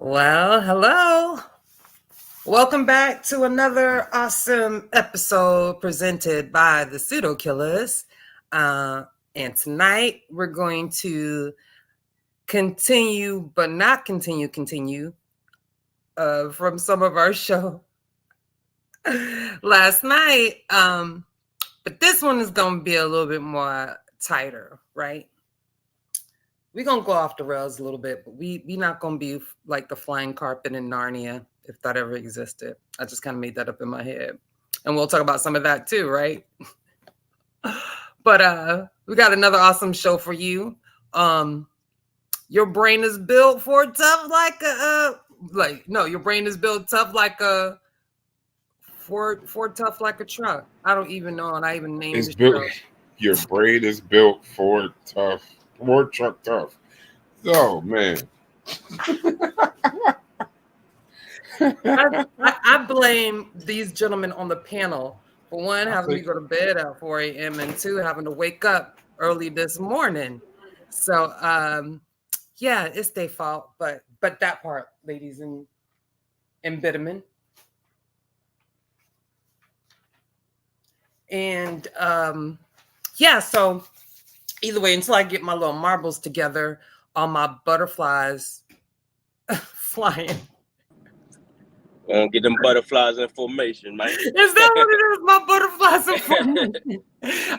Well, hello. Welcome back to another awesome episode presented by the Pseudo Killers. And tonight we're going to continue, but not continue from some of our show last night. But this one is going to be a little bit more tighter, right? We're going to go off the rails a little bit, but we not going to be like the flying carpet in Narnia, if that ever existed. I just kind of made that up in my head. And we'll talk about some of that too, right? But we got another awesome show for you. Your brain is built for tough like a your brain is built tough like a for tough like a truck. I don't even know, and I even named It's the built. show. Your brain is built for tough, for truck tough. Oh man, I blame these gentlemen on the panel for one, I having me think go to bed at 4 a.m. and two, having to wake up early this morning. So yeah, it's their fault, but that part, ladies and Bitterman. And yeah, so either way, until I get my little marbles together, all my butterflies flying. Get them butterflies in formation, man. Is that what it is? My butterflies in formation.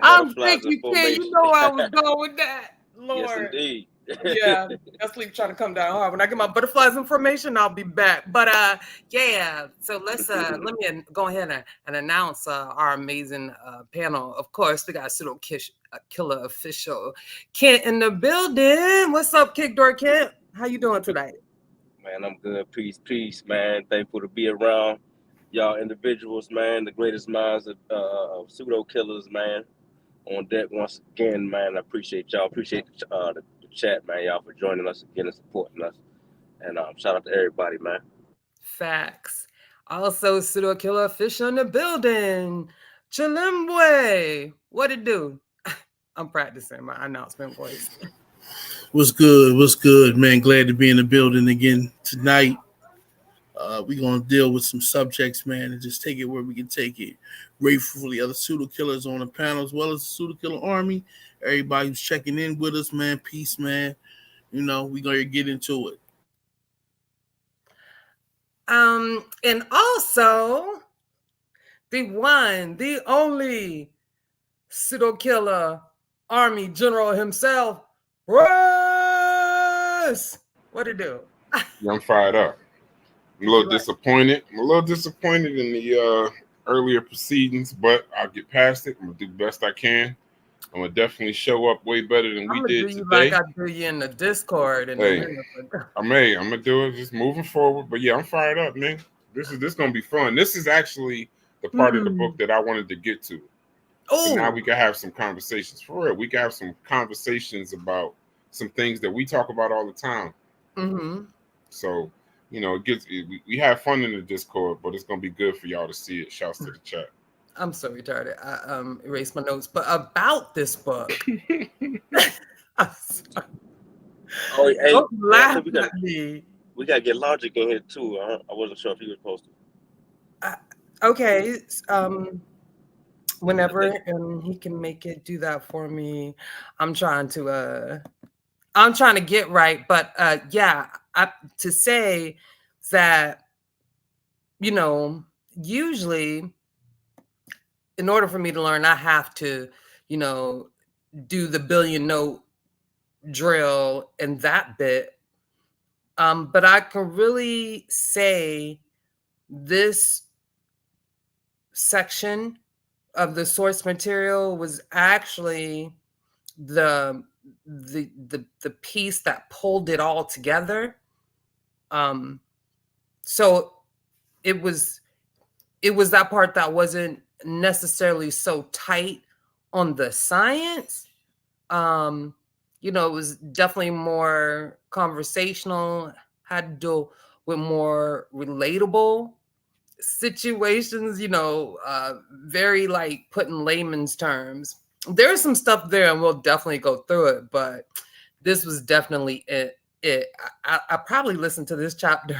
I'm Butterflies sick, in you kid. You formation. know where I was going with that. Yes, Lord. indeed. Yeah, that sleep trying to come down hard. When I get my butterflies in formation, I'll be back. But yeah. So let's let me go ahead and announce our amazing panel. Of course, we got Pseudo Killer official Kent in the building. What's up, Kickdoor Kent? How you doing tonight? Man, I'm good. Peace, man. Thankful to be around y'all individuals, man. The greatest minds of pseudo killers, man. On deck once again, man. I appreciate y'all. Appreciate the chat, man. Y'all for joining us again and supporting us. And shout out to everybody, man. Facts. Also, Pseudo Killer official in the building. Chilimbwe. What it do? I'm practicing my announcement voice. What's good? What's good, man? Glad to be in the building again tonight. We're going to deal with some subjects, man, and just take it where we can take it. Grateful for the other pseudo killers on the panel, as well as the pseudo killer army. Everybody who's checking in with us, man. Peace, man. You know, we're going to get into it. And also the one, the only pseudo killer army general himself, Russ. What it do? I'm fired up. I'm a little disappointed. I'm a little disappointed in the earlier proceedings, but I'll get past it. I'm gonna do the best I can. I'm gonna definitely show up way better than we did do you today. like I do you in the Discord. And hey, I'm gonna do it. Just moving forward. But yeah, I'm fired up, man. This gonna be fun. This is actually the part of the book that I wanted to get to. So now we can have some conversations for real. We can have some conversations about some things that we talk about all the time. Mm-hmm. So, you know, we have fun in the Discord, but it's gonna be good for y'all to see it. Shouts to the chat. I'm so retarded. I erased my notes, but about this book. Oh, hey, don't laugh at me. We gotta get Logic in here too. I wasn't sure if he was supposed to. Okay. Whenever he can make it, do that for me. I'm trying to get right, but yeah, to say that, you know, usually in order for me to learn, I have to, you know, do the billion note drill and that bit. But I can really say this section of the source material was actually the piece that pulled it all together. So it was that part that wasn't necessarily so tight on the science. You know, it was definitely more conversational, had to do with more relatable situations, you know, very like put in layman's terms. There's some stuff there and we'll definitely go through it, but this was definitely it I probably listened to this chapter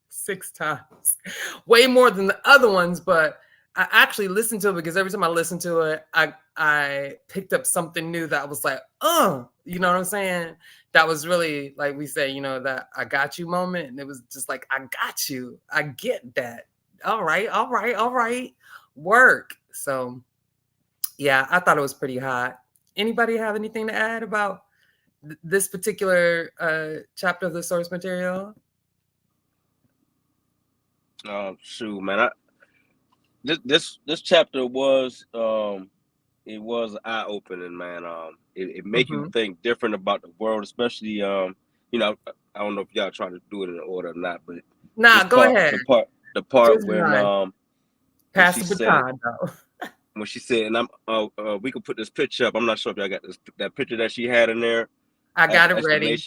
6 times, way more than the other ones, but I actually listened to it because every time I listened to it, I picked up something new that was like, you know what I'm saying? That was really, like we say, you know, that I got you moment. And it was just like, I got you. I get that. All right. Work. So yeah, I thought it was pretty hot. Anybody have anything to add about this particular chapter of the source material? Shoot, man. This chapter was it was eye opening, man. It make you think different about the world, especially you know, I don't know if y'all trying to do it in order or not, but Go ahead. The part Just when pass the baton though. When she said, and I'm we could put this picture up. I'm not sure if y'all got that picture that she had in there. I got it ready.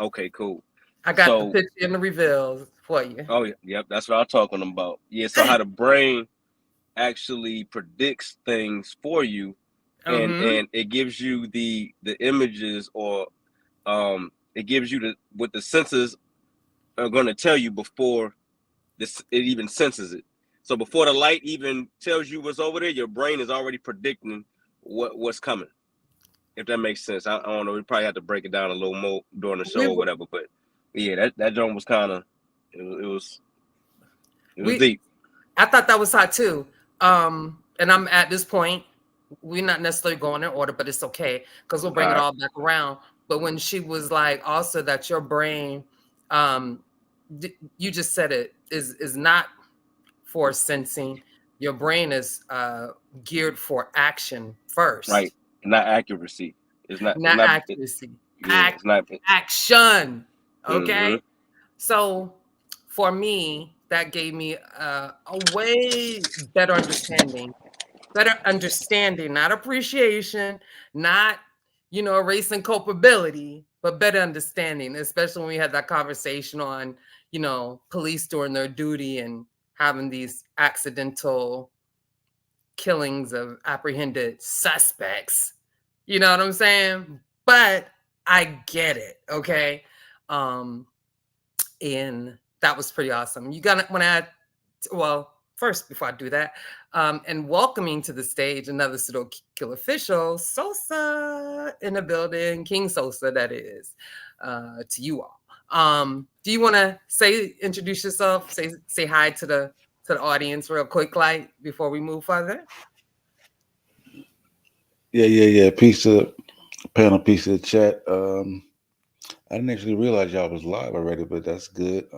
Okay, cool. I got the picture and the reveals for you. Oh, yep, that's what I'm talking about. Yeah, so how the brain actually predicts things for you, and it gives you the images, or it gives you what the senses are going to tell you before it even senses it. So before the light even tells you what's over there, your brain is already predicting what's coming. If that makes sense. I don't know. We probably have to break it down a little more during the show or whatever. But yeah, that joint was kind of it was deep. I thought that was hot too. And I'm at this point, we're not necessarily going in order, but it's okay because we'll bring it all back around. But when she was like, also that your brain, you just said it is not for sensing. Your brain is geared for action first, right? Not accuracy. It's not accuracy. Yeah, it's not action. Okay. So for me, that gave me a way better understanding, not appreciation, not, you know, erasing culpability, but better understanding, especially when we had that conversation on, you know, police doing their duty and having these accidental killings of apprehended suspects. You know what I'm saying? But I get it, okay? And that was pretty awesome. You got to want to add, well, first, before I do that, and welcoming to the stage another pseudo kill official, Sosa, in the building, King Sosa, that is, to you all. Do you want to introduce yourself, say hi to the audience real quick, like before we move further? Yeah. Peace to the panel, peace to the chat. I didn't actually realize y'all was live already, but that's good.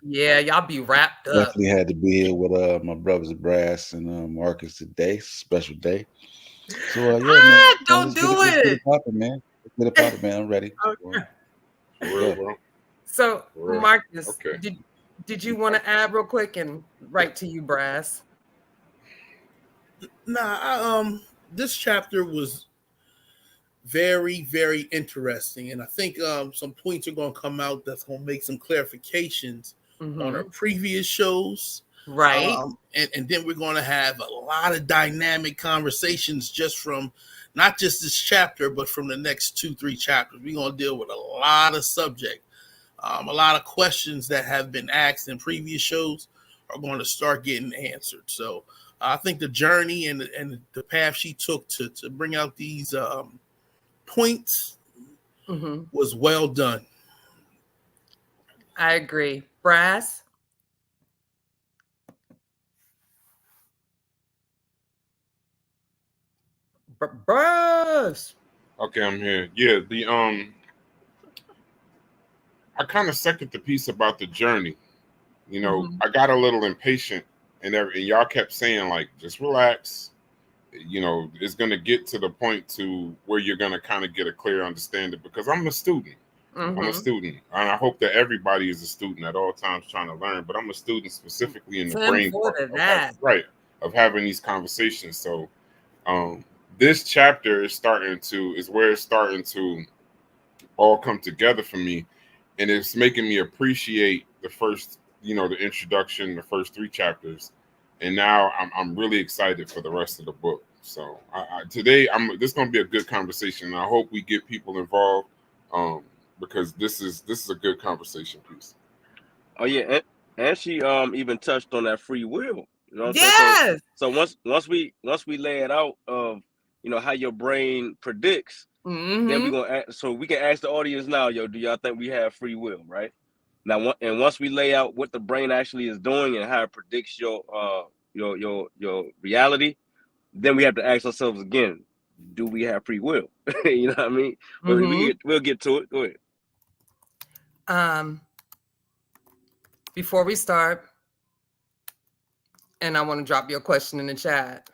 Yeah, y'all be wrapped up. Definitely had to be here with my brothers at Brass and Marcus today, special day. So yeah, man, don't do it. Let's get it popping, man. Let's get it popping, man. I'm ready. Okay. So Marcus, did you want to add real quick and right to you, Brass? Nah, this chapter was very, very interesting, and I think some points are going to come out that's going to make some clarifications on our previous shows, right? And then we're going to have a lot of dynamic conversations just from not just this chapter, but from the next 2-3 chapters. We're going to deal with a lot of subject, a lot of questions that have been asked in previous shows are going to start getting answered. So I think the journey and the path she took to bring out these points was well done. I agree. Brass? Brass! Okay, I'm here. Yeah, I kind of second the piece about the journey. You know, I got a little impatient and y'all kept saying, like, just relax. You know, it's going to get to the point to where you're going to kind of get a clear understanding, because I'm a student. I'm a student. And I hope that everybody is a student at all times trying to learn, but I'm a student specifically in the brain part of having these conversations. So this chapter is where it's starting to all come together for me. And it's making me appreciate the first, you know, the introduction, the first 3 chapters. And now I'm really excited for the rest of the book. So today this is going to be a good conversation. And I hope we get people involved because this is a good conversation piece. Oh yeah, and she even touched on that free will. You know what I'm Yes. saying? So once we lay it out of how your brain predicts, then we gonna so we can ask the audience now, yo, do y'all think we have free will, right? Now, and once we lay out what the brain actually is doing and how it predicts your reality, then we have to ask ourselves again, do we have free will? You know what I mean? But we'll get to it. Go ahead. Before we start, and I want to drop your question in the chat,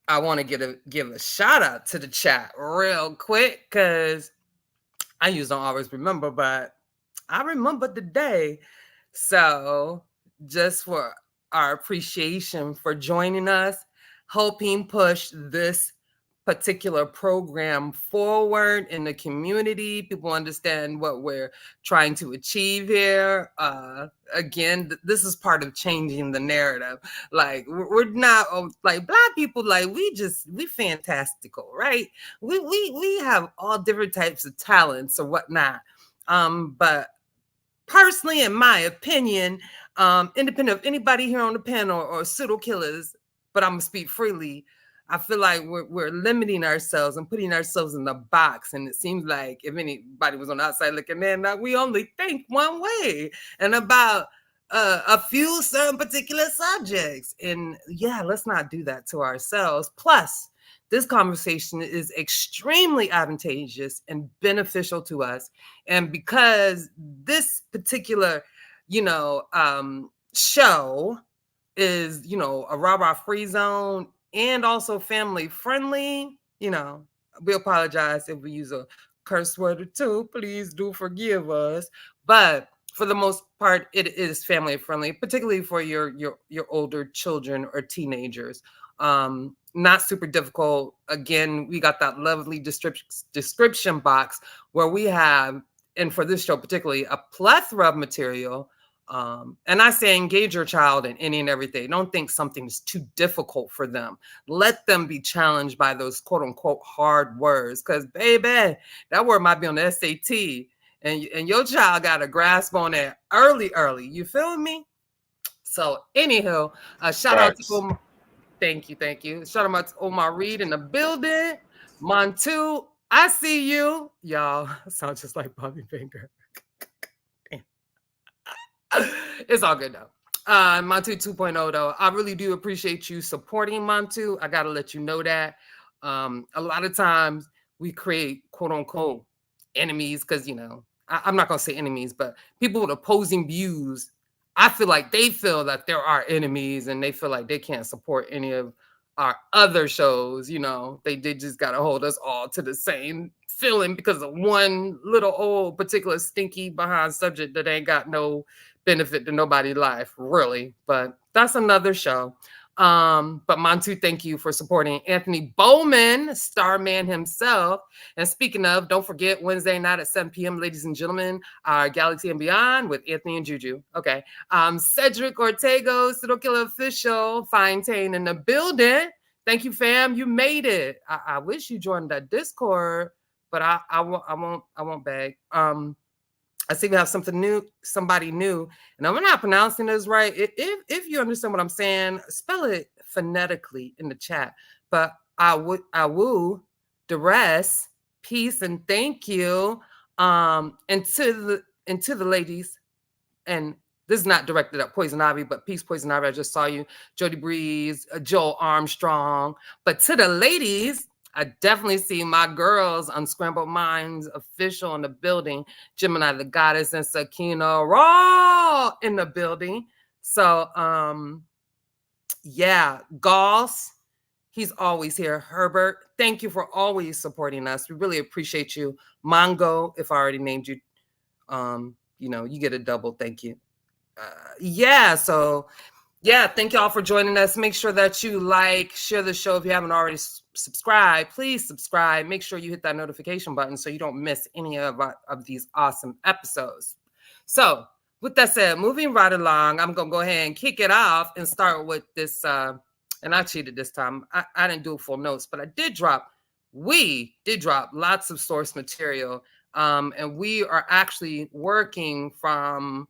I want to give a shout out to the chat real quick, because I usually don't always remember, but I remember the day. So just for our appreciation for joining us, helping push this particular program forward in the community. People understand what we're trying to achieve here. Again, this is part of changing the narrative. Like, we're not like Black people, like we fantastical, right? We have all different types of talents or whatnot. But personally, in my opinion, independent of anybody here on the panel or pseudo killers, but I'm gonna speak freely, I feel like we're limiting ourselves and putting ourselves in the box. And it seems like if anybody was on the outside looking in, that we only think one way and about a few certain particular subjects. And yeah, let's not do that to ourselves. Plus, this conversation is extremely advantageous and beneficial to us. And because this particular, show is, a rah-rah free zone and also family friendly, we apologize if we use a curse word or two. Please do forgive us. But for the most part, it is family friendly, particularly for your older children or teenagers. Not super difficult. Again, we got that lovely description box where we have, and for this show particularly, a plethora of material. And I say engage your child in any and everything. Don't think something's too difficult for them. Let them be challenged by those quote unquote hard words. Because baby, that word might be on the SAT. And your child got a grasp on it early. You feel me? So anyhow, shout out to Omar. Thank you. Shout out to Omar Reed in the building. Montu, I see you. Y'all sound just like Bobby Finger. It's all good though. Montu 2.0 though. I really do appreciate you supporting Montu. I gotta let you know that. A lot of times we create quote unquote enemies because I'm not gonna say enemies, but people with opposing views. I feel like they feel that there are enemies and they feel like they can't support any of our other shows. They just gotta hold us all to the same feeling because of one little old particular stinky behind subject that ain't got no benefit to nobody's life, really. But that's another show. But Montu, thank you for supporting Anthony Bowman, Starman himself. And speaking of, don't forget Wednesday night at 7 p.m., ladies and gentlemen, our Galaxy and Beyond with Anthony and Juju. Okay. Cedric Ortega, Pseudo Killer Official, Fine Tane in the building. Thank you, fam. You made it. I wish you joined that Discord, but I won't beg. I see we have somebody new, and I'm not pronouncing this right. If you understand what I'm saying, spell it phonetically in the chat. But I woo, the rest, peace and thank you. And to the ladies, and this is not directed at Poison Ivy, but peace, Poison Ivy. I just saw you, Jody Breeze, Joel Armstrong. But to the ladies, I definitely see my girls, Unscrambled Minds official in the building, Gemini the Goddess and Sakina Raw in the building. So, yeah, Goss, he's always here. Herbert, thank you for always supporting us. We really appreciate you. Mongo, if I already named you, you get a double thank you. Thank y'all for joining us. Make sure that you share the show. If you haven't already subscribed, please subscribe. Make sure you hit that notification button so you don't miss any of these awesome episodes. So with that said, moving right along, I'm going to go ahead and kick it off and start with this. And I cheated this time. I didn't do full notes, but I did drop we did drop lots of source material, and we are actually working from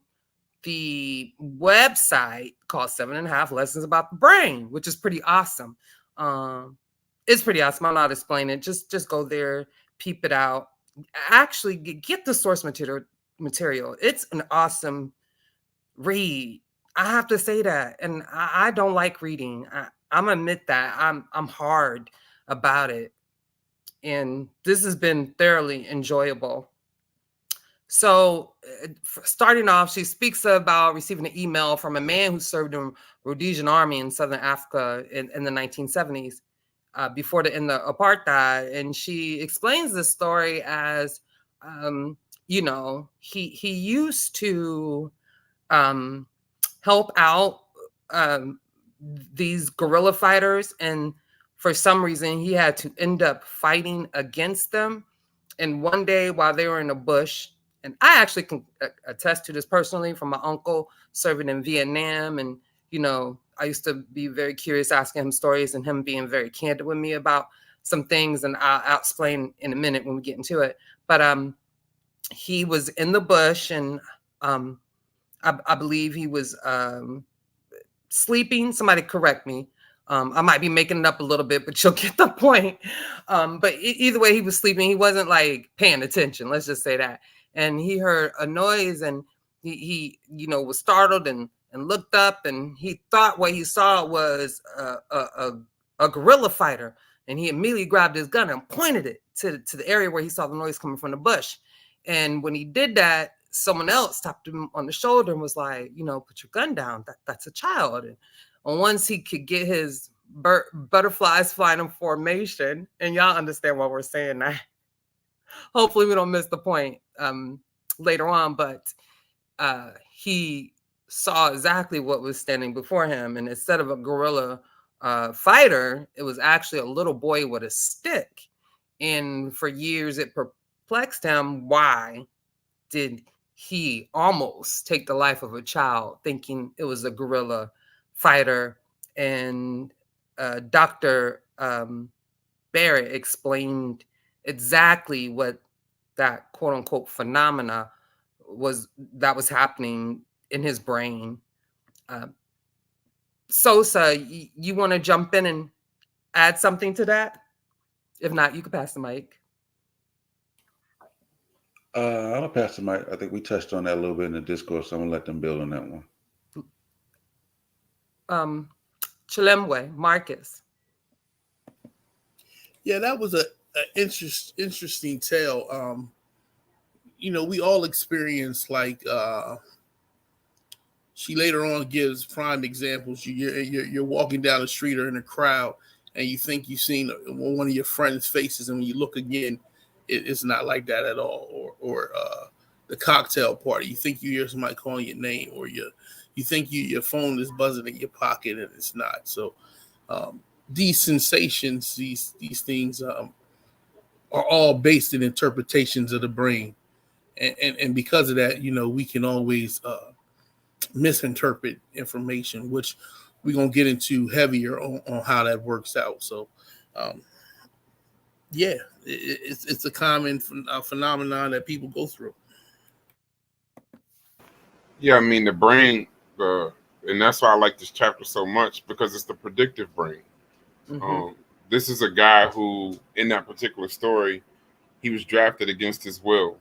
the website called 7.5 Lessons About the Brain, which is pretty awesome. It's pretty awesome. I'm not explaining it. Just go there, peep it out. Actually, get the source material. It's an awesome read. I have to say that, and I don't like reading. I'm admit that I'm hard about it, and this has been thoroughly enjoyable. So, starting off, she speaks about receiving an email from a man who served in Rhodesian army in Southern Africa in the 1970s, before the end of apartheid. And she explains this story as, he used to help out these guerrilla fighters, and for some reason he had to end up fighting against them. And one day while they were in the bush, and I actually can attest to this personally from my uncle serving in Vietnam. And, I used to be very curious, asking him stories and him being very candid with me about some things. And I'll explain in a minute when we get into it. But he was in the bush, and I believe he was sleeping. Somebody correct me. I might be making it up a little bit, but you'll get the point. But either way, he was sleeping. He wasn't like paying attention. Let's just say that. And he heard a noise, and he was startled and looked up, and he thought what he saw was a guerrilla fighter. And he immediately grabbed his gun and pointed it to the area where he saw the noise coming from the bush. And when he did that, someone else tapped him on the shoulder and was like, put your gun down. That's a child. And once he could get his butterflies flying in formation, and y'all understand what we're saying now. Hopefully we don't miss the point later on, but he saw exactly what was standing before him. And instead of a guerrilla fighter, it was actually a little boy with a stick. And for years it perplexed him. Why did he almost take the life of a child, thinking it was a guerrilla fighter? And Dr. Barrett explained exactly what that quote unquote phenomena was that was happening in his brain. Sosa, you want to jump in and add something to that? If not, you can pass the mic. I'll pass the mic. I think we touched on that a little bit in the discourse. So I'm gonna let them build on that one. Chilemwe, Marcus. Yeah, that was a interesting tale. We all experience, like, she later on gives prime examples. You're walking down the street or in a crowd, and you think you've seen one of your friends' faces, and when you look again, it's not like that at all. Or the cocktail party, you think you hear somebody calling your name, or you think your phone is buzzing in your pocket, and it's not. So these sensations, these things are all based in interpretations of the brain, and because of that, we can always misinterpret information, which we're gonna get into heavier on how that works out. So it's a common phenomenon that people go through. Yeah, I mean, the brain, and that's why I like this chapter so much, because it's the predictive brain. Mm-hmm. This is a guy who, in that particular story, he was drafted against his will.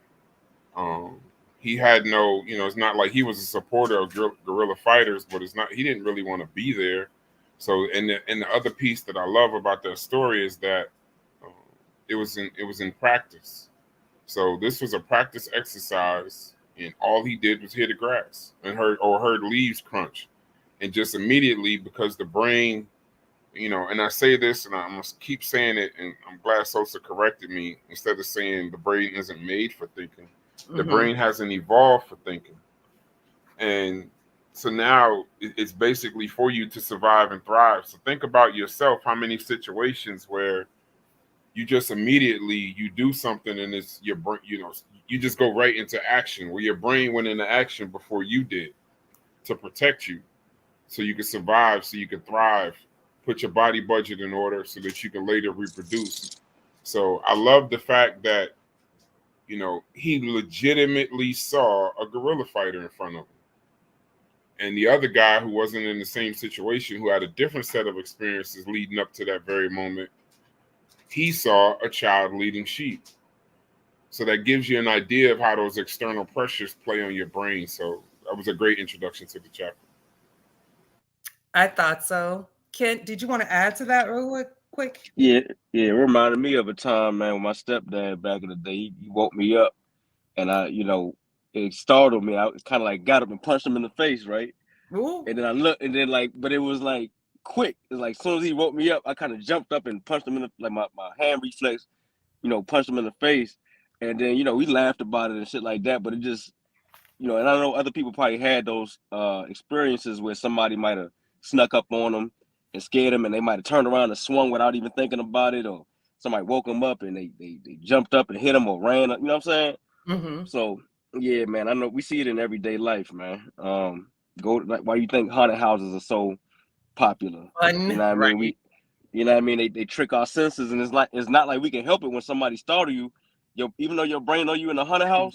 He had no, it's not like he was a supporter of guerrilla fighters, but he didn't really want to be there. So, and the other piece that I love about that story is that it was in practice. So this was a practice exercise, and all he did was hear the grass and heard leaves crunch, and just immediately, because the brain, and I say this, and I'm gonna keep saying it, and I'm glad Sosa corrected me. Instead of saying the brain isn't made for thinking, the brain hasn't evolved for thinking. And so now it's basically for you to survive and thrive. So think about yourself, how many situations where you just immediately, you do something and it's your brain, you just go right into action, where your brain went into action before you did, to protect you, so you can survive, so you can thrive, put your body budget in order so that you can later reproduce. So I love the fact that, you know, he legitimately saw a guerrilla fighter in front of him. And the other guy who wasn't in the same situation, who had a different set of experiences leading up to that very moment, he saw a child leading sheep. So that gives you an idea of how those external pressures play on your brain. So that was a great introduction to the chapter. I thought so. Kent, did you want to add to that real quick? Yeah, it reminded me of a time, man, with my stepdad back in the day. He woke me up, and it startled me. I kind of like got up and punched him in the face, right? Ooh. And then I looked, and then but it was like quick. It's like as soon as he woke me up, I kind of jumped up and punched him in the my hand reflex, punched him in the face. And then we laughed about it and shit like that. But it just, and I know other people probably had those experiences where somebody might have snuck up on them and scared them, and they might have turned around and swung without even thinking about it, or somebody woke them up and they jumped up and hit them or ran. You know what I'm saying? Mm-hmm. So yeah, man, I know we see it in everyday life, man. Why you think haunted houses are so popular? You know what I mean? They trick our senses, and it's not like we can help it when somebody startle you. Even though your brain know you in a haunted house,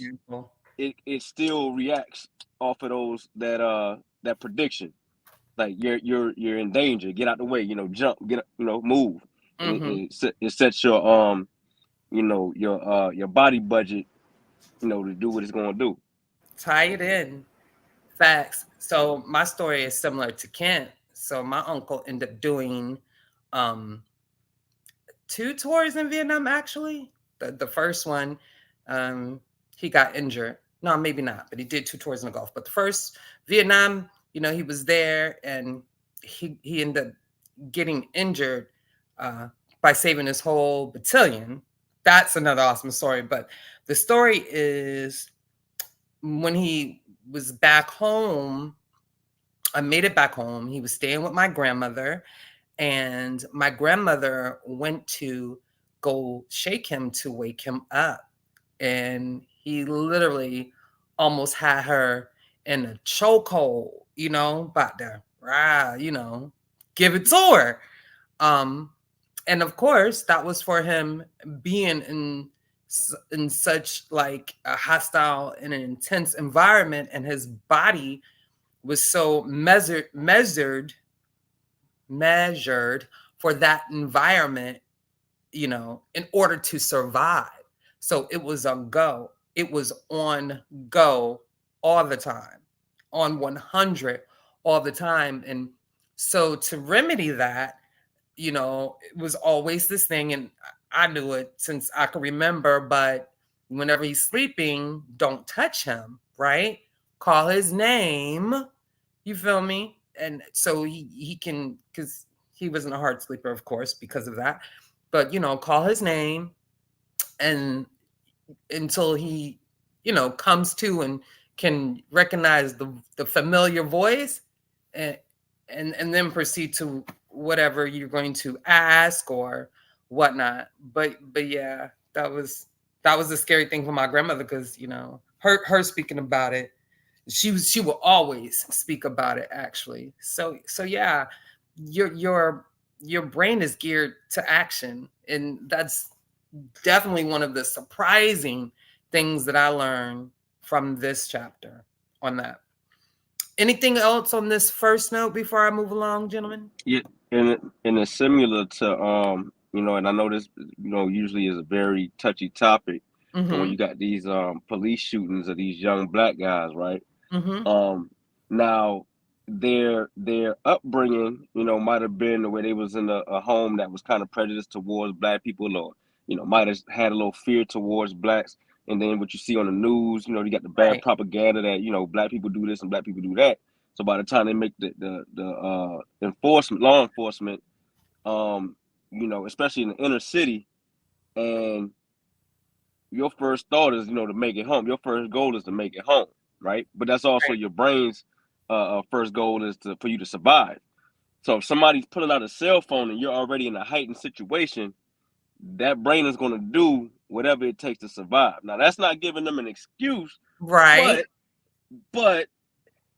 it still reacts off of that prediction. Like you're in danger. Get out the way. Jump. Move. Mm-hmm. And it sets your your body budget, to do what it's gonna do. Tie it in. Facts. So my story is similar to Kent. So my uncle ended up doing 2 tours in Vietnam, actually. The first one, he got injured. No, maybe not, but he did 2 tours in the Gulf. But the first, Vietnam, he was there, and he ended up getting injured by saving his whole battalion. That's another awesome story. But the story is when he was back home, I made it back home. He was staying with my grandmother, and my grandmother went to go shake him to wake him up. And he literally almost had her in a chokehold, about to, give it to her. And of course, that was for him being in such like a hostile and an intense environment, and his body was so measured for that environment, in order to survive. So it was on go. It was on go all the time, on 100 all the time. And so to remedy that, it was always this thing, and I knew it since I could remember, but whenever he's sleeping, don't touch him, right? Call his name. You feel me? And so he can, because he wasn't a hard sleeper, of course, because of that. But, call his name, and until he, comes to and can recognize the familiar voice, and then proceed to whatever you're going to ask or whatnot. But yeah, that was a scary thing for my grandmother, because her speaking about it, she will always speak about it, actually. So yeah, your brain is geared to action, and that's definitely one of the surprising things that I learned from this chapter on that. Anything else on this first note before I move along, gentlemen? Yeah, and it's similar to and I know this usually is a very touchy topic. Mm-hmm. But when you got these police shootings of these young black guys, right? Mm-hmm. Now their upbringing, might have been the way they was in a home that was kind of prejudiced towards black people, or might have had a little fear towards blacks. And then what you see on the news, you got the bad propaganda that black people do this and black people do that. So by the time they make the law enforcement, especially in the inner city, and your first thought is to make it home. Your first goal is to make it home, right? But that's also your brain's first goal is for you to survive. So if somebody's pulling out a cell phone and you're already in a heightened situation, that brain is going to do whatever it takes to survive. Now, that's not giving them an excuse, right? But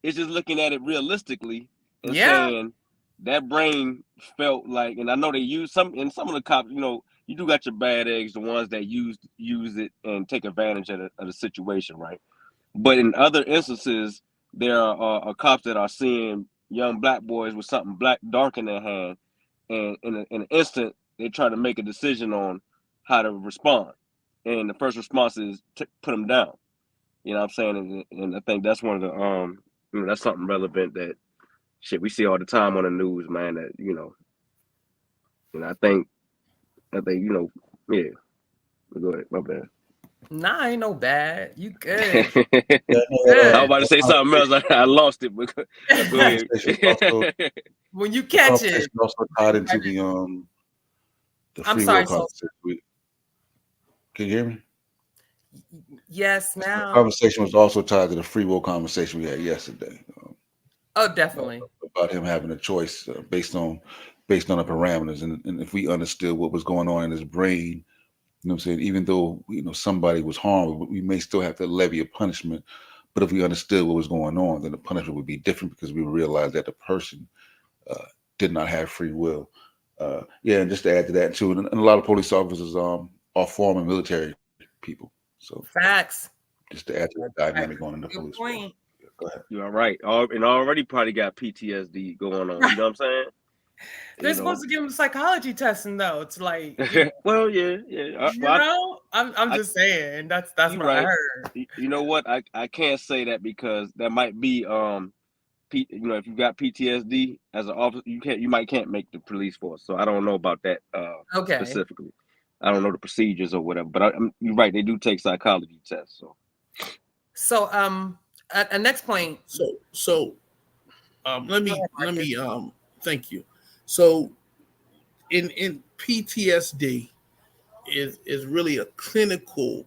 it's just looking at it realistically and saying, that brain felt like, and I know they use some of the cops, you know, you do got your bad eggs, the ones that use it and take advantage of the situation, right? But in other instances, there are cops that are seeing young black boys with something dark in their hand, and in an instant, they try to make a decision on how to respond. And the first response is to put them down. You know what I'm saying? And I think that's one of the, you know, that's something relevant that shit we see all the time on the news, man, that, you know, and I think, you know, yeah. Go ahead, my bad. Nah, ain't no bad. You good. I was about to say something else. I lost it. But go ahead. When you catch it. Also tied into the free will conversation. Can you hear me? Yes, now. The conversation was also tied to the free will conversation we had yesterday. Oh, definitely. About him having a choice based on the parameters, and if we understood what was going on in his brain, you know what I'm saying, even though, you know, somebody was harmed, we may still have to levy a punishment. But if we understood what was going on, then the punishment would be different because we realized that the person did not have free will. Yeah, and just to add to that too, and a lot of police officers are former military people. So facts. Just to add to the dynamic going in the police world. Yeah, go ahead. You're right. And already probably got PTSD going on. You know what I'm saying? They're supposed to give them psychology testing though. It's like, well, yeah. I'm just saying that's what right. I heard. You know what? I can't say that because that might be you know, if you got PTSD as an officer, you might can't make the police force. So I don't know about that specifically. I don't know the procedures or whatever. But you're right. They do take psychology tests. So a next point. So let me thank you. So in PTSD is really a clinical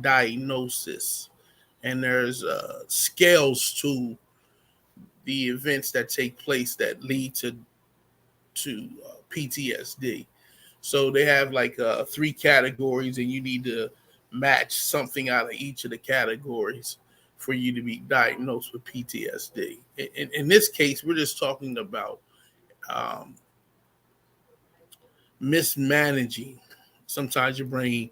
diagnosis, and there's scales to the events that take place that lead to PTSD. So they have like 3 categories, and you need to match something out of each of the categories for you to be diagnosed with PTSD. In this case, we're just talking about mismanaging. Sometimes your brain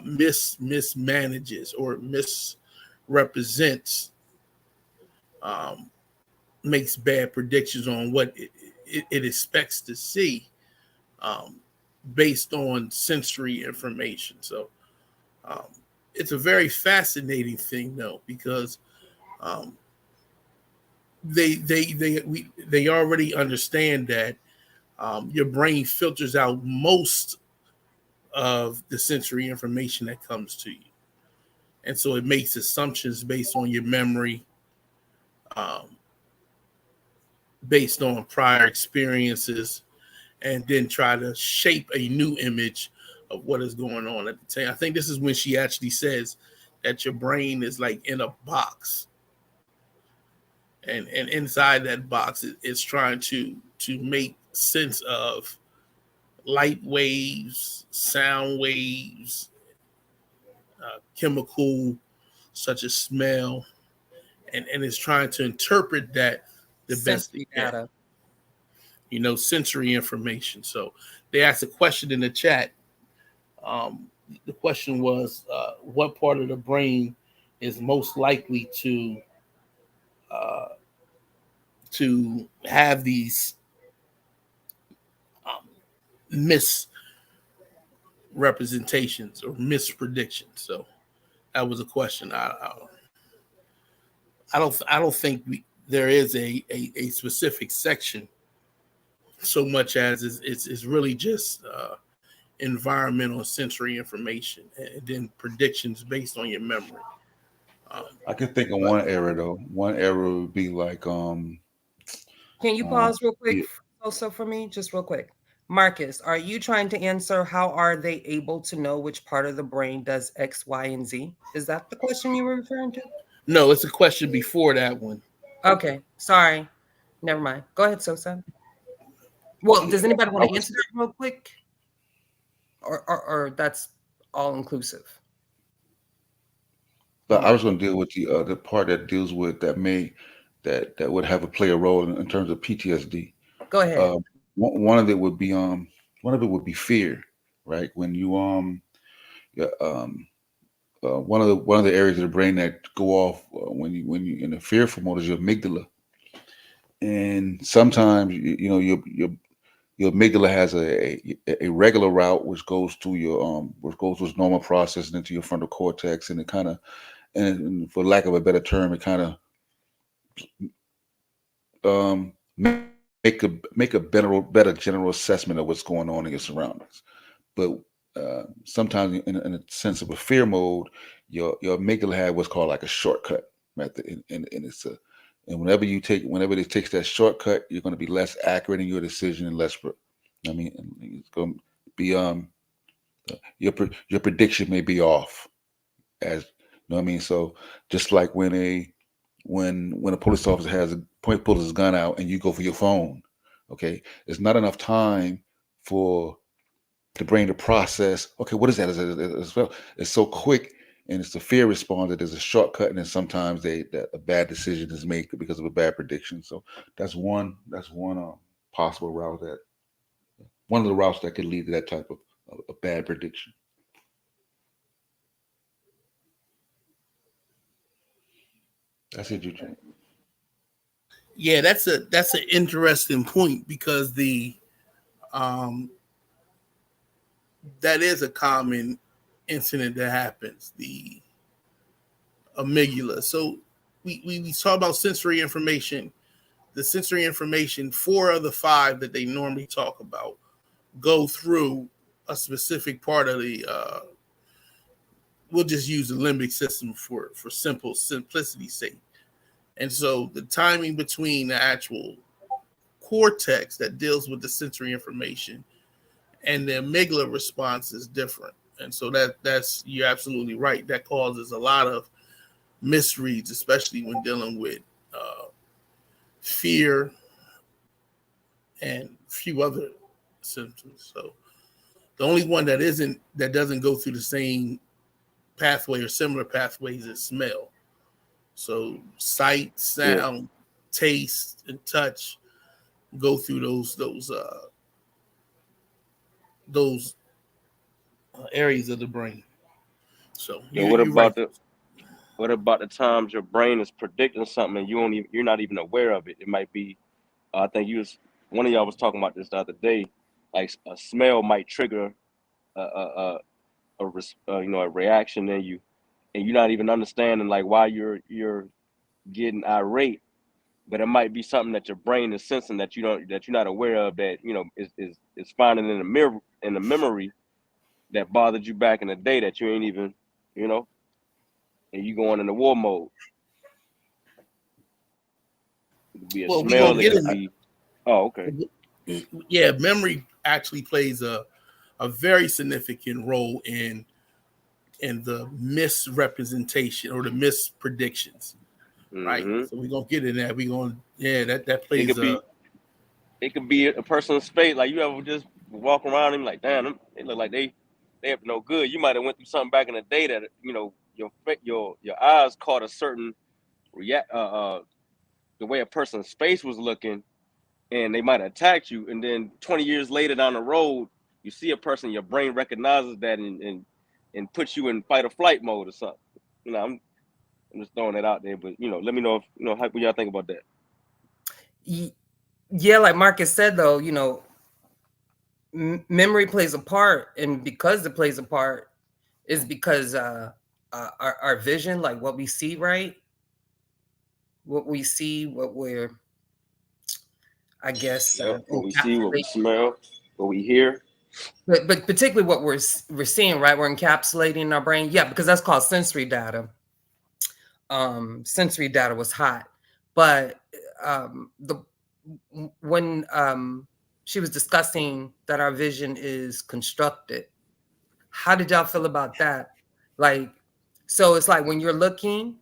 mismanages or misrepresents, makes bad predictions on what it expects to see based on sensory information. So it's a very fascinating thing, though, because they already understand that your brain filters out most of the sensory information that comes to you, and so it makes assumptions based on your memory, based on prior experiences, and then try to shape a new image of what is going on at the time. I think this is when she actually says that your brain is like in a box, and inside that box it's trying to make sense of light waves, sound waves, chemical such as smell, and it's trying to interpret that the best it can. You know, sensory information. So they asked a question in the chat. The question was, what part of the brain is most likely to have these misrepresentations or mispredictions? So that was a question. I don't think there is a specific section so much as it's really just environmental sensory information and then predictions based on your memory. I can think of one error though. One error would be like can you pause real quick also for me, just real quick? Marcus, are you trying to answer how are they able to know which part of the brain does X, Y, and Z? Is that the question you were referring to? No, it's a question before that one. Okay, sorry. Never mind. Go ahead, Sosa. Well, does anybody want to answer that real quick? Or that's all inclusive? But I was going to deal with the part that deals with that would have a play a role in terms of PTSD. Go ahead. One of it would be fear, right? When you yeah, one of the areas of the brain that go off when you in a fearful mode is your amygdala, and sometimes your amygdala has a regular route which goes to its normal process and into your frontal cortex, and it kind of, and for lack of a better term, it kind of make a better general assessment of what's going on in your surroundings. But sometimes in a sense of a fear mode, your amygdala had what's called like a shortcut method, and it's a and whenever it takes that shortcut, you're going to be less accurate in your decision and less. I mean, it's going to be your prediction may be off, as you know what I mean. So just like when a police officer pulls his gun out and you go for your phone, okay, there's not enough time for the brain to process. Okay, what is that? It's so quick, and it's the fear response that there's a shortcut, and then sometimes that a bad decision is made because of a bad prediction. So that's one possible route, that one of the routes that could lead to that type of a bad prediction. That's it, Eugene. Yeah, that's an interesting point, because that is a common incident that happens, the amygdala. So we talk about sensory information. The sensory information, 4 of the 5 that they normally talk about, go through a specific part of the we'll just use the limbic system for simplicity's sake. And so the timing between the actual cortex that deals with the sensory information and the amygdala response is different. And so that's you're absolutely right. That causes a lot of misreads, especially when dealing with fear and a few other symptoms. So the only one that doesn't go through the same pathway or similar pathways is smell. So sight, sound, taste, and touch go through those areas of the brain. So what about right. what about the times your brain is predicting something and you're not even aware of it? It might be, I think one of y'all was talking about this the other day. Like a smell might trigger a reaction in you, and you're not even understanding like why you're getting irate, but it might be something that your brain is sensing that you're not aware of, that is finding in the memory that bothered you back in the day that you ain't even, and you going into war mode. It could be a Well, we smell. gonna It get could in. be. Oh, okay. Yeah, memory actually plays a very significant role in the misrepresentation or the mispredictions, right? So we're gonna get in that. That plays it could be a person's face. Like, you ever just walk around and like, damn, they look like they have no good. You might have went through something back in the day that your eyes caught a certain the way a person's face was looking, and they might have attacked you. And then 20 years later down the road, you see a person, your brain recognizes that and puts you in fight or flight mode or something. I'm just throwing it out there, but let me know if what y'all think about that. Yeah, like Marcus said, though, memory plays a part, and because it plays a part is because our vision, like what we see, right? What we see, what we're, I guess, what we see, what we smell, what we hear. But particularly what we're seeing, right? We're encapsulating in our brain. Yeah, because that's called sensory data. Sensory data was hot, but when she was discussing that our vision is constructed, how did y'all feel about that? Like, so it's like when you're looking,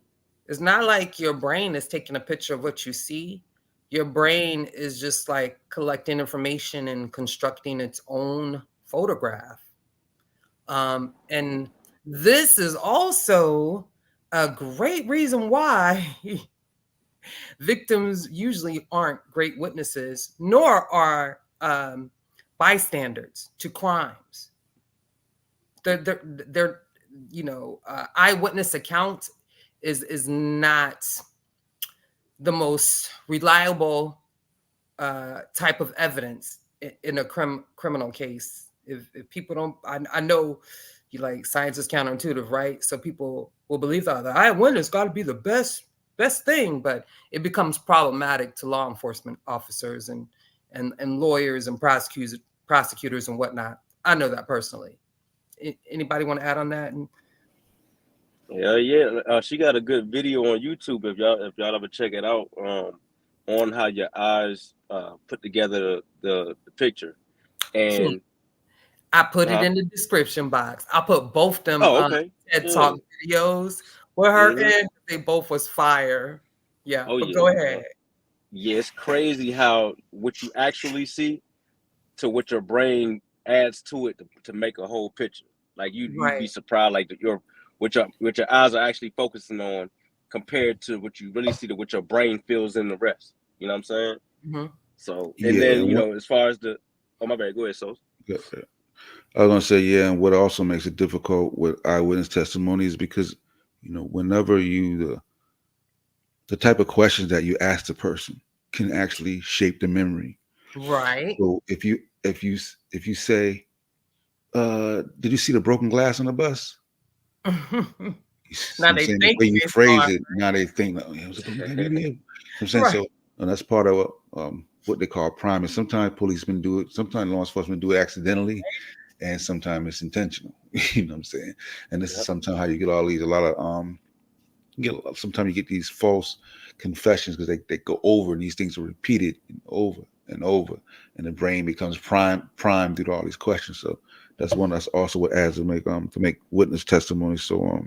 it's not like your brain is taking a picture of what you see. Your brain is just like collecting information and constructing its own photograph. And this is also a great reason why victims usually aren't great witnesses, nor are bystanders to crimes. They're eyewitness account is not the most reliable type of evidence in a criminal case. If people don't, I know you like science is counterintuitive, right? So people will believe that the eyewitness got to be the best thing, but it becomes problematic to law enforcement officers and lawyers and prosecutors and whatnot. I know that personally. Anybody want to add on that? Yeah. She got a good video on YouTube if y'all ever check it out. On how your eyes put together the picture, and I put it in the description box. I put both them okay. TED Talk videos with her in. They both was fire. Yeah, but go ahead. Yeah, it's crazy how what you actually see to what your brain adds to it to make a whole picture. Like you'd be surprised, like what your eyes are actually focusing on compared to what you really see to what your brain feels in the rest. You know what I'm saying? Mm-hmm. So, and then as far as my bad, go ahead, Sos. I was gonna say, yeah, and what also makes it difficult with eyewitness testimony is because, whenever the type of questions that you ask the person can actually shape the memory. Right. So if you say, did you see the broken glass on the bus? Now they think the way you phrase it, now they think that it was a broken glass. I'm saying so, and that's part of what they call priming. Sometimes policemen do it, sometimes law enforcement do it accidentally, and sometimes it's intentional. You know what I'm saying? And this is sometimes how you get sometimes you get these false confessions because they go over and these things are repeated over and over, and the brain becomes primed through all these questions. So that's also what adds to make witness testimony so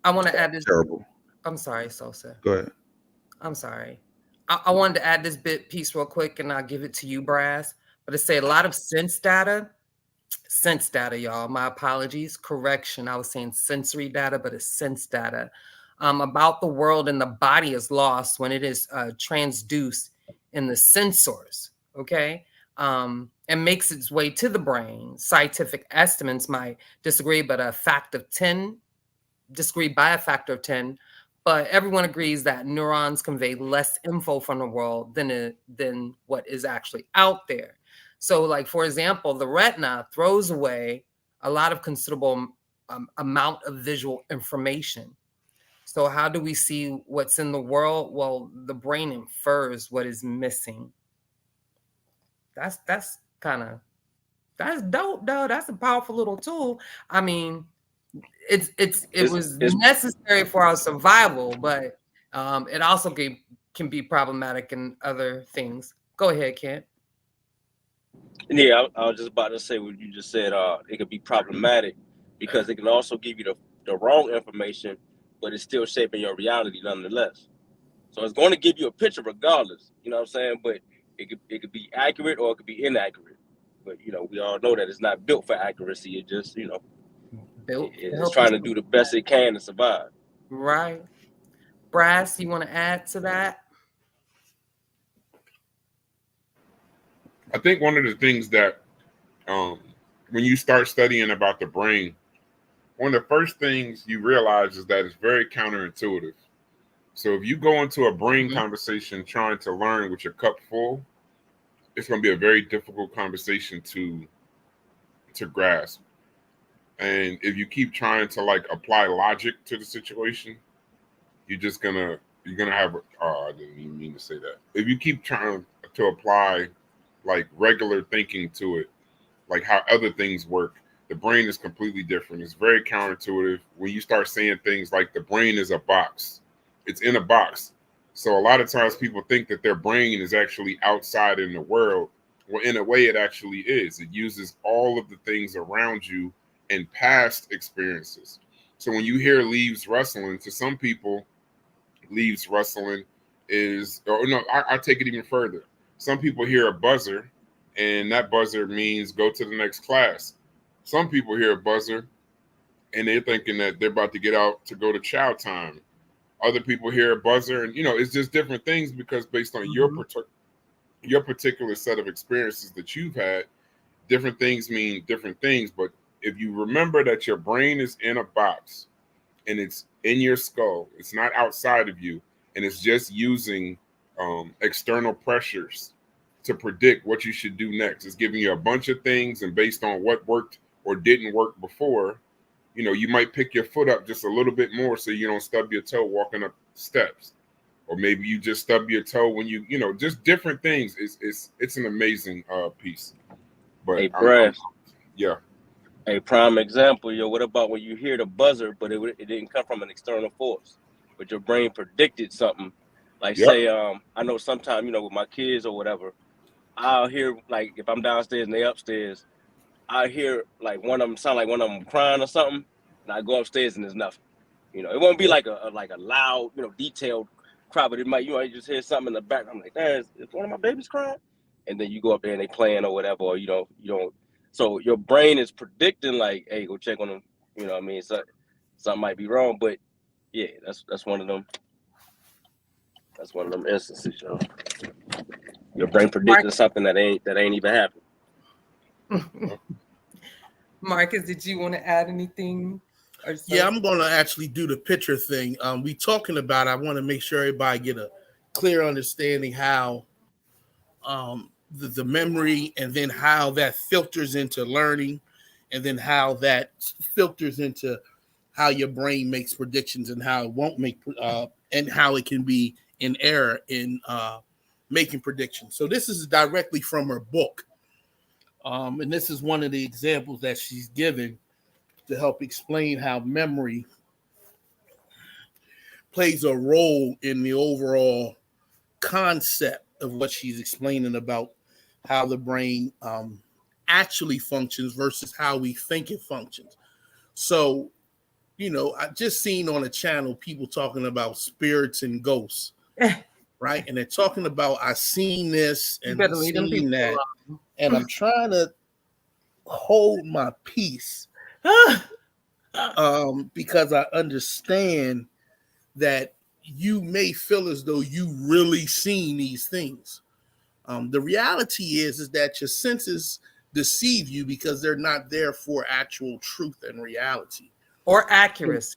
I want to add this. Terrible. I'm sorry, Sosa. Go ahead. I'm sorry. I wanted to add this piece real quick, and I'll give it to you, Brass. But it say a lot of sense data, y'all. My apologies. Correction. I was saying sensory data, but it's sense data about the world and the body is lost when it is transduced in the sensors. Okay. And makes its way to the brain. Scientific estimates might disagree, but disagree by a factor of 10, but everyone agrees that neurons convey less info from the world than what is actually out there. So, like, for example, the retina throws away a lot of considerable amount of visual information. So how do we see what's in the world? Well, the brain infers what is missing. That's dope, though. That's a powerful little tool. I mean, it was necessary for our survival, but it also can be problematic in other things. Go ahead, Kent. Yeah, I was just about to say what you just said. It could be problematic because it can also give you the wrong information, but it's still shaping your reality nonetheless. So it's going to give you a picture regardless. You know what I'm saying? But it could be accurate or it could be inaccurate. But we all know that it's not built for accuracy. It just it's trying to do the best it can to survive. Right. Brass, you want to add to that? I think one of the things that when you start studying about the brain, one of the first things you realize is that it's very counterintuitive. So if you go into a brain conversation trying to learn with your cup full, it's going to be a very difficult conversation to grasp. And if you keep trying to apply logic to the situation, you're gonna have. I didn't even mean to say that. If you keep trying to apply regular thinking to it, like how other things work, the brain is completely different. It's very counterintuitive. When you start saying things like the brain is a box, it's in a box. So a lot of times people think that their brain is actually outside in the world. Well, in a way, it actually is. It uses all of the things around you and past experiences. So when you hear leaves rustling, to some people, leaves rustling I take it even further. Some people hear a buzzer, and that buzzer means go to the next class. Some people hear a buzzer, and they're thinking that they're about to get out to go to chow time. Other people hear a buzzer, and it's just different things because based on your particular set of experiences that you've had, different things mean different things. But if you remember that your brain is in a box and it's in your skull, it's not outside of you, and it's just using external pressures to predict what you should do next. It's giving you a bunch of things, and based on what worked or didn't work before, you might pick your foot up just a little bit more so you don't stub your toe walking up steps, or maybe you just stub your toe when just different things. It's an amazing piece. But hey, yeah. A prime example, what about when you hear the buzzer, but it didn't come from an external force, but your brain predicted something? Like say, I know sometimes, with my kids or whatever, I'll hear, like, if I'm downstairs and they upstairs, I hear like one of them sound like one of them crying or something, and I go upstairs and there's nothing. It won't be like a loud, detailed cry, but it might, you just hear something in the back. I'm like, is one of my babies crying? And then you go up there and they playing or whatever, or you don't. So your brain is predicting like, hey, go check on them. You know what I mean? So something might be wrong, but yeah, that's one of them. That's one of them instances, Your brain predicting something that ain't even happened. Marcus, did you want to add anything? Yeah, I'm going to actually do the picture thing. We talking about, I want to make sure everybody get a clear understanding how the memory, and then how that filters into learning, and then how that filters into how your brain makes predictions and how it won't make, and how it can be in error in making predictions. So this is directly from her book. And this is one of the examples that she's given to help explain how memory plays a role in the overall concept of what she's explaining about how the brain actually functions versus how we think it functions. So, I just seen on a channel people talking about spirits and ghosts, right? And they're talking about, I seen this and I seen that, and I'm trying to hold my peace because I understand that you may feel as though you really seen these things. The reality is that your senses deceive you because they're not there for actual truth and reality or accuracy.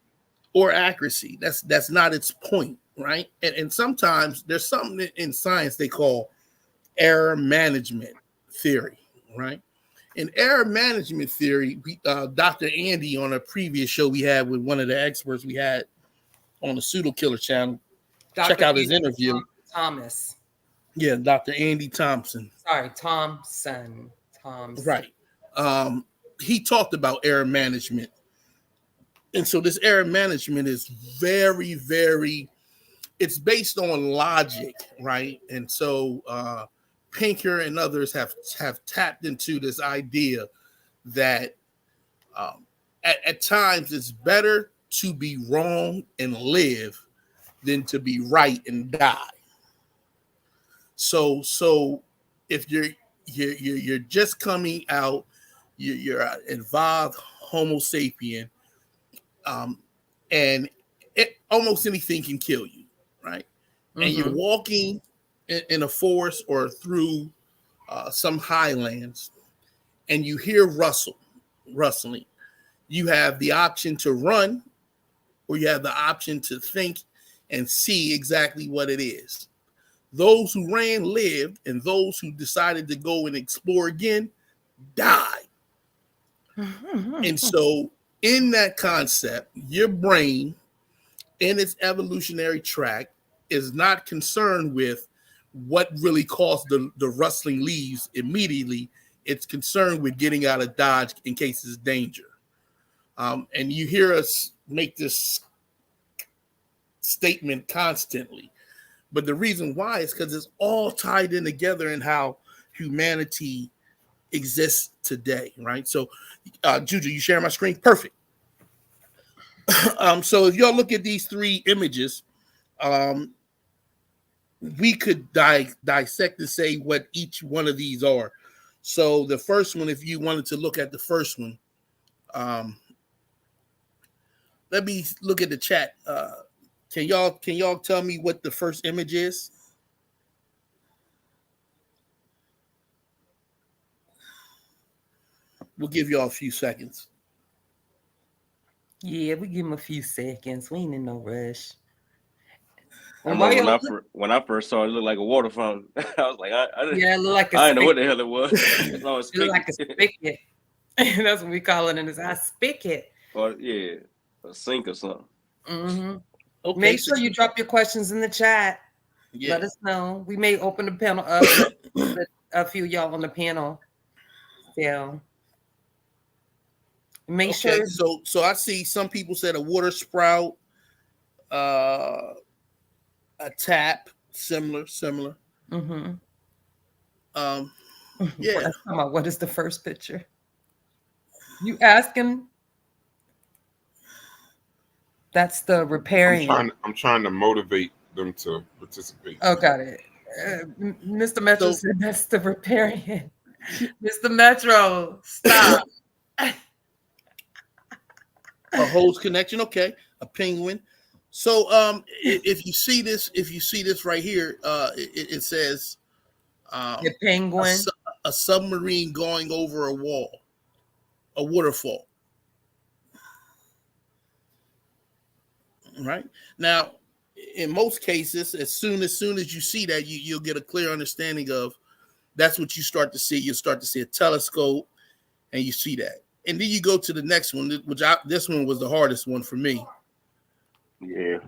That's not its point, right? And sometimes there's something in science they call error management theory, right? In error management theory, Dr. Andy, on a previous show we had with one of the experts we had on the Pseudo Killer channel, check out his interview. Thomas. Yeah, Dr. Andy Thompson. Sorry, Thompson. Right. He talked about error management. And so this error management is very, very, it's based on logic, right? And so Pinker and others have tapped into this idea that at times it's better to be wrong and live than to be right and die. So if you're just coming out, you're an evolved Homo sapien, and almost anything can kill you, right? Mm-hmm. And you're walking in a forest or through some highlands, and you hear rustling. You have the option to run, or you have the option to think and see exactly what it is. Those who ran lived, and those who decided to go and explore again died. And so in that concept, your brain in its evolutionary track is not concerned with what really caused the rustling leaves immediately. It's concerned with getting out of Dodge in case it's danger. And you hear us make this statement constantly. But the reason why is because it's all tied in together in how humanity exists today, right? So, Juju, you share my screen? Perfect. So if y'all look at these three images, we could dissect and say what each one of these are. So the first one, if you wanted to look at the first one, let me look at the chat. Can y'all tell me what the first image is? We'll give y'all a few seconds. Yeah, we give him a few seconds. We ain't in no rush. When I first saw it, it looked like a water fountain. I was like, yeah, it looked like I didn't know what the hell it was. It looked like a spigot. That's what we call it in this. I spigot. Or a sink or something. Mm-hmm. Okay, make sure you drop your questions in the chat. Yeah. Let us know. We may open the panel up. A few of y'all on the panel. Yeah. Make sure. So I see some people said a water sprout, a tap, similar. Mm-hmm. Yeah. What is the first picture? You asking? That's the repairing. I'm trying to motivate them to participate. Oh, got it. Mr. Metro said that's the repairing. Mr. Metro, stop. A hose connection, okay. A penguin. So if you see this right here, it says a penguin, a submarine going over a wall, a waterfall. Right now, in most cases, as soon as you see that, you'll get a clear understanding of that's what you start to see. You start to see a telescope, and you see that, and then you go to the next one, this one was the hardest one for me. Yeah,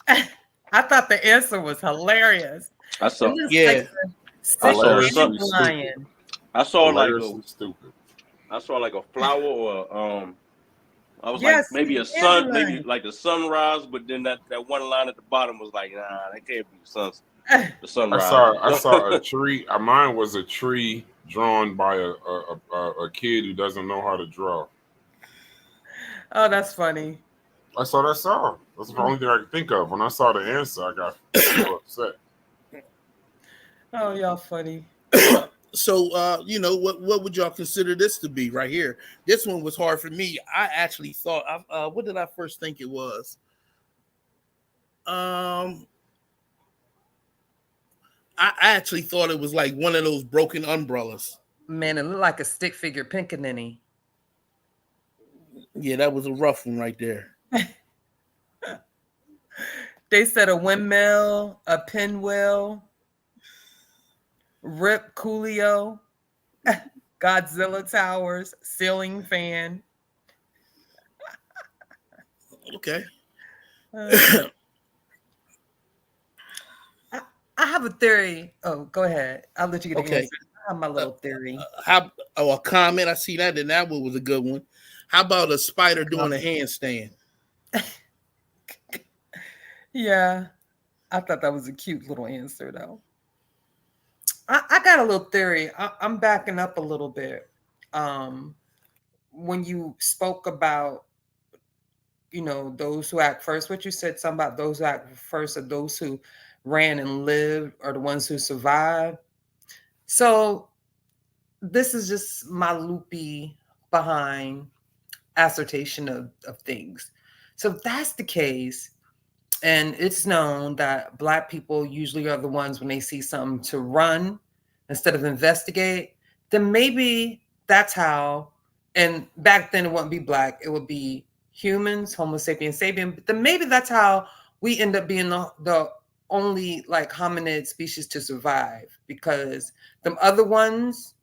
I thought the answer was hilarious. I saw, like lion. I saw like a flower or I was like maybe a sun, maybe like the sunrise, but then that one line at the bottom was like, nah, that can't be the sunrise. I saw a tree. Mine was a tree drawn by a kid who doesn't know how to draw. Oh, that's funny. That's all I saw. That's the only thing I could think of. When I saw the answer, I got so upset. Oh, y'all funny. So, what would y'all consider this to be right here? This one was hard for me. I actually thought, what did I first think it was? I actually thought it was like one of those broken umbrellas. Man, it looked like a stick figure pickaninny. Yeah, that was a rough one right there. They said a windmill, a pinwheel, Rip Coolio, Godzilla Towers, ceiling fan. Okay. I have a theory. Oh, go ahead. I'll let you get the answer. I have my little theory. A comment. I see that, and that one was a good one. How about a spider doing a handstand? Yeah, I thought that was a cute little answer, though. I got a little theory. I'm backing up a little bit. When you spoke about, those who act first, what you said, something about those who act first are those who ran and lived are the ones who survived. So this is just my loopy behind assertion of things. So if that's the case, and it's known that Black people usually are the ones when they see something to run instead of investigate, then maybe that's how, and back then it wouldn't be Black, it would be humans, Homo sapiens sapien, but then maybe that's how we end up being the only like hominid species to survive, because them other ones...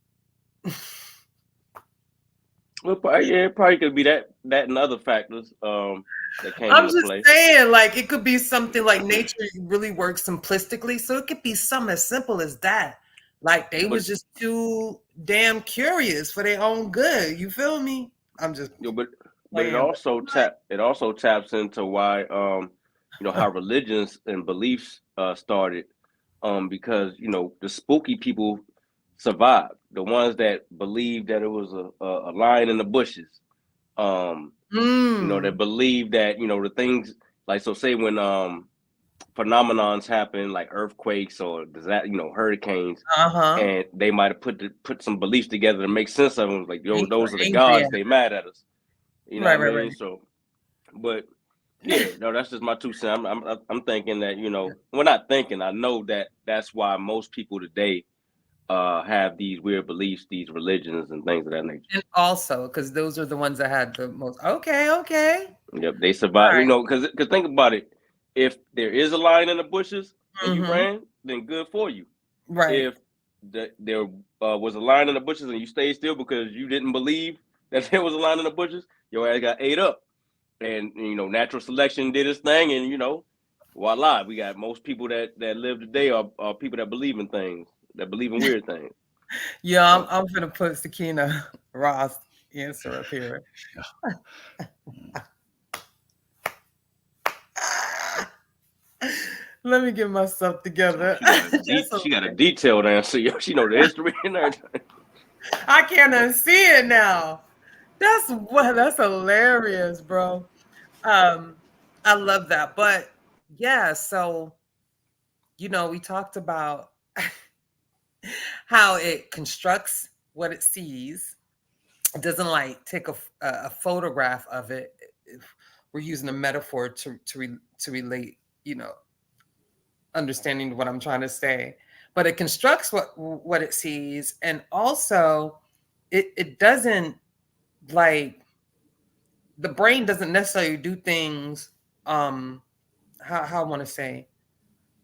Well, it probably could be that and other factors that came I'm into just play. saying, like, it could be something like nature really works simplistically, so it could be something as simple as that. Like they was just too damn curious for their own good. You feel me? I'm just. But it also taps into why how religions and beliefs started, because the spooky people survived. The ones that believed that it was a lion in the bushes, that believed that the things like, so say when phenomenons happen like earthquakes or hurricanes, and they might have put some beliefs together to make sense of them, like those are the gods, they mad at us, what I mean? So But yeah, no, that's just my 2 cents. I'm thinking that, you know, well, not thinking. I know that that's why most people today have these weird beliefs, these religions, and things of that nature. And also, because those are the ones that had the most. Okay. Yep, they survive. Right. You know, because think about it. If there is a lion in the bushes and you ran, then good for you. Right. If there was a lion in the bushes and you stayed still because you didn't believe that there was a lion in the bushes, your ass got ate up. And, you know, natural selection did its thing, and, you know, voila, we got most people that live today are people that believe in things, that believe in weird things. Yeah, I'm gonna put Sakina Ross answer up here. Let me get myself together. She got a detailed answer. Yo, she know the history and everything. I can't unsee it now. That's hilarious, bro. I love that. But yeah, so you know, we talked about how it constructs what it sees. It doesn't like take a photograph of it. We're using a metaphor to relate, you know, understanding what I'm trying to say. But it constructs what it sees, and also it doesn't, like, the brain doesn't necessarily do things how I want to say,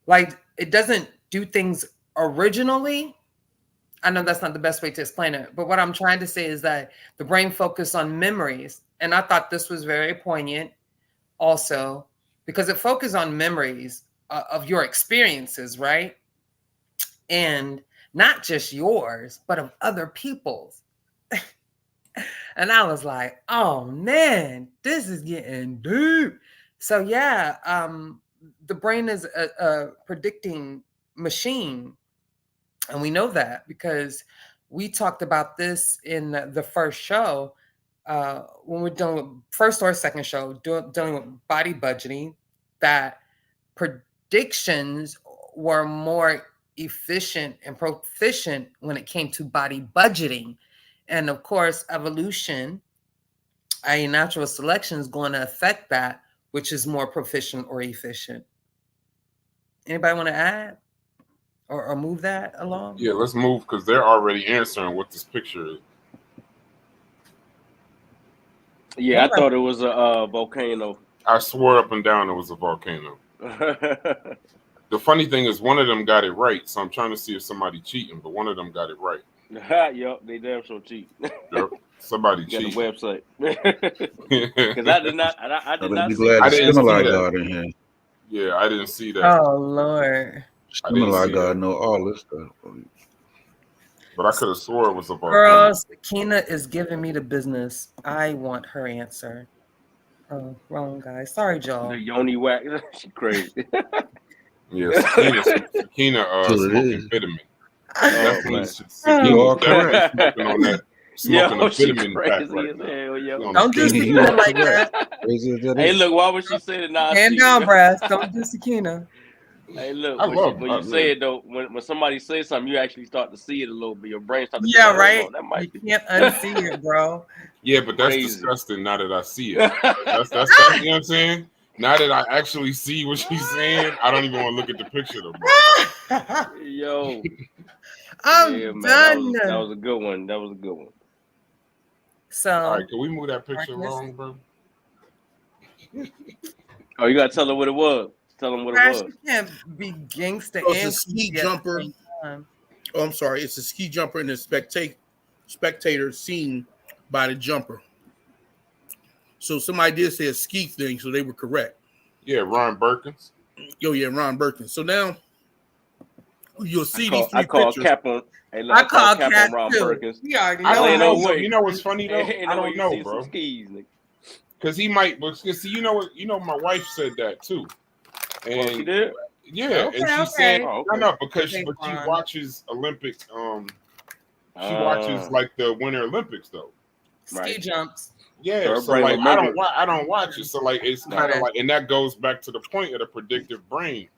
like, it doesn't do things originally. I know that's not the best way to explain it, but what I'm trying to say is that the brain focuses on memories. And I thought this was very poignant also, because it focuses on memories of your experiences, right? And not just yours, but of other people's. And I was like, oh man, this is getting deep. So yeah, the brain is a predicting machine. And we know that because we talked about this in the first show, when we're dealing with first or second show, dealing with body budgeting, that predictions were more efficient and proficient when it came to body budgeting. And of course, evolution, i.e. natural selection, is going to affect that, which is more proficient or efficient. Anybody want to add or move that along? Yeah, let's move, because they're already answering what this picture is. Yeah, I thought it was a volcano. I swore up and down it was a volcano. The funny thing is, one of them got it right, so I'm trying to see if somebody cheating, but one of them got it right. Yep, they damn sure cheat. Yep, somebody cheating. Got a website. Because I did not. I did not. I didn't see that. In here. Yeah, I didn't see that. Oh Lord. Similar God know all this stuff. But I could have swore it was a volcano. Girl, Sakina is giving me the business. I want her answer. Oh, wrong guy. Sorry, Joel. The yoni wax. She crazy. Yeah, Sakina smoking vitamin. You are correct. Smoking on that. Smoking a vitamin pack right now. Yo. Don't do Sakina like that. Hey, look, why would she say that? Hand down, brass. Don't do Sakina. Hey, look, when you say it though, when somebody says something, you actually start to see it a little bit. Your brain starts to right. That might you can't unsee it, bro. Yeah, but that's disgusting now that I see it. That's you know what I'm saying? Now that I actually see what she's saying, I don't even want to look at the picture though, bro. Yo. I'm done. That was a good one. That was a good one. So, all right, can we move that picture along, bro? Oh, you gotta tell her what it was. Tell them what it was. You can't be gangster. It's a ski jumper. Oh, I'm sorry. It's a ski jumper and a spectator seen by the jumper. So somebody did say a ski thing, so they were correct. Yeah, Ron Burkins. Oh yeah, Ron Burkins. So now you'll see these three I call pictures. Cap on. Hey, look, I call Cap on Ron Burkins. I don't know. You know what's funny though? I don't know, bro. Because he might. See, you know what? You know, my wife said that too. And she did? Yeah, and she said, no, because she watches Olympic. She watches like the Winter Olympics though. Ski jumps. Yeah, so like I don't watch it. So like it's kind of like, and that goes back to the point of the predictive brain.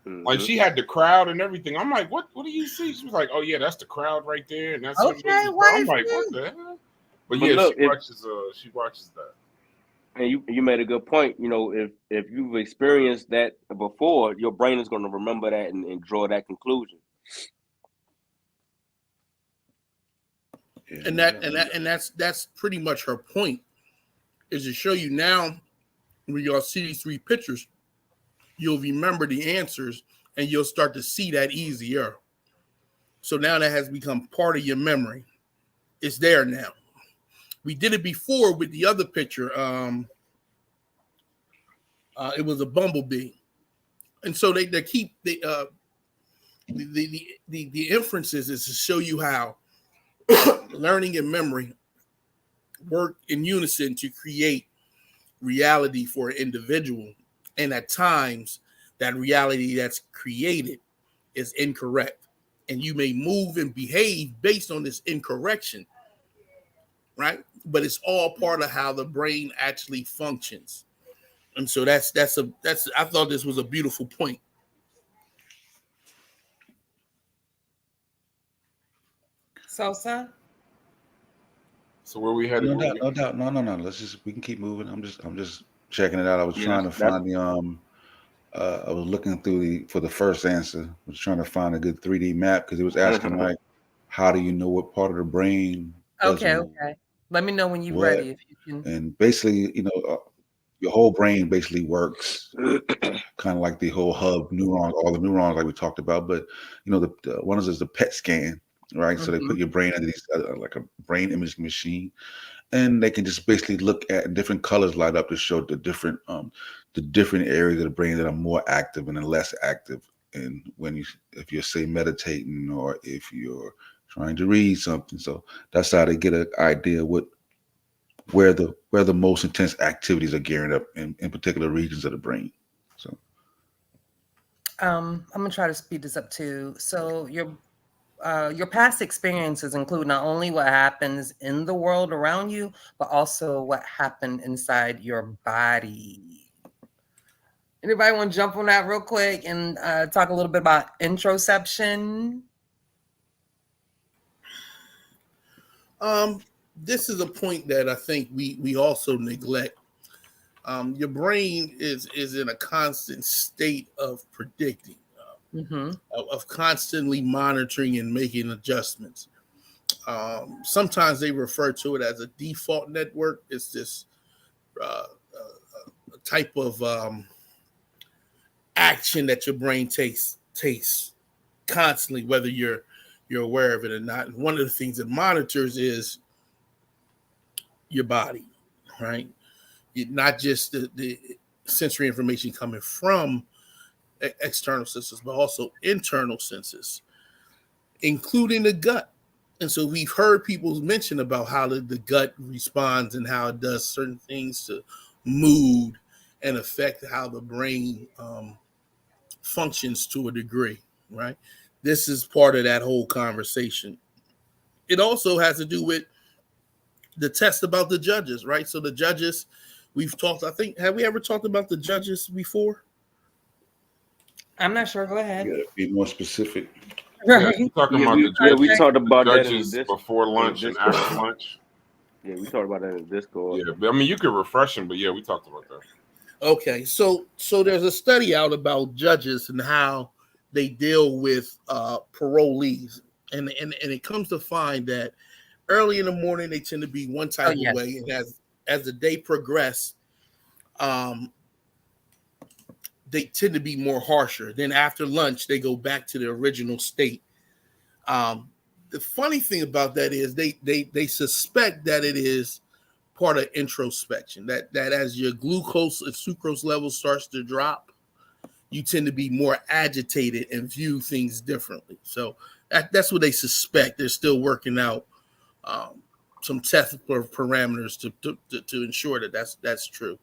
Mm-hmm. Like she had the crowd and everything. I'm like, what do you see? She was like, oh yeah, that's the crowd right there, and that's I'm like, what the hell? But yeah, look, she watches that. And you made a good point. You know, if you've experienced that before, your brain is going to remember that and draw that conclusion. And that's pretty much her point, is to show you now when y'all see these three pictures, you'll remember the answers and you'll start to see that easier. So now that has become part of your memory. It's there now. We did it before with the other picture. It was a bumblebee, and so they keep the inferences is to show you how learning and memory work in unison to create reality for an individual, and at times that reality that's created is incorrect, and you may move and behave based on this incorrection, right? But it's all part of how the brain actually functions. And so that's I thought this was a beautiful point. Sosa? So where we headed? No doubt. No. We can keep moving. I'm just checking it out. I was trying to find the I was looking through for the first answer. I was trying to find a good 3D map because it was asking like, how do you know what part of the brain? Okay. Let me know when you're ready. If you can. And basically, your whole brain basically works kind of like the whole hub neurons, all the neurons like we talked about. But the one is the PET scan, right? So they put your brain under these like a brain imaging machine, and they can just basically look at different colors light up to show the different areas of the brain that are more active and less active. And if you're say meditating or if you're trying to read something, so that's how they get an idea where the most intense activities are gearing up in particular regions of the brain. So I'm gonna try to speed this up too. So your past experiences include not only what happens in the world around you, but also what happened inside your body. Anybody want to jump on that real quick and talk a little bit about introspection? This is a point that I think we also neglect. Your brain is in a constant state of predicting, of constantly monitoring and making adjustments. Sometimes they refer to it as a default network. It's this type of action that your brain takes constantly, whether you're aware of it or not. And one of the things it monitors is your body, right? Not just the sensory information coming from external senses, but also internal senses, including the gut. And so we've heard people mention about how the gut responds and how it does certain things to mood and affect how the brain functions to a degree, right? This is part of that whole conversation. It also has to do with the test about the judges, right? So the judges, we've talked, I think, have we ever talked about the judges before? I'm not sure. Go ahead. Yeah, be more specific. Right. Yeah, talking about the judges, we talked about that judges before lunch and after lunch. Yeah, we talked about that in Discord. Yeah, but I mean, you could refresh them, but yeah, we talked about that. Okay, so there's a study out about judges and how they deal with parolees, and it comes to find that early in the morning they tend to be one type of way, and as the day progresses, they tend to be more harsher. Then after lunch, they go back to the original state. The funny thing about that is they suspect that it is part of introspection, that as your glucose and sucrose level starts to drop, you tend to be more agitated and view things differently. So that's what they suspect. They're still working out some test parameters to ensure that that's true.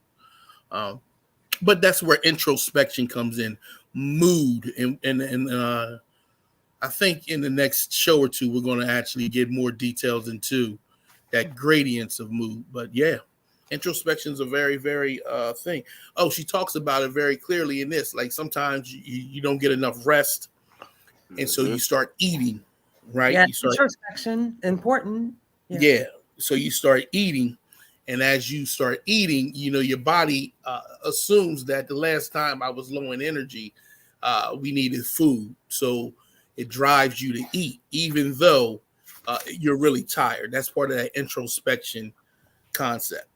But that's where introspection comes in, mood, and I think in the next show or two we're going to actually get more details into that gradients of mood. But yeah, introspection is a very, very thing. Oh, she talks about it very clearly in this. Like sometimes you don't get enough rest, and so you start eating, right? Yeah, introspection important. Yeah. So you start eating, And as you start eating, your body assumes that the last time I was low in energy, we needed food. So it drives you to eat, even though you're really tired. That's part of that introspection concept.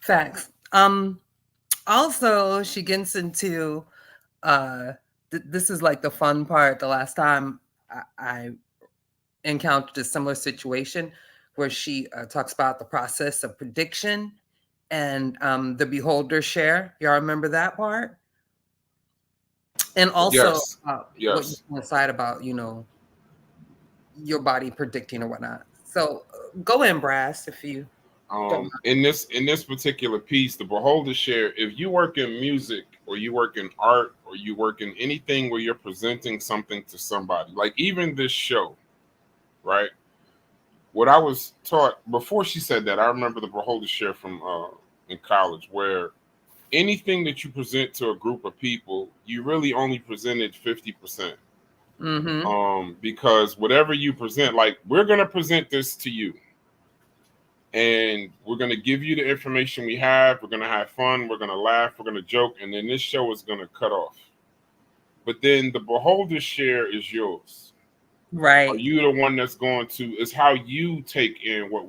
Facts. Also, she gets into this is like the fun part. The last time I encountered a similar situation where she talks about the process of prediction and the beholder share. Y'all remember that part? And also what you decide about, your body predicting or whatnot. So go in, Brass, if you in this particular piece, the beholder share, if you work in music or you work in art or you work in anything where you're presenting something to somebody, like even this show, right? What I was taught before she said that, I remember the beholder share from in college, where anything that you present to a group of people, you really only presented 50%. Because whatever you present, like we're gonna present this to you, and we're gonna give you the information we have. We're gonna have fun. We're gonna laugh. We're gonna joke, and then this show is gonna cut off. But then the beholder share is yours. Right. Are you the one that's going to? It's how you take in what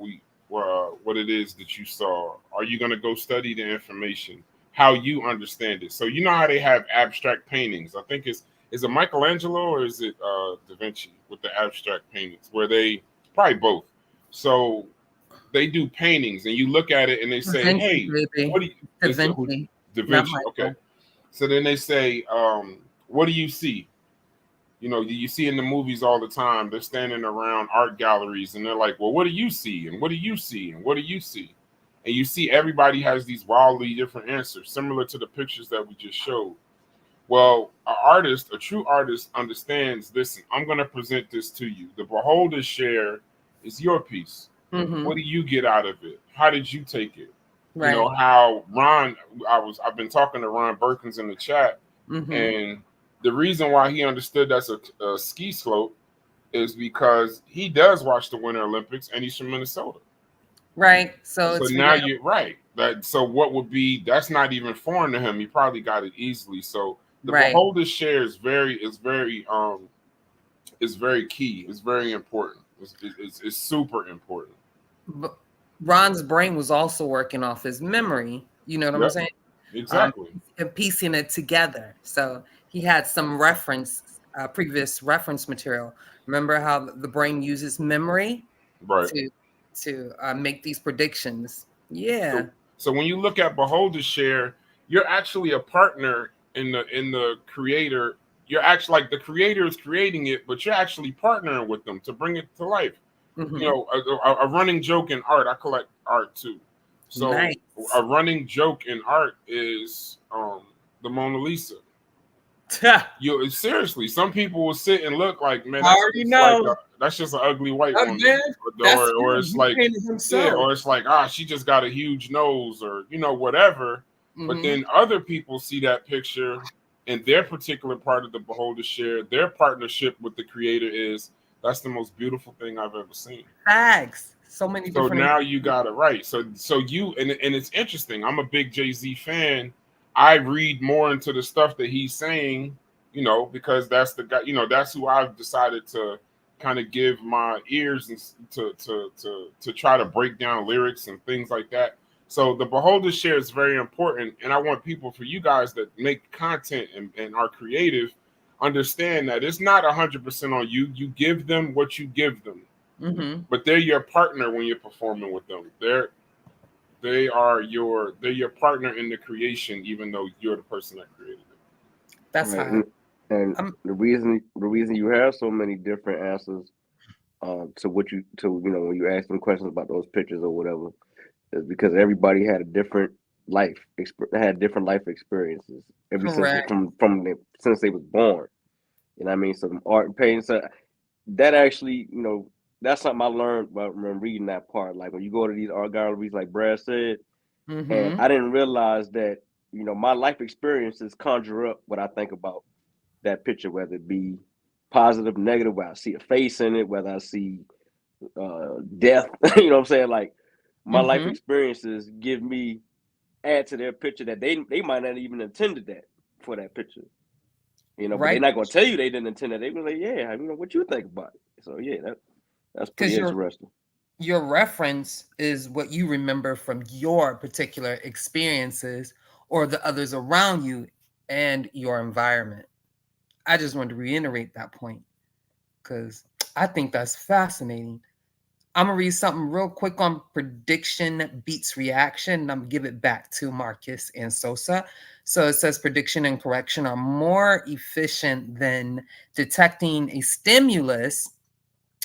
it is that you saw. Are you going to go study the information? How you understand it? So you know how they have abstract paintings. I think is it Michelangelo or is it Da Vinci with the abstract paintings, where they probably both. So they do paintings, and you look at it, and they say, Da Vinci, "Hey, baby. what do you?" Da Vinci. Da Vinci. Okay. So then they say, "What do you see?" You see in the movies all the time, they're standing around art galleries and they're like, well, what do you see? And what do you see? And what do you see? And you see everybody has these wildly different answers, similar to the pictures that we just showed. Well, a true artist understands this. I'm going to present this to you. The beholder share is your piece. What do you get out of it? How did you take it? Right. How Ron, I've been talking to Ron Berkins in the chat, and the reason why he understood that's a ski slope is because he does watch the Winter Olympics and he's from Minnesota. Right. So now you're right. So what would be, that's not even foreign to him. He probably got it easily. So the beholder share is very key. It's very important. It's super important. But Ron's brain was also working off his memory. You know what I'm saying? Exactly. And piecing it together. So he had some previous reference material. Remember how the brain uses memory to make these predictions? Yeah. So when you look at beholder share, you're actually a partner in the creator. You're actually like the creator is creating it, but you're actually partnering with them to bring it to life. A running joke in art. I collect art too. So a running joke in art is the Mona Lisa. Seriously, some people will sit and look like, man, that's just an ugly white woman, or it's like, or it's like, she just got a huge nose, or whatever. But then other people see that picture, and their particular part of the beholder share, their partnership with the creator is, that's the most beautiful thing I've ever seen. Facts. So many different. So now you got it right. So you and it's interesting. I'm a big Jay-Z fan. I read more into the stuff that he's saying, because that's the guy, that's who I've decided to kind of give my ears and to try to break down lyrics and things like that. So the beholder share is very important. And I want people, for you guys that make content and are creative, understand that it's not 100% on you. You give them what you give them. But they're your partner when you're performing with them. They're your partner in the creation, even though you're the person that created it. That's right. And the reason you have so many different answers to when you ask them questions about those pictures or whatever, is because everybody had a different life experiences since they was born. I mean, some art and painting. So that actually, that's something I learned when reading that part. Like when you go to these art galleries, like Brad said, and I didn't realize that, my life experiences conjure up what I think about that picture, whether it be positive, negative, whether I see a face in it, whether I see death. You know what I'm saying? Like my life Mhm. experiences add to their picture that they might not even intended that for that picture. You know, but they're Right. not gonna tell you they didn't intend that. They be like, yeah, you know, what you think about it. So yeah, that's pretty Because interesting. your reference is what you remember from your particular experiences or the others around you and your environment. I just wanted to reiterate that point because I think that's fascinating. I'm gonna read something real quick on prediction beats reaction, and I'm gonna give it back to Marcus and Sosa. So it says prediction and correction are more efficient than detecting a stimulus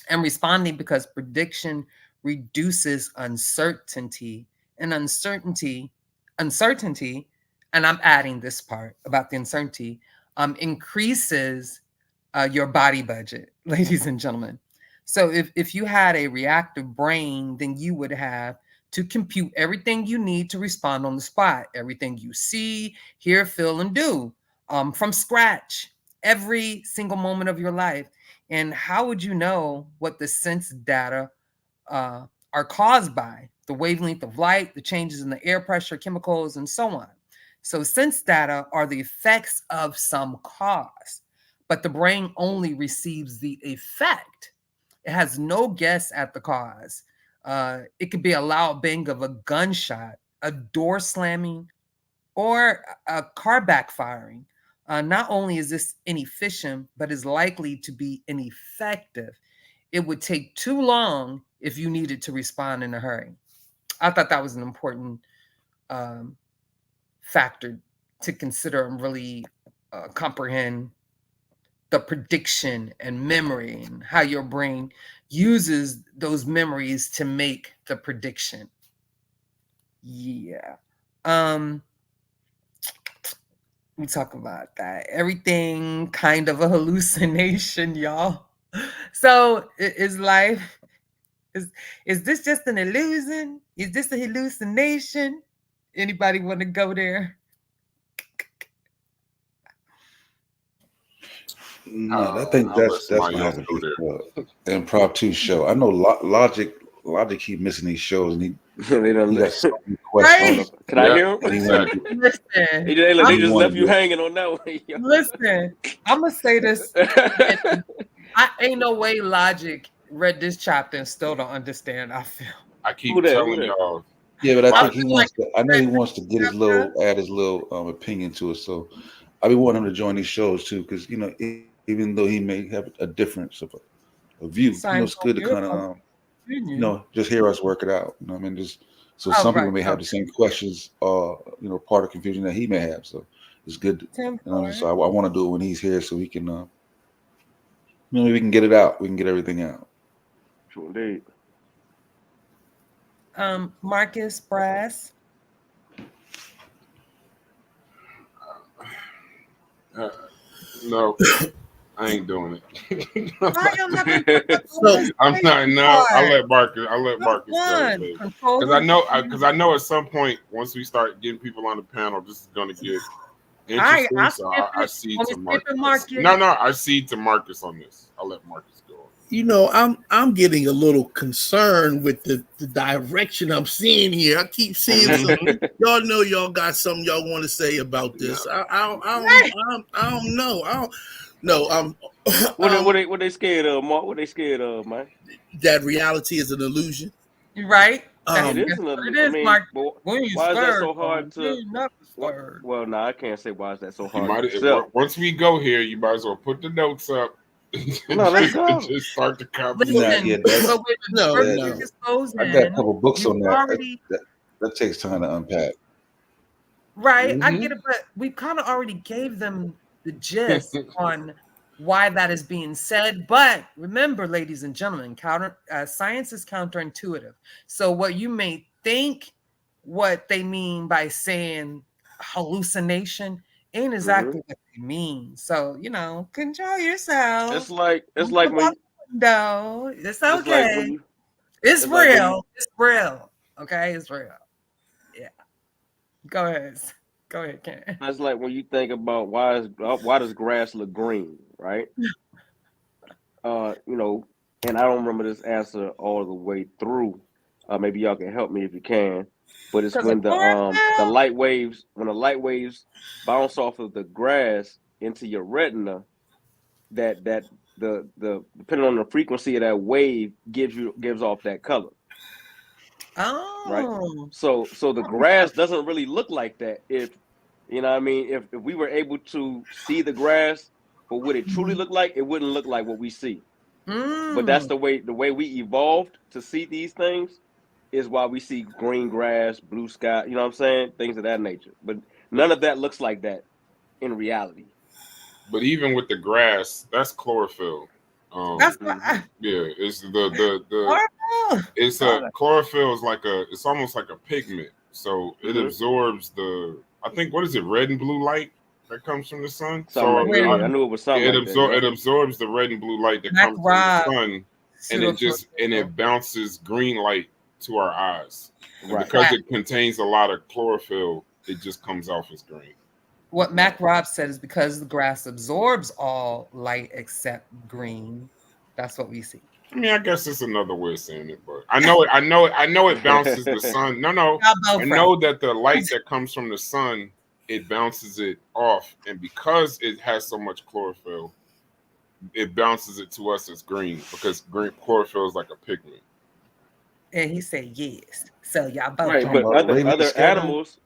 and responding because prediction reduces uncertainty, and uncertainty, and I'm adding this part about the uncertainty, increases your body budget, ladies and gentlemen. So if you had a reactive brain, then you would have to compute everything you need to respond on the spot, everything you see, hear, feel, and do from scratch, every single moment of your life. And how would you know what the sense data uh, are caused by? The wavelength of light, the changes in the air pressure, chemicals, and so on. So sense data are the effects of some cause, but the brain only receives the effect. It has no guess at the cause. It could be a loud bang of a gunshot, a door slamming, or a car backfiring. Not only is this inefficient, but is likely to be ineffective. It would take too long if you needed to respond in a hurry. I thought that was an important um, factor to consider and really comprehend the prediction and memory and how your brain uses those memories to make the prediction. Yeah. We talk about that. Everything kind of a hallucination, y'all. So is life is this just an illusion? Is this a hallucination? Anybody want to go there? No, I think I'll let that's somebody gonna else have to go be there. the impromptu show. I know Logic keep missing these shows, and They he don't. got so many Hold questions, up. Can I Yeah, hear him? and he want to exactly. do, Listen, They and he just want left to you do. hanging on that one. listen. I'm gonna say this. I ain't no way Logic read this chapter and still don't understand. I feel. I Who keep that? Who telling that? y'all. Yeah, but I I I, think feel he like wants to. I know read he this wants to get his chapter. add his little opinion to it. So I be wanting him to join these shows too, because even though he may have a difference of a view, Sign it's good to kind of opinion. just hear us work it out. You know, what I mean, just so Oh, some people right. may have the Okay. same questions, part of confusion that he may have. So it's good. Ten So four. I want to do it when he's here, so we can, we can get it out. We can get everything out. Sure indeed. Marcus Brass. no, I ain't doing it. Why y'all not gonna talk about the So I'm hallucination not. No, I'll part? let Marcus. I'll let Come Marcus go, on, baby. control Because I the know. Because I know at some point, once we start getting people on the panel, this is going to get interesting. I'll So skip I it. see Want me to to skip it, Marcus. Marcus? No, I see to Marcus on this. I'll let Marcus go. I'm getting a little concerned with the direction I'm seeing here. I keep seeing some. Y'all know y'all got something y'all want to say about this. Yeah. I don't know. I don't. No. What they scared of, Mark? What they scared of, man? That reality is an illusion. You right? It That's Um, is what an. it I is, mean, Marcus. but We ain't why is that scared, so though. hard We to? ain't never What? scared. Well, no, I can't say why is that so You hard might to accept. once we go here, you might as well put the notes up. No, let's go. Just start the nah, conversation. yeah, Listen, that's but when the no, scripture that. no. just goes I got a in, couple books you on that. already That takes time to unpack. right. I Mm-hmm. get it, but we kind of already gave them the gist on why that is being said. But remember, ladies and gentlemen, science is counterintuitive. So what you may think what they mean by saying hallucination ain't Mm-hmm. exactly what they mean. So control yourself. It's Don't like jump out when the window. It's it's like okay. when you It's it's like when you real. It's real. Okay, it's real. Yeah. Go ahead. Go ahead, Ken. it's like when you think about why does grass look green, right? You know, and I don't remember this answer all the way through. Maybe y'all can help me if you can. But it's when the light waves bounce off of the grass into your retina, that the depending on the frequency of that wave gives off that color. Oh, right. So the grass doesn't really look like that. If you know what I mean, if we were able to see the grass for what it truly looked like, it wouldn't look like what we see. But that's the way we evolved to see these things, is why we see green grass, blue sky, you know what I'm saying? Things of that nature. But none of that looks like that in reality. But even with the grass, that's chlorophyll. that's yeah, it's the it's a chlorophyll is like it's almost like a pigment. So it absorbs I think, what is it, red and blue light that comes from the sun? Something I knew it was something it absorbs the red and blue light that comes from the sun, and it bounces green light to our eyes. And because it contains a lot of chlorophyll, it just comes off as green. What Mac Rob said is because the grass absorbs all light except green. That's what we see. I mean, I guess it's another way of saying it, but I know it bounces the sun. No, I know that the light that comes from the sun, it bounces it off, and because it has so much chlorophyll, it bounces it to us as green, because green chlorophyll is like a pigment. And he said yes. So y'all both right, but other animals.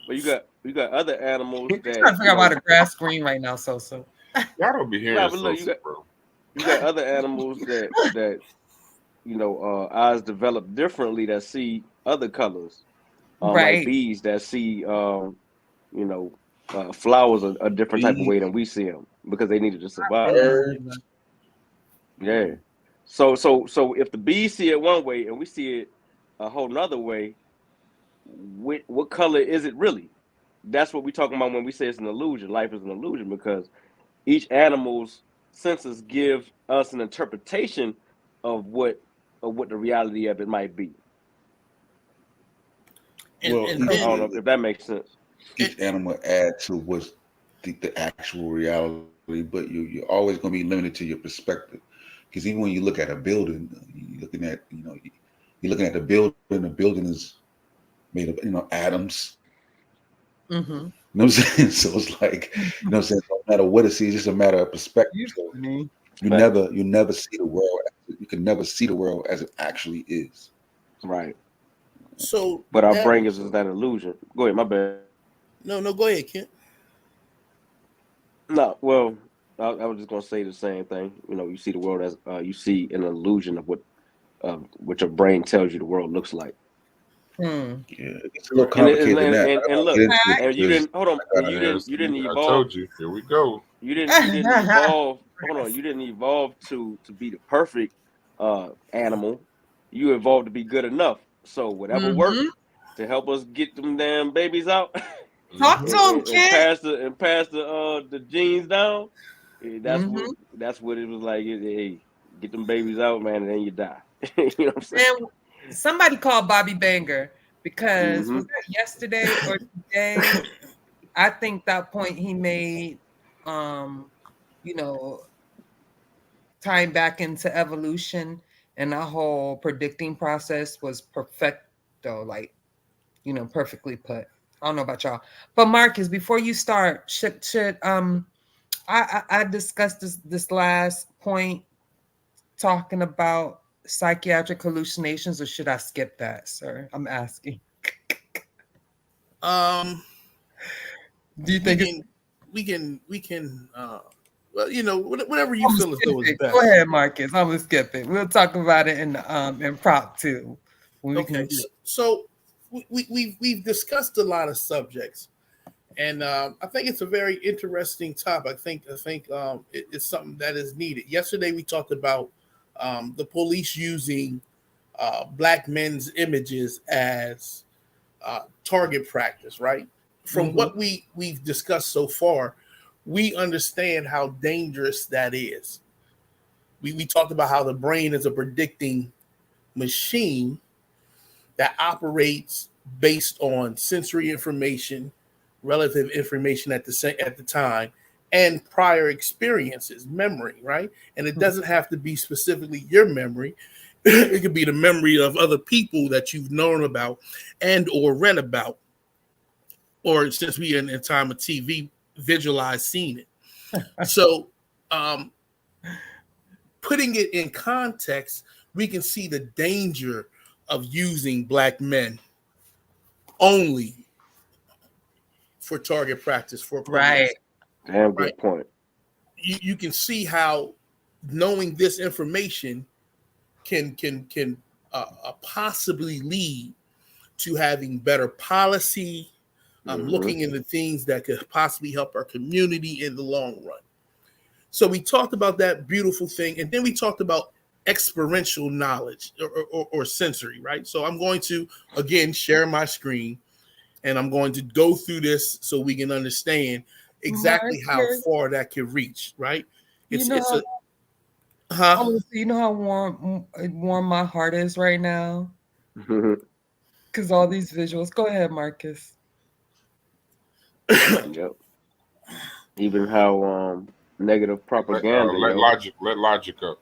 But you got other animals that trying to figure out why the grass green right now. So y'all don't be hearing bro. You got other animals that eyes develop differently, that see other colors. Like bees that see flowers a different type of way than we see them, because they needed to survive. Yeah. So if the bees see it one way and we see it a whole nother way, what color is it really? That's what we're talking about when we say it's an illusion. Life is an illusion, because each animal's senses give us an interpretation of what the reality of it might be. Well, I don't know if that makes sense. Each animal adds to what's the actual reality, but you're always going to be limited to your perspective. Because even when you look at a building, you're looking at the building. The building is made of atoms. Mm-hmm. You know what I'm saying? So it's like, you know what I'm saying, no matter what it is, it's just a matter of perspective. So you never see the world. You can never see the world as it actually is. Right. So, but our brain gives us that illusion. Go ahead, my bad. No, go ahead, Kent. No, well, I was just gonna say the same thing. You see the world as you see an illusion of what your brain tells you the world looks like. Yeah, it's a little complicated than that. And look, and you didn't hold on. You didn't evolve. I told you. Here we go. You didn't evolve. Hold on. You didn't evolve to be the perfect animal. You evolved to be good enough. So whatever worked to help us get them damn babies out. Talk to them, kid. And pass the genes down. That's what it was like. Hey, get them babies out, man, and then you die. You know what I'm saying? And somebody called Bobby Banger, because was that yesterday or today? I think that point he made, tying back into evolution and that whole predicting process was perfecto, like, perfectly put. I don't know about y'all, but Marcus, before you start, should I discussed this last point talking about psychiatric hallucinations, or should I skip that, sir? I'm asking. Do you think we can well, whatever you feel as though is best. Go ahead, Marcus. I'm gonna skip it. We'll talk about it in impromptu. Okay. So we've discussed a lot of subjects, and I think it's a very interesting topic. I think it's something that is needed. Yesterday we talked about the police using black men's images as target practice, right? From what we've discussed so far, we understand how dangerous that is. We talked about how the brain is a predicting machine that operates based on sensory information, relative information at the time, and prior experiences, memory, right? And it doesn't have to be specifically your memory. It could be the memory of other people that you've known about and or read about, or since we in time of TV, visualize seeing it. So putting it in context, we can see the danger of using Black men only for target practice for police. Right. Damn good point. You can see how knowing this information can possibly lead to having better policy, looking into things that could possibly help our community in the long run. So we talked about that beautiful thing, and then we talked about experiential knowledge or sensory, right? So I'm going to, again, share my screen, and I'm going to go through this so we can understand exactly how far that can reach, right? You know how warm my heart is right now? Because all these visuals. Go ahead, Marcus. Yep. Even how negative propaganda. Let Logic up.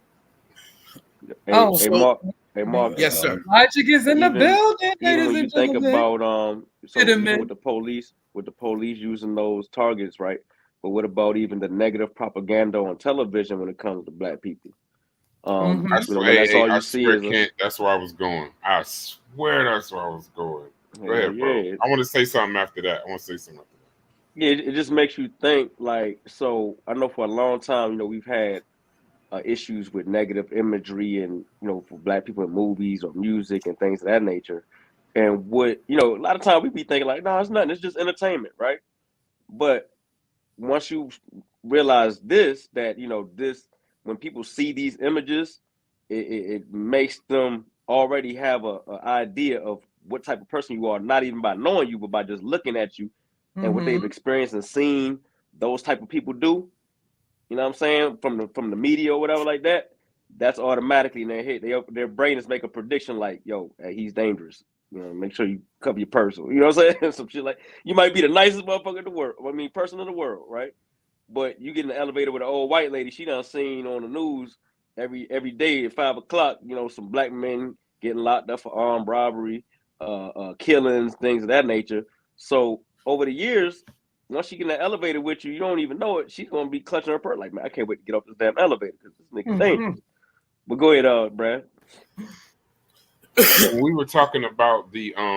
Hey, Mark. Yes, sir. Logic is in the building, ladies when you and think gentlemen. about even with the police using those targets, right? But what about even the negative propaganda on television when it comes to Black people? I swear, Kent, that's where I was going. I swear that's where I was going. Go ahead, bro. I want to say something after that. Yeah, it just makes you think, like, so I know for a long time, we've had issues with negative imagery and, for Black people in movies or music and things of that nature. And what, a lot of times we be thinking like, no, it's nothing. It's just entertainment, right? But once you realize that, when people see these images, it makes them already have an idea of what type of person you are, not even by knowing you, but by just looking at you and what they've experienced and seen those type of people do. You know what I'm saying? From the media or whatever like that, that's automatically in their head. Their brain is make a prediction like, yo, hey, he's dangerous. Make sure you cover your purse. You know what I'm saying? Some shit like, you might be the nicest motherfucker in the world. Person in the world, right? But you get in the elevator with an old white lady, she done seen on the news every day at 5 o'clock, some Black men getting locked up for armed robbery, killings, things of that nature. So over the years, once she get in the elevator with you, you don't even know it. She's gonna be clutching her purse like, man, I can't wait to get off this damn elevator because this nigga dangerous. But go ahead, Brad. When we were talking about the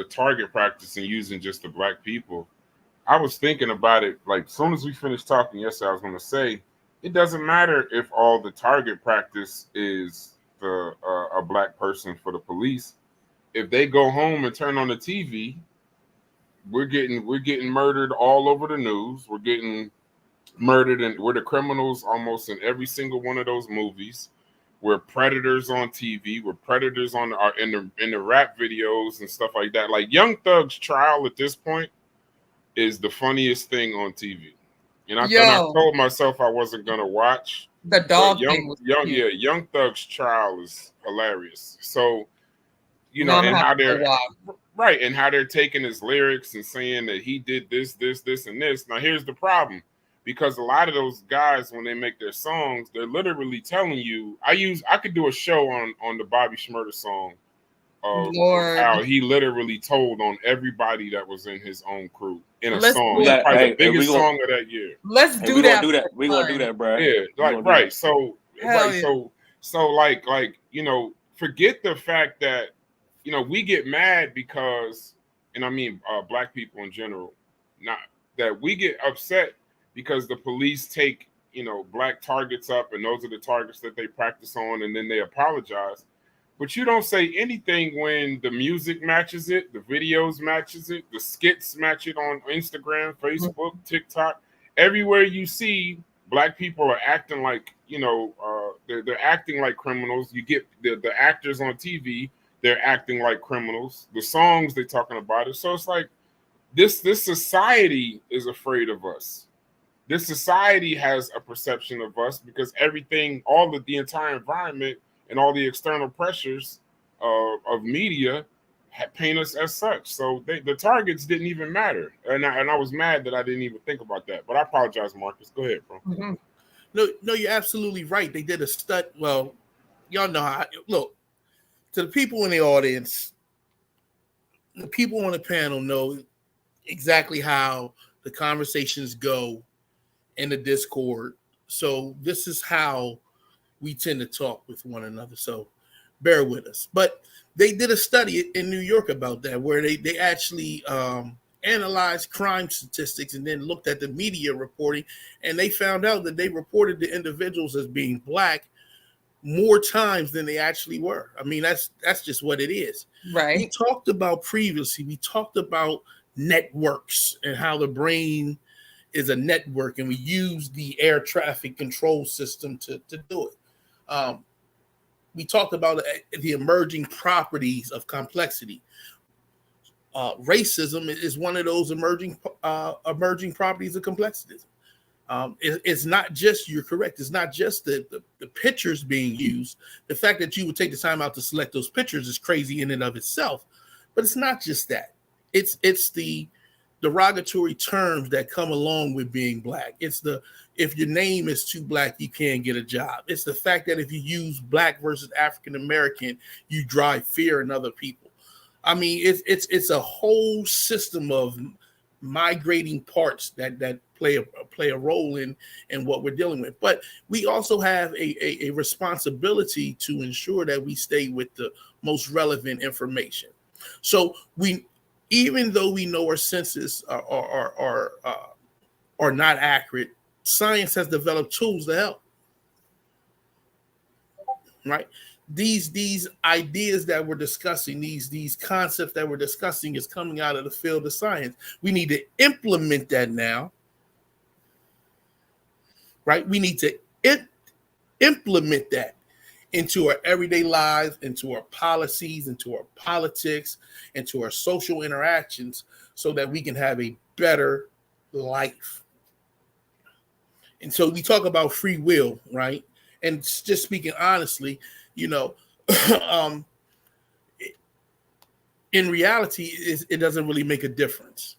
target practice and using just the Black people, I was thinking about it. Like, as soon as we finished talking yesterday, I was going to say, it doesn't matter if all the target practice is a Black person for the police. If they go home and turn on the TV, we're getting murdered all over the news. We're getting murdered, and we're the criminals almost in every single one of those movies. We're predators on TV. We're predators in the rap videos and stuff like that. Like, Young Thug's trial at this point is the funniest thing on TV. And I told myself I wasn't gonna watch the dog thing. Young Thug's trial is hilarious. So, and how they're taking his lyrics and saying that he did this, and this. Now, here's the problem. Because a lot of those guys, when they make their songs, they're literally telling you. I could do a show on the Bobby Shmurda song, how he literally told on everybody that was in his own crew in a song. Probably the biggest song of that year. Let's do that. We're gonna do that, bro. Yeah, right. So, forget the fact that we get mad because, and I mean Black people in general, not that we get upset because the police take, Black targets up, and those are the targets that they practice on, and then they apologize. But you don't say anything when the music matches it, the videos matches it, the skits match it on Instagram, Facebook, TikTok. Everywhere you see Black people are acting like, they're acting like criminals. You get the actors on TV, they're acting like criminals. The songs they're talking about it. So it's like this society is afraid of us. This society has a perception of us because everything, the entire environment and all the external pressures of media paint us as such. So the targets didn't even matter, and I was mad that I didn't even think about that. But I apologize, Marcus. Go ahead, bro. Mm-hmm. No, you're absolutely right. They did a study. Well, y'all know how. Look, to the people in the audience, the people on the panel know exactly how the conversations go in the Discord. So this is how we tend to talk with one another. So bear with us. But they did a study in New York about that, where they actually analyzed crime statistics and then looked at the media reporting, and they found out that they reported the individuals as being Black more times than they actually were. I mean, that's just what it is. Right. We talked about previously, we talked about networks and how the brain is a network, and we use the air traffic control system to do it. We talked about the emerging properties of complexity. Racism is one of those emerging properties of complexity. It's not just, you're correct, it's not just the pictures being used. The fact that you would take the time out to select those pictures is crazy in and of itself. But it's not just that. It's the derogatory terms that come along with being Black. It's if your name is too Black, you can't get a job. It's the fact that if you use Black versus African American, you drive fear in other people. I mean, it's a whole system of migrating parts that play a role in what we're dealing with. But we also have a responsibility to ensure that we stay with the most relevant information. So even though we know our senses are not accurate, science has developed tools to help. Right? These ideas that we're discussing, these concepts that we're discussing, is coming out of the field of science. We need to implement that now. Right? We need to implement that into our everyday lives, into our policies, into our politics, into our social interactions, so that we can have a better life. And so we talk about free will, right? And just speaking honestly, in reality, it doesn't really make a difference,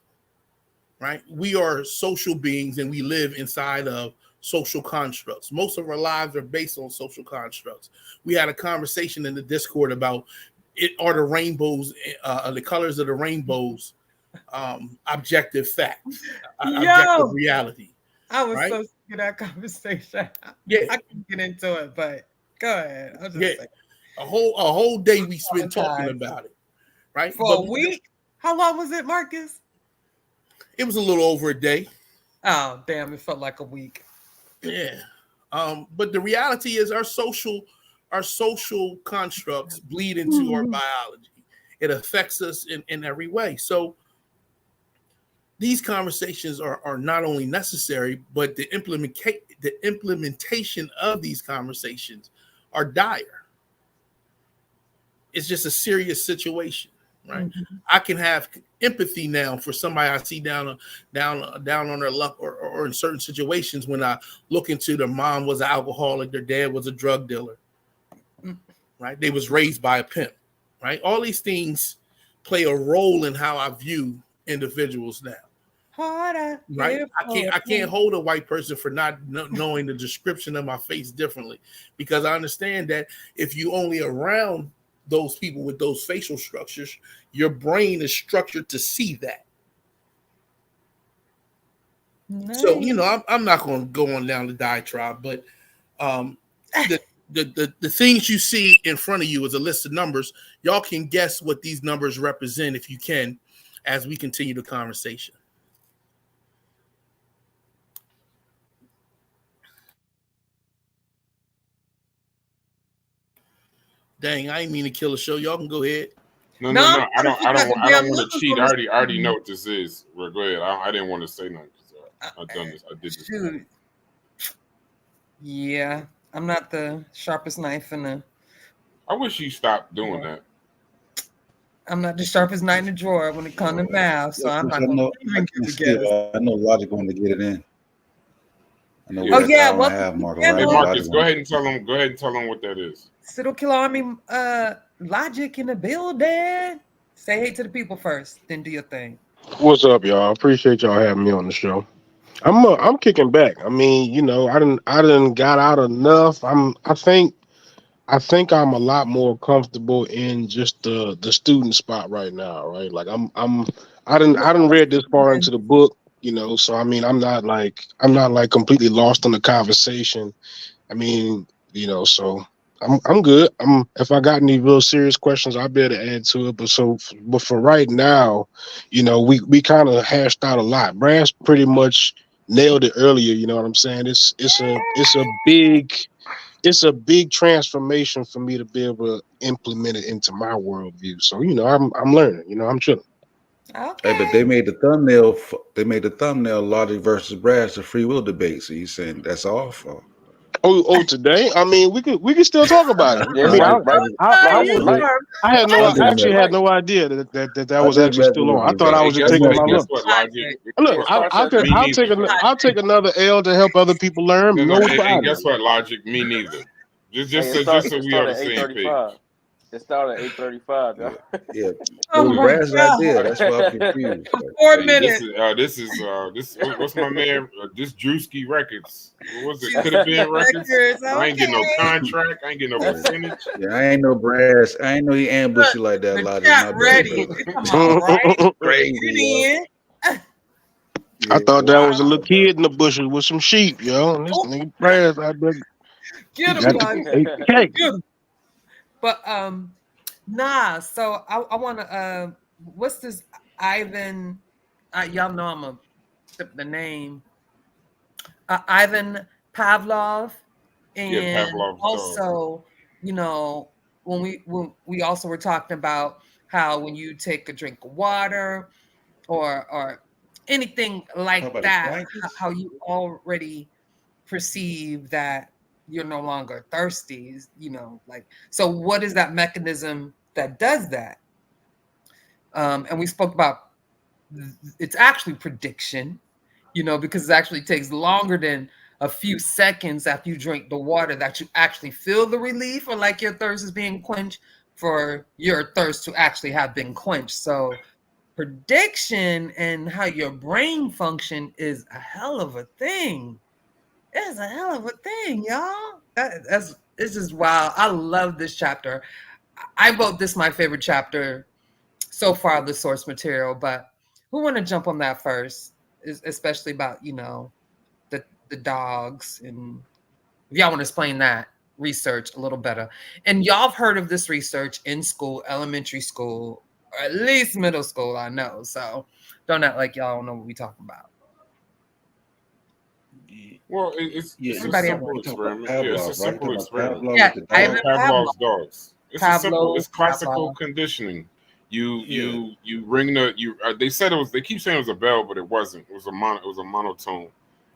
right? We are social beings, and we live inside of social constructs. Most of our lives are based on social constructs. We had a conversation in the Discord about are the rainbows, the colors of the rainbows, objective fact, objective reality. I was right? so sick of that conversation. Yeah, I can get into it, but go ahead. I'll just say. A whole day we spent talking about it, right? For a week? How long was it, Marcus? It was a little over a day. Oh, damn! It felt like a week. Yeah, but the reality is our social constructs bleed into our biology. It affects us in every way. So these conversations are not only necessary, but the implementation of these conversations are dire. It's just a serious situation, right? Mm-hmm. I can have empathy now for somebody I see down on their luck, or in certain situations when I look into their mom was an alcoholic, their dad was a drug dealer, right? They was raised by a pimp, right? All these things play a role in how I view individuals now. Harder, right? I can't hold a white person for not knowing the description of my face differently, because I understand that if you only around those people with those facial structures, your brain is structured to see that. Nice. So I'm not going to go on down the diatribe, but the things you see in front of you is a list of numbers. Y'all can guess what these numbers represent if you can, as we continue the conversation. Dang, I ain't mean to kill the show. Y'all can go ahead. No. I don't want to cheat. I already know what this is. Well, go ahead. I didn't want to say nothing because I've done this. I did this. Shoot. Yeah, I'm not the sharpest knife in the. I wish you stopped doing that. I'm not the sharpest knife in the drawer when it comes to math, so I'm not going to even get together. I know Logic wanted to get it in. I know. Oh yeah, what? Hey Marcus, go ahead and tell them. Go ahead and tell them what that is. Citadel Killer Army, Logic in the building. Say hey to the people first, then do your thing. What's up, y'all? Appreciate y'all having me on the show. I'm kicking back. I mean, I didn't got out enough. I think I'm a lot more comfortable in just the student spot right now, right? Like I didn't read this far into the book, so I mean I'm not like completely lost in the conversation. I mean, so I'm good. If I got any real serious questions, I'll be able to add to it. But for right now, we kind of hashed out a lot. Brass pretty much nailed it earlier. You know what I'm saying? It's a big transformation for me to be able to implement it into my worldview. So I'm learning. I'm chilling. Okay. Hey, but they made the thumbnail. They made the thumbnail Logic versus Brass, the free will debate. So you saying that's off? Or? Oh, today? I mean, we could still talk about it. I Yeah, mean, like right, I like, You was like, are I had no, I'm I just, actually like, had like. no idea that I'm was just actually messing still with on. I you, thought I man. Hey, was just guess taking what? my Guess look. what, Logic? Look, It's starts at Me neither. I'll take another L to help other people learn. No, No and problem. guess what, Logic? Me neither. Just, Hey, just, so, just so it we on started the at same page. 8:35. It started at 8:35, Yeah, y'all. yeah. It Oh was my Brass's God. idea. That's why I'm confused. For So, 4 minutes. This. What's my man? This Drewski Records. What was it? Could have been records. Records. I ain't getting no Okay. contract. I ain't getting no yeah, percentage. yeah. I ain't no Brass. I ain't know he ambushed Look, you like that, the Logic. chat My bad, ready. brother. Come on, right? Crazy, yo. Get in. I Yeah, thought that was a little wow, bro. kid in the bushes with some sheep, yo. And this Oh, nigga Brad, I bet he get him, got the Lon. ate the cake. Get him. But nah. So I want to what's this Ivan? Y'all know I'm a the name. Ivan Pavlov, Yeah, and Pavlov's dog. also, when we also were talking about how when you take a drink of water or anything How like about his that, blankets? how you already perceive that you're no longer thirsty, like, so what is that mechanism that does that? And we spoke about it's actually prediction, because it actually takes longer than a few seconds after you drink the water that you actually feel the relief or like your thirst is being quenched for your thirst to actually have been quenched. So prediction and how your brain function is a hell of a thing. It's a hell of a thing, y'all. That's it's just wow. I love this chapter. I vote this my favorite chapter so far of the source material, but who want to jump on that first? Especially about, the dogs, and if y'all want to explain that research a little better. And y'all have heard of this research in school, elementary school, or at least middle school, I know. So don't act like y'all don't know what we talking about. Well, it's Yeah, it's a Everybody else. simple you talking about experiment. Yeah, it's a Pavlov, right? You simple talking about experiment. Pavlov Yeah, with the Ivan dog? Pavlov. Pavlov's dogs. It's classical Pavlov. conditioning. You Yeah. you ring they said they keep saying it was a bell, but it wasn't. It was a monotone.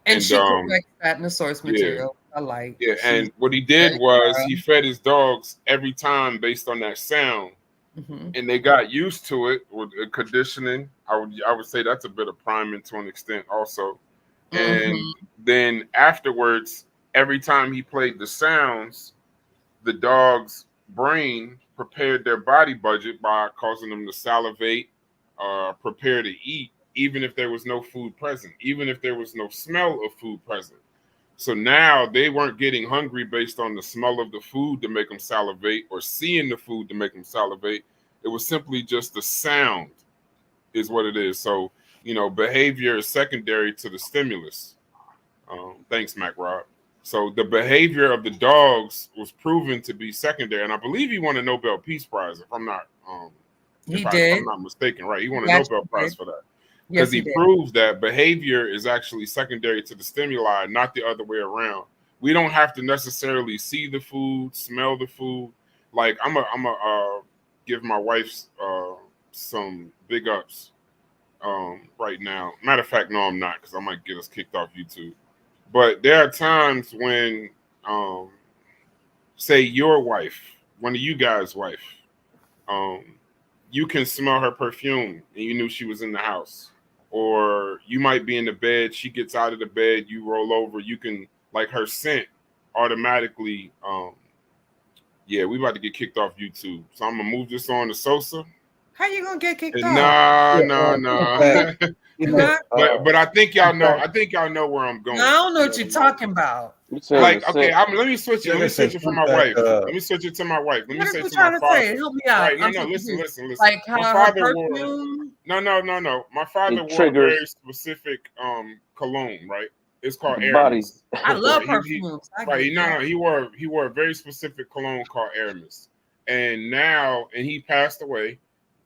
And And she corrects that in the source yeah, material. I like. yeah. She's And what he did very was thorough. he fed his dogs every time based on that sound, Mhm. and they got used to it with conditioning. I would say that's a bit of priming to an extent also. And Mhm. then afterwards, every time he played the sounds, the dog's brain prepared their body budget by causing them to salivate, prepare to eat, even if there was no food present, even if there was no smell of food present. So now they weren't getting hungry based on the smell of the food to make them salivate or seeing the food to make them salivate. It was simply just the sound, is what it is. So, behavior is secondary to the stimulus. Thanks, Mac Rob. So the behavior of the dogs was proven to be secondary, and I believe he won a Nobel Peace Prize. If I'm not, He if did. I'm not mistaken, right? He won a He actually Nobel Prize did. for that because Yes, he he did. proves that behavior is actually secondary to the stimuli, not the other way around. We don't have to necessarily see the food, smell the food. Like I'm a give my wife some big ups right now. Matter of fact, no, I'm not, because I might get us kicked off YouTube. But there are times when, um, say, your wife, one of you guys' wife, um, you can smell her perfume and you knew she was in the house. Or you might be in the bed, she gets out of the bed, you roll over, you can, like, her scent automatically. Yeah, we about to get kicked off YouTube. So I'm going to move this on to Sosa. How you gonna get kicked off? No. But I think y'all know. I think y'all know where I'm going. I don't know what you're talking about. Like, okay, let me switch it. Let me switch it for my wife. Let me switch it to my wife. Let me say it to my father. Help me out. Right? No. Listen. Like how my father wore. No. My father wore a very specific cologne. Right? It's called Aramis. I love perfumes. He wore a very specific cologne called Aramis, and he passed away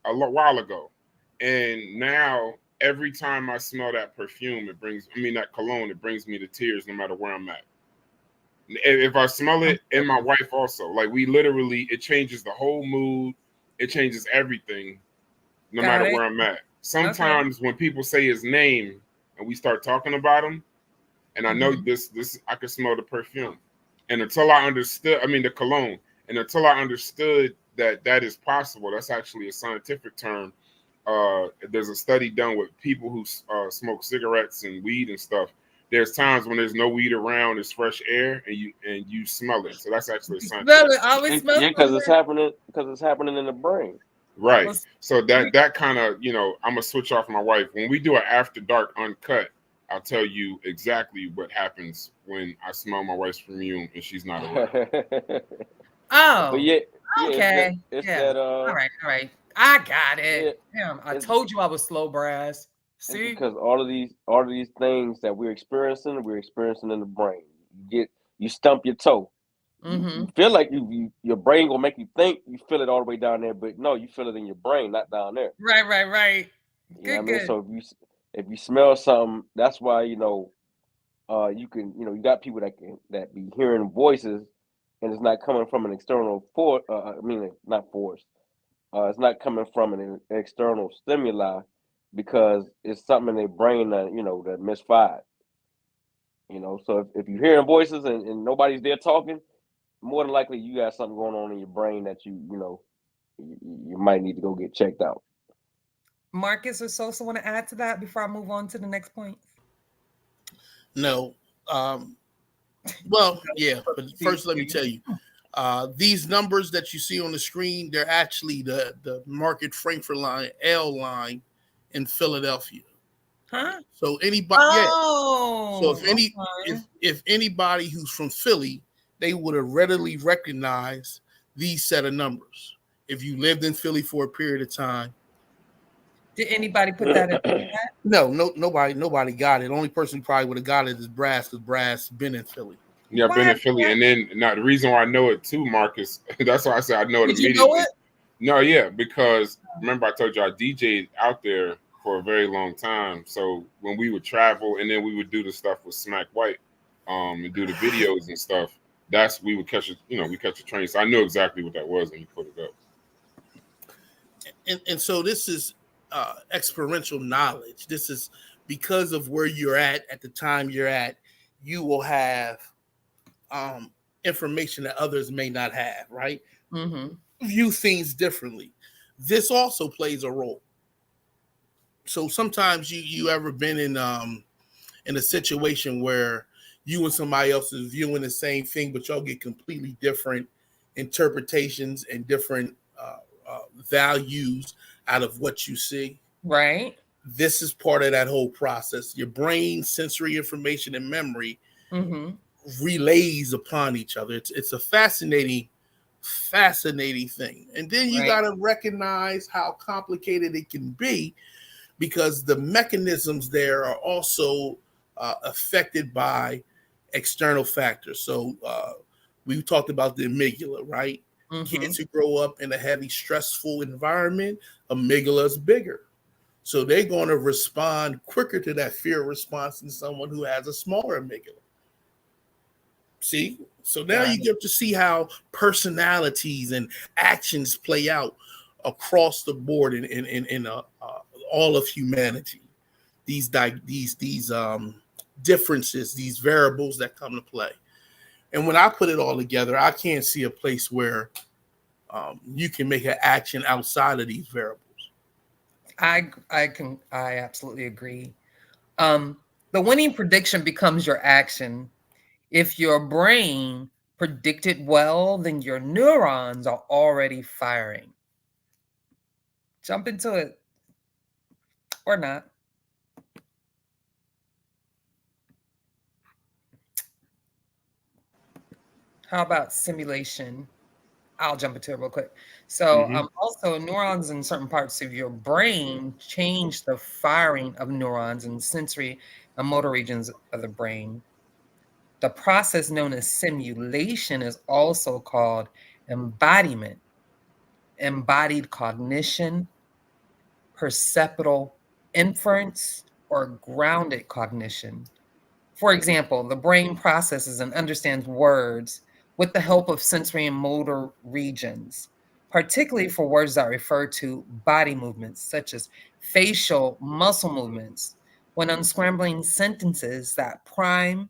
a while ago, and now every time I smell that perfume, that cologne, it brings me to tears no matter where I'm at. If I smell it, and my wife also, like it changes the whole mood. It changes everything no matter where I'm at. Sometimes when people say his name and we start talking about him, and I know this, I can smell the perfume. And until I understood, the cologne, and until I understood that is possible, that's actually a scientific term. There's a study done with people who smoke cigarettes and weed and stuff. There's times when there's no weed around, it's fresh air, and you smell it. So that's actually scientific. Because it's happening in the brain. Right. So that kind of, I'm gonna switch off my wife. When we do an after dark uncut, I'll tell you exactly what happens when I smell my wife's perfume and she's not aware. But okay. It's that. All right. I got it. Damn, I told you I was slow, Brass. See, because all of these things that we're experiencing in the brain. You stump your toe. You feel like your brain gonna make you think you feel it all the way down there, but no, you feel it in your brain, not down there. Right. Good. So if you smell something, that's why you can you got people that be hearing voices, and it's not coming from an external force. Not force. It's not coming from an external stimuli, because it's something in their brain that misfired. So if you're hearing voices and nobody's there talking, more than likely you got something going on in your brain that you might need to go get checked out. Marcus or Sosa want to add to that before I move on to the next point? No. Well, yeah, but first let me tell you, these numbers that you see on the screen, they're actually the Market Frankfurt line, L line in Philadelphia. Huh? So anybody, So if anybody who's from Philly, they would have readily recognized these set of numbers if you lived in Philly for a period of time. Did anybody put that in the chat? No, nobody got it. The only person who probably would have got it is Brass, because Brass been in Philly. Yeah, I've been in Philly, and then the reason why I know it too, Marcus, that's why I said I know it immediately. You know it? No, yeah, because remember I told you I DJ'd out there for a very long time. So when we would travel, and then we would do the stuff with Smack White, and do the videos and stuff, we would catch we catch a train. So I knew exactly what that was when you put it up. And so this is experiential knowledge. This is because of where you're at the time you're at, you will have information that others may not have, right? View things differently. This also plays a role. So sometimes you ever been in a situation where you and somebody else is viewing the same thing, but y'all get completely different interpretations and different values out of what you see. Right. This is part of that whole process. Your brain, sensory information, and memory relays upon each other. It's a fascinating thing. And then you got to recognize how complicated it can be, because the mechanisms there are also affected by external factors. So we talked about the amygdala, right? Kids who grow up in a heavy, stressful environment, amygdala is bigger. So they're going to respond quicker to that fear response than someone who has a smaller amygdala. See? So now you get to see how personalities and actions play out across the board in all of humanity. These differences, these variables that come to play. And when I put it all together, I can't see a place where you can make an action outside of these variables. I absolutely agree. The winning prediction becomes your action. If your brain predicted well, then your neurons are already firing. Jump into it. Or not. How about simulation? I'll jump into it real quick. So also neurons in certain parts of your brain change the firing of neurons in sensory and motor regions of the brain. The process known as simulation is also called embodiment, embodied cognition, perceptual inference, or grounded cognition. For example, the brain processes and understands words with the help of sensory and motor regions, particularly for words that refer to body movements, such as facial muscle movements. When unscrambling sentences that prime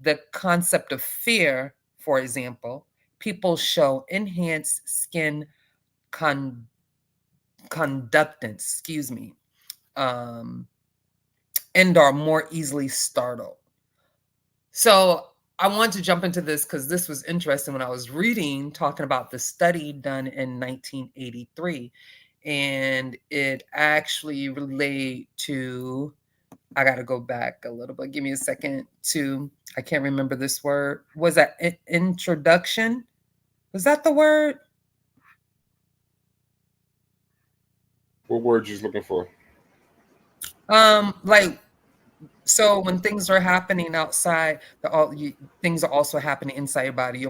the concept of fear, for example, people show enhanced skin conductance, and are more easily startled. So I want to jump into this because this was interesting when I was reading, talking about the study done in 1983. And it actually related to, I got to go back a little bit. Give me a second to, I can't remember this word. Was that introduction? Was that the word? What word you looking for? Like, so when things are happening outside, things are also happening inside your body.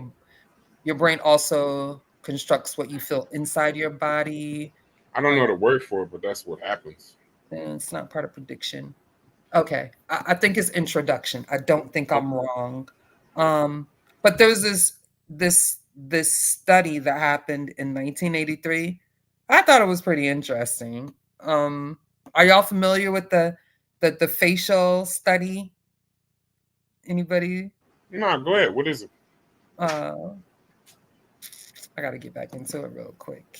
Your brain also constructs what you feel inside your body. I don't know the word for it, but that's what happens. And it's not part of prediction. Okay, I think it's introduction. I don't think I'm wrong. But there's this study that happened in 1983. I thought it was pretty interesting. Are y'all familiar with the facial study? Anybody? No, go ahead. What is it? I got to get back into it real quick.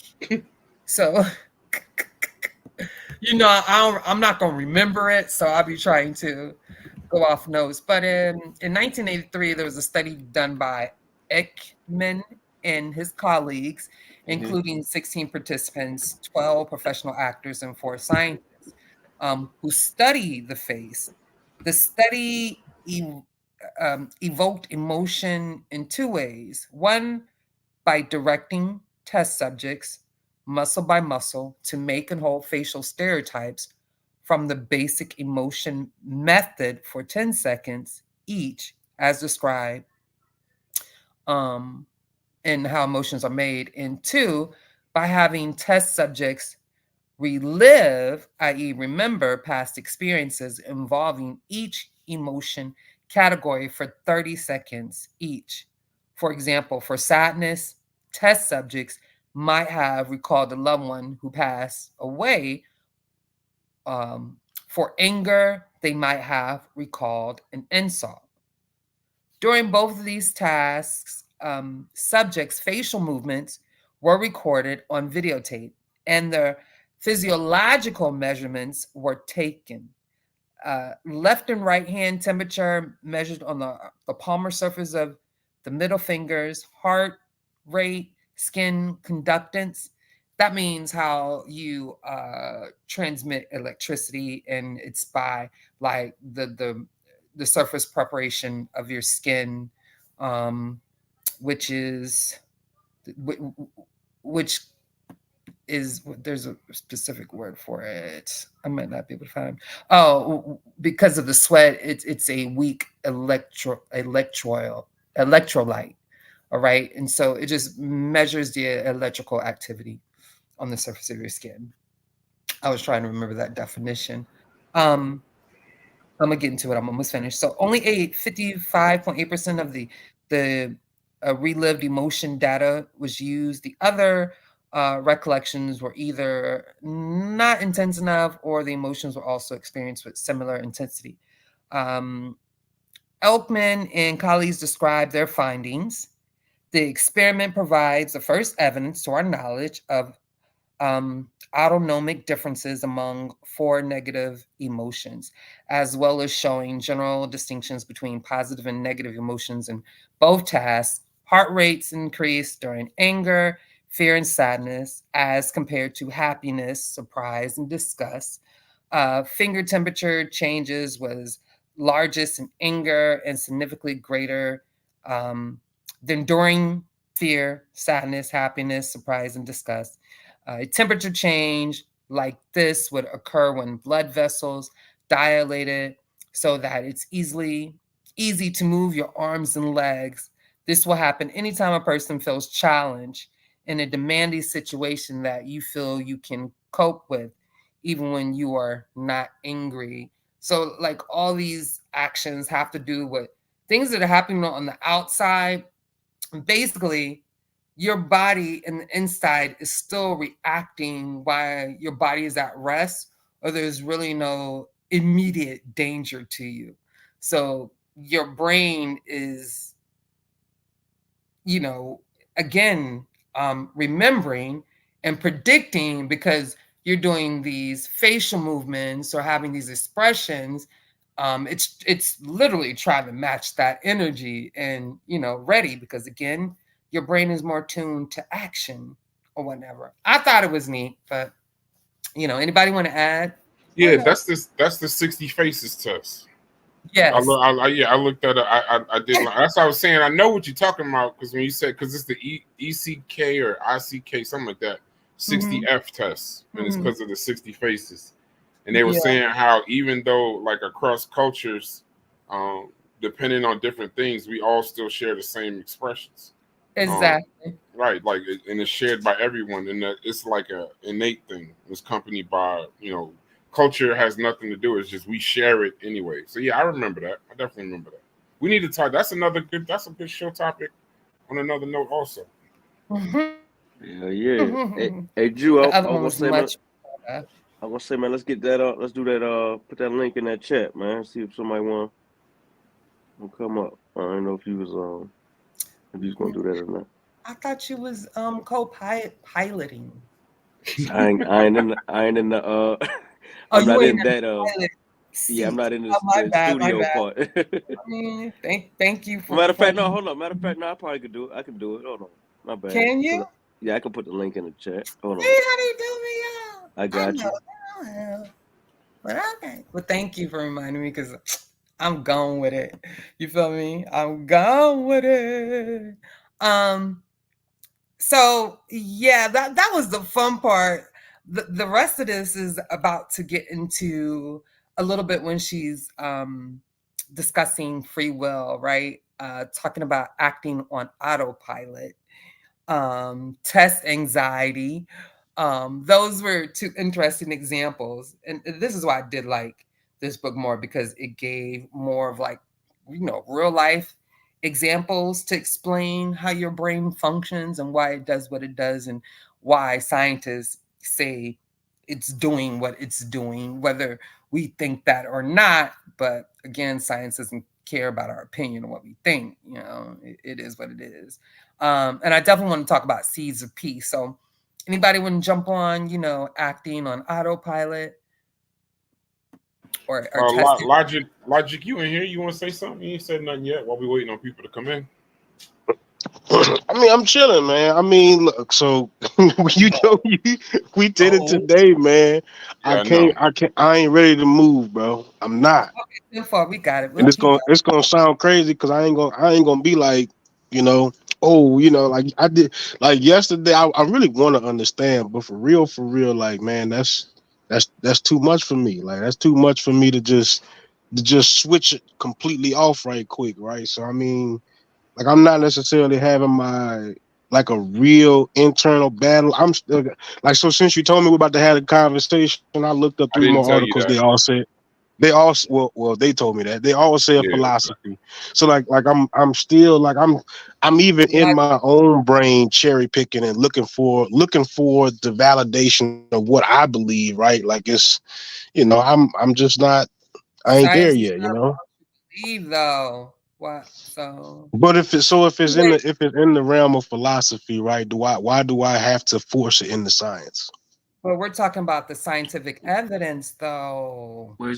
So, I'm not going to remember it, so I'll be trying to go off notes. But in 1983, there was a study done by Ekman and his colleagues, including 16 participants, 12 professional actors, and 4 scientists, who studied the face. The study evoked emotion in 2 ways. One, by directing test subjects muscle by muscle to make and hold facial stereotypes from the basic emotion method for 10 seconds each, as described, and how emotions are made. And 2, by having test subjects relive, i.e., remember past experiences involving each emotion category for 30 seconds each. For example, for sadness, test subjects might have recalled a loved one who passed away. For anger, they might have recalled an insult. During both of these tasks, subjects' facial movements were recorded on videotape, and their physiological measurements were taken. Left and right hand temperature measured on the palmar surface of the middle fingers, heart rate, skin conductance. That means how you transmit electricity, and it's by like the surface preparation of your skin, which is there's a specific word for it. I might not be able to find. Oh, because of the sweat, it's a weak electrolyte. All right, and so it just measures the electrical activity on the surface of your skin. I was trying to remember that definition. I'm gonna get into it. I'm almost finished. So only 55.8% of the relived emotion data was used. The other recollections were either not intense enough, or the emotions were also experienced with similar intensity. Elkman and colleagues described their findings. The experiment provides the first evidence to our knowledge of autonomic differences among 4 negative emotions, as well as showing general distinctions between positive and negative emotions in both tasks. Heart rates increased during anger, fear and sadness, as compared to happiness, surprise, and disgust. Finger temperature changes was largest in anger and significantly greater um, than during fear, sadness, happiness, surprise, and disgust. A temperature change like this would occur when blood vessels dilated so that it's easy to move your arms and legs. This will happen anytime a person feels challenged in a demanding situation that you feel you can cope with, even when you are not angry. So, like, all these actions have to do with things that are happening on the outside. Basically, your body and the inside is still reacting while your body is at rest, or there's really no immediate danger to you. So your brain is, you know, again, remembering and predicting, because you're doing these facial movements or having these expressions. It's literally trying to match that energy and, ready, because again, your brain is more tuned to action or whatever. I thought it was neat, but anybody want to add? Yeah, that's the 60 faces test. Yes. I looked at it. I did. That's what I was saying. I know what you're talking about, because when you said, because it's the ECK or ICK, something like that, 60F test, and it's because of the 60 faces. And they were saying how, even though, like, across cultures, depending on different things, we all still share the same expressions. Exactly. Right, like, and it's shared by everyone, and that it's like a innate thing. It's accompanied by, culture has nothing to do. It's just we share it anyway. So yeah, I remember that. I definitely remember that. We need to talk. That's a good show topic. On another note, also. Yeah. Hey, Drew, The other one was much better. I was gonna say, man, let's get that. Let's do that. Put that link in that chat, man. See if somebody want to come up. I don't know if you was gonna do that or not. I thought you was co-piloting. I ain't in the Oh, I'm you not ain't in in the that pilot yeah, I'm seat. not in Oh, my the bad, my studio bad. part. I mean, thank you for. Matter of fact, no, hold on. Matter of fact, no, I probably could do it. I can do it. Hold on. My bad. Can you? Yeah, I can put the link in the chat. Hold on. See how they do me, y'all? I got you. Know. But okay. Well, thank you for reminding me, because I'm gone with it. You feel me? I'm gone with it. So yeah, that was the fun part. The rest of this is about to get into a little bit when she's discussing free will, right? Talking about acting on autopilot, test anxiety. Those were two interesting examples. And this is why I did like this book more, because it gave more of, like, real life examples to explain how your brain functions and why it does what it does, and why scientists say it's doing what it's doing, whether we think that or not. But again, science doesn't care about our opinion or what we think. It is what it is. And I definitely want to talk about seeds of peace. So anybody want to jump on, acting on autopilot or testing? Logic, you in here? You want to say something? You ain't said nothing yet while we waiting on people to come in. I mean, I'm chilling, man. I mean, look, so we did it today, man. Yeah, I ain't ready to move, bro. I'm not. Okay, so far we got it. And it's gonna sound crazy, because I ain't gonna be like, like I did, like yesterday. I really want to understand, but for real, like, man, that's too much for me. Like, that's too much for me to just switch it completely off right quick, right? So I mean, like, I'm not necessarily having my, like, a real internal battle. I'm still like, so since you told me we're about to have a conversation, I looked up I 3 didn't more tell you articles. that. They all well they told me that they all say a Yeah. philosophy. So like I'm still like I'm even in my own brain cherry picking and looking for the validation of what I believe, right? Like, it's, I'm just not, I ain't there science is yet, not believe though. What? So But if it's in the realm of philosophy, right? Why do I have to force it into science? but we're talking about the scientific evidence though. Well,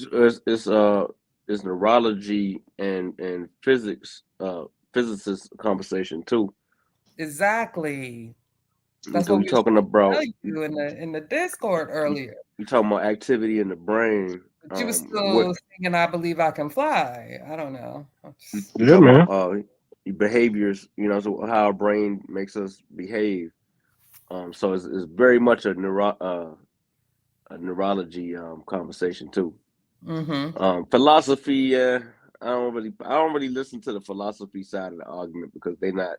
it's neurology and physics, physicist conversation too. Exactly. That's what we were talking about. telling you in the Discord earlier. You talking about activity in the brain. But you were still singing "I Believe I Can Fly." I don't know. You talking about behaviors. So how our brain makes us behave. So it's very much a neurology conversation too. Philosophy, I don't really listen to the philosophy side of the argument because they not,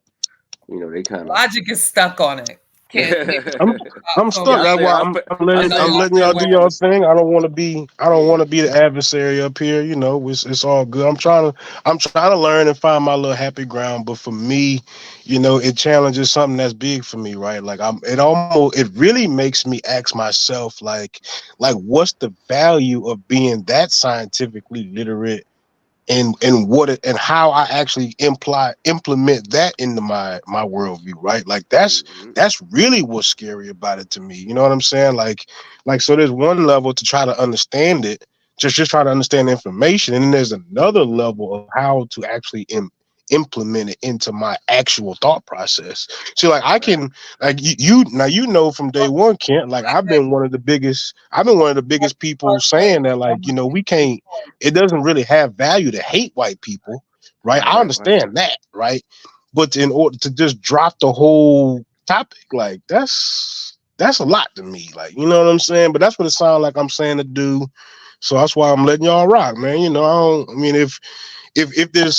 they kind of logic is stuck on it. I'm stuck. That's why I'm letting y'all do your thing. I don't want to be the adversary up here. It's all good. I'm trying to learn and find my little happy ground. But for me, it challenges something that's big for me, right? Like it really makes me ask myself, like what's the value of being that scientifically literate? And how I actually implement that into my worldview, right? Like that's really what's scary about it to me. You know what I'm saying? Like so there's one level to try to understand it, just try to understand the information, and then there's another level of how to actually implement it into my actual thought process. So like I can now from day one, Kent, like I've been one of the biggest people saying that, like, we can't, it doesn't really have value to hate white people, right? I understand that, right? But in order to just drop the whole topic, like that's a lot to me, like, you know what I'm saying? But that's what it sounds like I'm saying to do. So that's why I'm letting y'all rock, man. If there's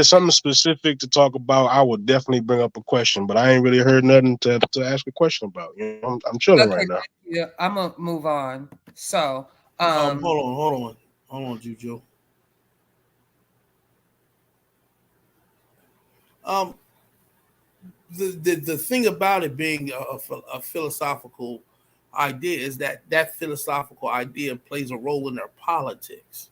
something specific to talk about, I would definitely bring up a question, but I ain't really heard nothing to ask a question about. I'm chilling right now. Yeah, I'm gonna move on. So, hold on, Juju. The thing about it being a philosophical idea is that philosophical idea plays a role in their politics.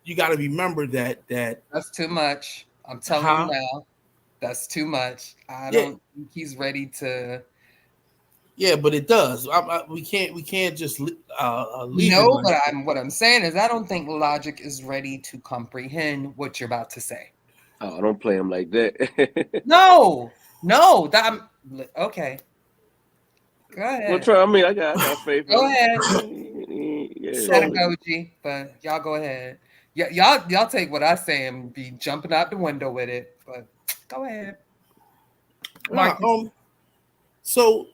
You got to remember that that's too much. I'm telling you now, that's too much. I don't think he's ready to. Yeah, but it does. We can't just leave. No, but what I'm saying is I don't think logic is ready to comprehend what you're about to say. Oh, don't play him like that. No, okay. Go ahead. Well, try. I got faith. Go ahead. Yeah. Pedagogy, but y'all go ahead. Y'all take what I say and be jumping out the window with it. But go ahead. So,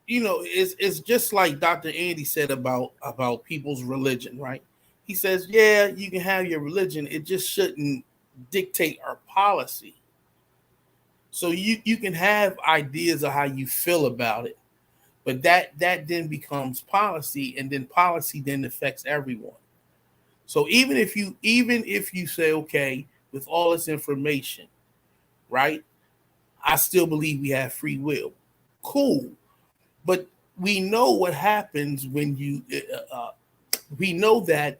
it's just like Dr. Andy said about people's religion, right? He says, yeah, you can have your religion. It just shouldn't dictate our policy. So you can have ideas of how you feel about it, but that then becomes policy, and then policy then affects everyone. So even if you say, okay, with all this information, right, I still believe we have free will. Cool. But we know what happens when we know that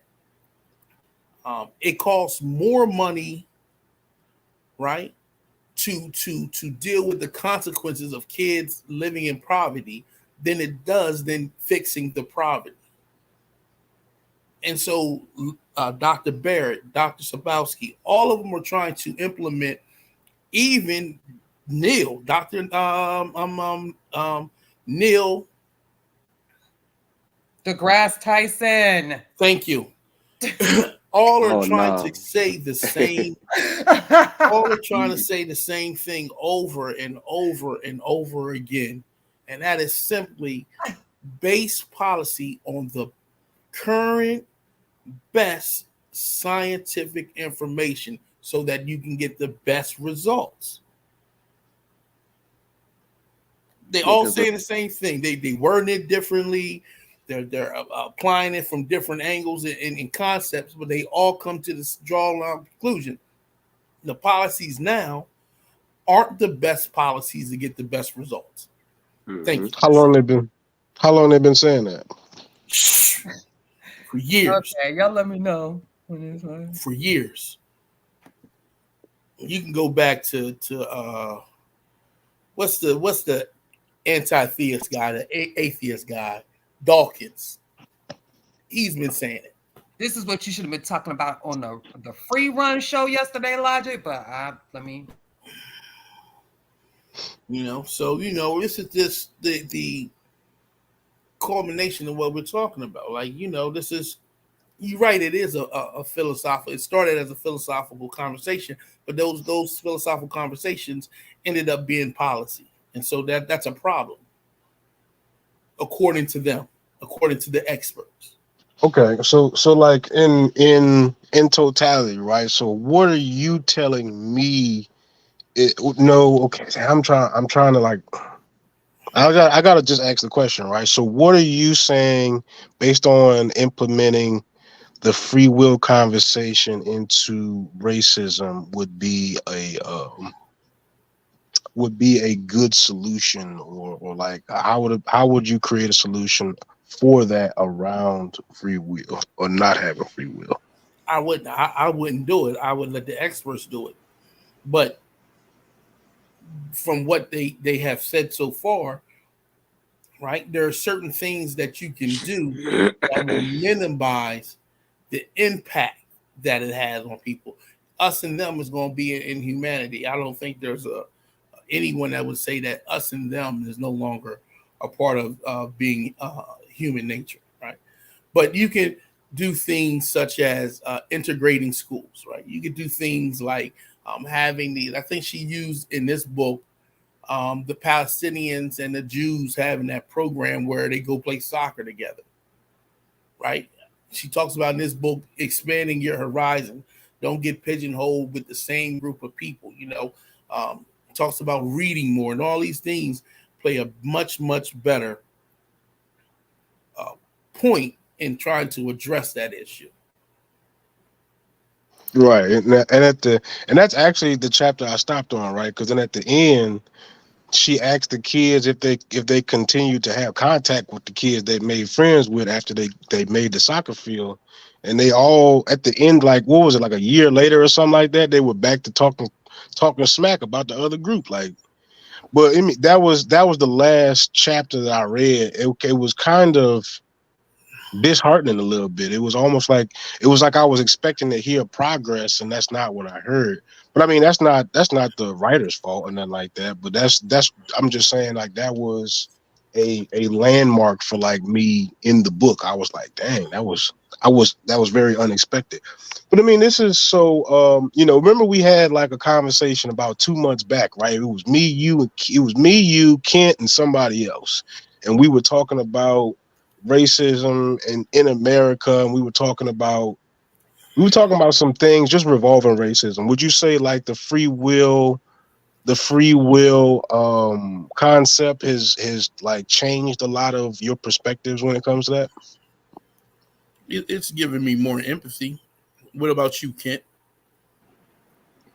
it costs more money, right, to deal with the consequences of kids living in poverty than it does than fixing the poverty. And so Dr. Barrett, Dr. Sabowski, all of them are trying to implement, even Neil, Dr. Neil deGrasse Tyson. Thank you. All are trying to say the same. All are trying to say the same thing over and over and over again, and that is simply base policy on the current best scientific information so that you can get the best results. They all saying the same thing. They word it differently. They're applying it from different angles and concepts, but they all come to this draw-line conclusion. The policies now aren't the best policies to get the best results. Thank you. How long they been saying that? For years. Okay, y'all let me know when it's for years. You can go back to what's the anti-theist guy, the atheist guy, Dawkins. He's been saying it. This is what you should have been talking about on the free run show yesterday, Logic. But let me. So this is just the culmination of what we're talking about. Like, this is, you're right, it is a philosophical, it started as a philosophical conversation, but those philosophical conversations ended up being policy. And so that's a problem, according to them, according to the experts. Okay, so like in totality, right? So what are you telling me? No, okay. I'm trying to like. I gotta just ask the question, right? So what are you saying based on implementing the free will conversation into racism would be a good solution, or like how would you create a solution for that around free will or not having free will? I wouldn't do it. I would let the experts do it. But from what they have said so far, right, there are certain things that you can do that will minimize the impact that it has on people. Us and them is going to be in humanity. I don't think there's anyone that would say that us and them is no longer a part of being human nature, right? But you can do things such as integrating schools, right? You could do things like having these. I think she used in this book the Palestinians and the Jews having that program where they go play soccer together, right? She talks about in this book expanding your horizon. Don't get pigeonholed with the same group of people. Talks about reading more, and all these things play a much better point in trying to address that issue. Right, and that's actually the chapter I stopped on, right? Because then at the end, she asked the kids if they continued to have contact with the kids they made friends with after they made the soccer field, and they all at the end, like what was it, like a year later or something like that, they were back to talking smack about the other group, like. But I mean, that was the last chapter that I read. It was kind of disheartening a little bit. It was almost like I was expecting to hear progress, and that's not what I heard. But I mean, that's not the writer's fault or nothing like that. But that's I'm just saying, like, that was a landmark for like me in the book. I was like, dang, that was very unexpected. But I mean, this is so remember we had like a conversation about 2 months back, right? It was me, you, Kent, and somebody else, and we were talking about racism in America, and we were talking about some things just revolving racism. Would you say like the free will concept has like changed a lot of your perspectives when it comes to that? It's giving me more empathy. What about you, Kent?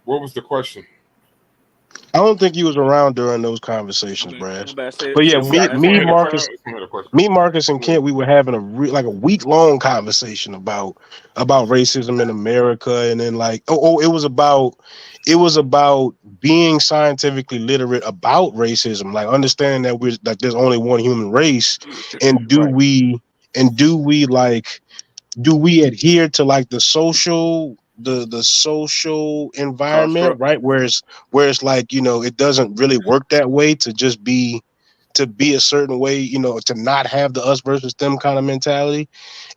What was the question? I don't think you was around during those conversations, Brad. But yeah, me, Marcus, and Kent, we were having a week-long conversation about racism in America, and then like, it was about being scientifically literate about racism, like understanding that there's only one human race, and do we adhere to like the social environment, right? Whereas like, it doesn't really work that way to just be a certain way, to not have the us versus them kind of mentality.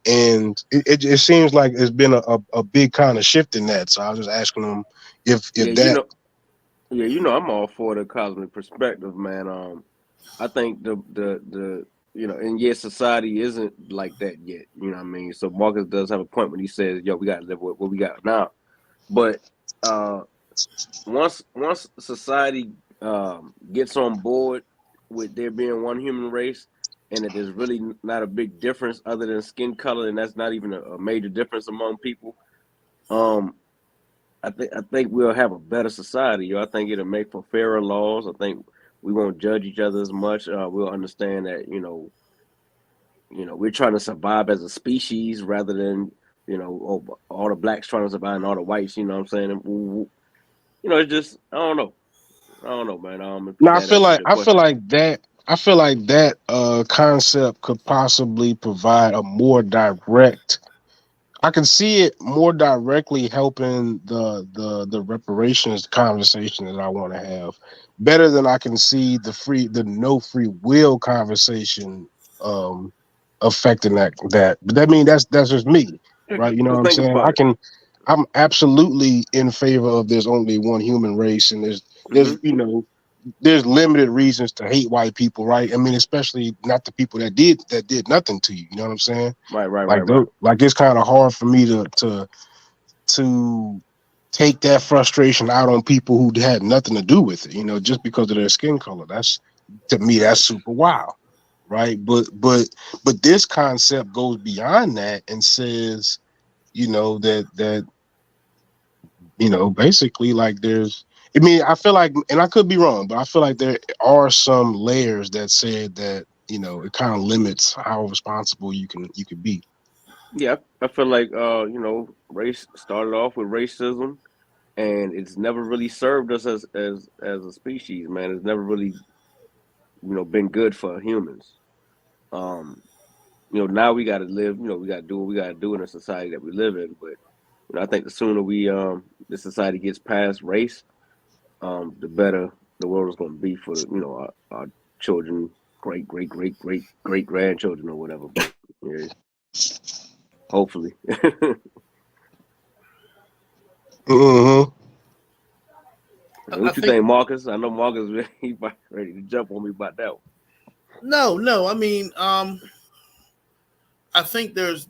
And it seems like there's been a big kind of shift in that. So I was just asking them if that. I'm all for the cosmic perspective, man. I think the and yet society isn't like that yet. You know what I mean? So Marcus does have a point when he says, "Yo, we got to live with what we got now." But once society gets on board with there being one human race, and that there's really not a big difference other than skin color, and that's not even a major difference among people, I think we'll have a better society. I think it'll make for fairer laws. I think we won't judge each other as much. We'll understand that we're trying to survive as a species rather than all the blacks trying to survive and all the whites. You know what I'm saying? It's just I don't know, man. No, I feel like that concept could possibly provide a more direct I can see it more directly helping the reparations conversation that I want to have, better than I can see the no free will conversation affecting that. But that means that's just me, right? You know what I'm Think saying? about it. I'm absolutely in favor of there's only one human race, and there's there's limited reasons to hate white people, right? I mean, especially not the people that did nothing to you. You know what I'm saying? Right. Like it's kind of hard for me to take that frustration out on people who had nothing to do with it. You know, just because of their skin color. That's, to me, that's super wild, right? But this concept goes beyond that and says, that basically, like, there's, I mean, I feel like, and I could be wrong, but I feel like there are some layers that said that, it kind of limits how responsible you can be. Yeah, I feel like race started off with racism, and it's never really served us as a species, man. It's never really been good for humans. Um, now we got to live. We got to do what we got to do in the society that we live in. But I think the sooner the society gets past race, the better the world is going to be for our children, great grandchildren or whatever. But yeah, hopefully. Mm-hmm. What you think, Marcus? I know Marcus he ready to jump on me about that one. No. I mean, I think there's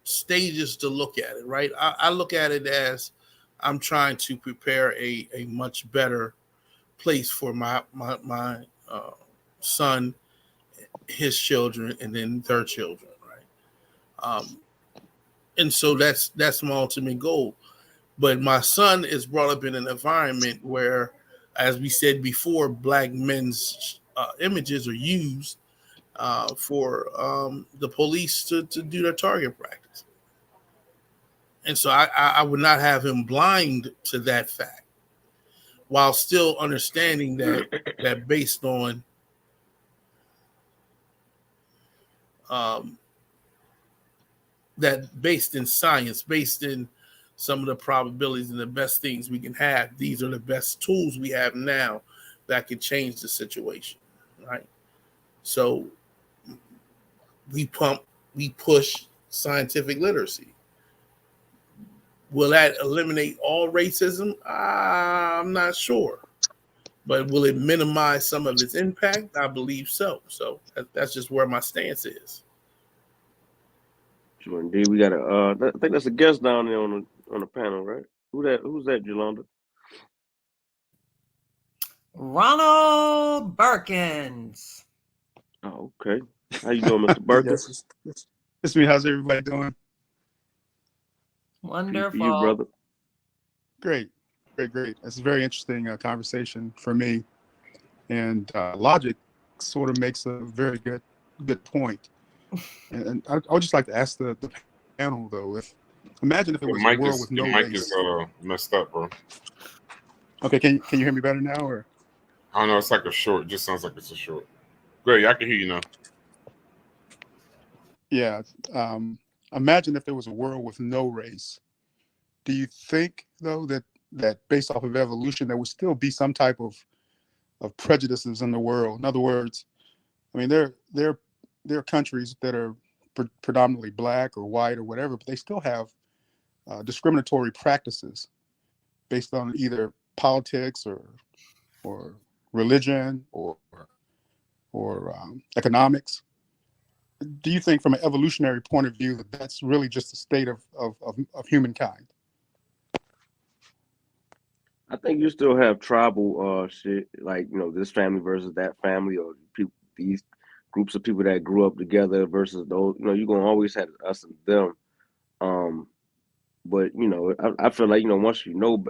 stages to look at it, right? I look at it as I'm trying to prepare a much better place for my son, his children, and then their children, right? And so that's my ultimate goal. But my son is brought up in an environment where, as we said before, black men's images are used for the police to do their target practice. And so I would not have him blind to that fact, while still understanding that based on that based in science, based in some of the probabilities and the best things we can have, these are the best tools we have now that can change the situation, right? So we push scientific literacy. Will that eliminate all racism? I'm not sure. But will it minimize some of its impact? I believe so. So that's just where my stance is. Sure, indeed. We got I think that's a guest down there on the panel, right? Who's that, Jolanda? Ronald Perkins. Oh, okay. How you doing, Mr. Perkins? Yes, it's me. How's everybody doing? Peace to you, brother. Wonderful. Great. It's a very interesting conversation for me, and logic sort of makes a very good point. And I would just like to ask the panel though, imagine if it was a world with no your mic race. is messed up, bro. Okay, can you hear me better now, or? I don't know. It's like a short. It just sounds like it's a short. Great, I can hear you now. Yeah. Imagine if there was a world with no race. Do you think though that based off of evolution, there would still be some type of prejudices in the world? In other words, I mean, there are countries that are predominantly black or white or whatever, but they still have discriminatory practices based on either politics or religion or economics. Do you think, from an evolutionary point of view, that that's really just the state of humankind? I think you still have tribal shit, like this family versus that family, or people, these groups of people that grew up together versus those. You're gonna always have us and them. But I feel like once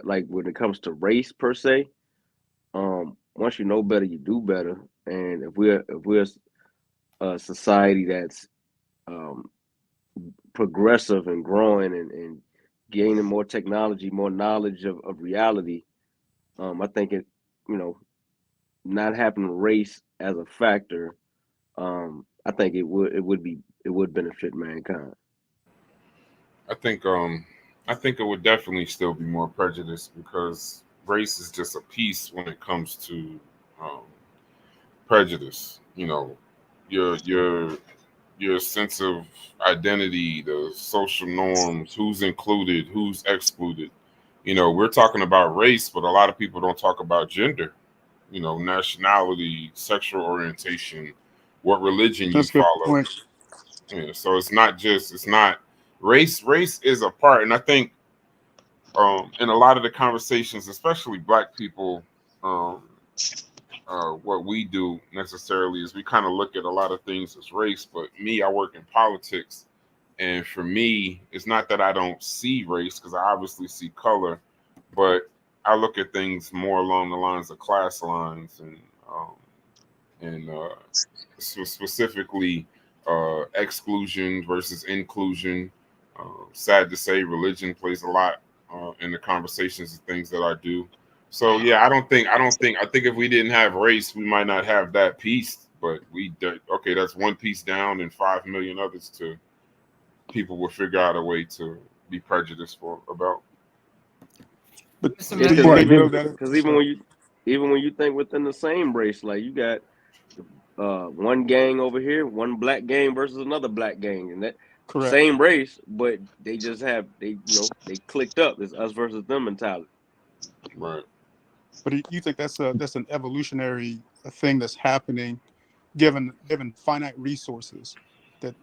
like when it comes to race per se, once you know better, you do better. And if we're a society that's um, progressive and growing and gaining more technology, more knowledge of reality, I think not having race as a factor, I think it would benefit mankind. I think it would definitely still be more prejudice because race is just a piece when it comes to um, prejudice. You know, your sense of identity, the social norms, who's included, who's excluded. You know, we're talking about race, but a lot of people don't talk about gender. You know, nationality, sexual orientation, what religion you That's a good follow. point. Yeah, so it's not race. Race is a part, and I think in a lot of the conversations, especially Black people, um, what we do necessarily is we kind of look at a lot of things as race. But me, I work in politics, and for me, it's not that I don't see race because I obviously see color, but I look at things more along the lines of class lines and specifically exclusion versus inclusion. Sad to say, religion plays a lot in the conversations and things that I do. So yeah, I think if we didn't have race, we might not have that piece. But okay, that's one piece down, and 5 million others to people will figure out a way to be prejudiced for about. But It's do Because you amazing. think though even that because even when you think within the same race, like you got one gang over here, one black gang versus another black gang, and that correct? same race, but they just have they clicked up. It's us versus them mentality. Right. But do you think that's an evolutionary thing that's happening, given finite resources, that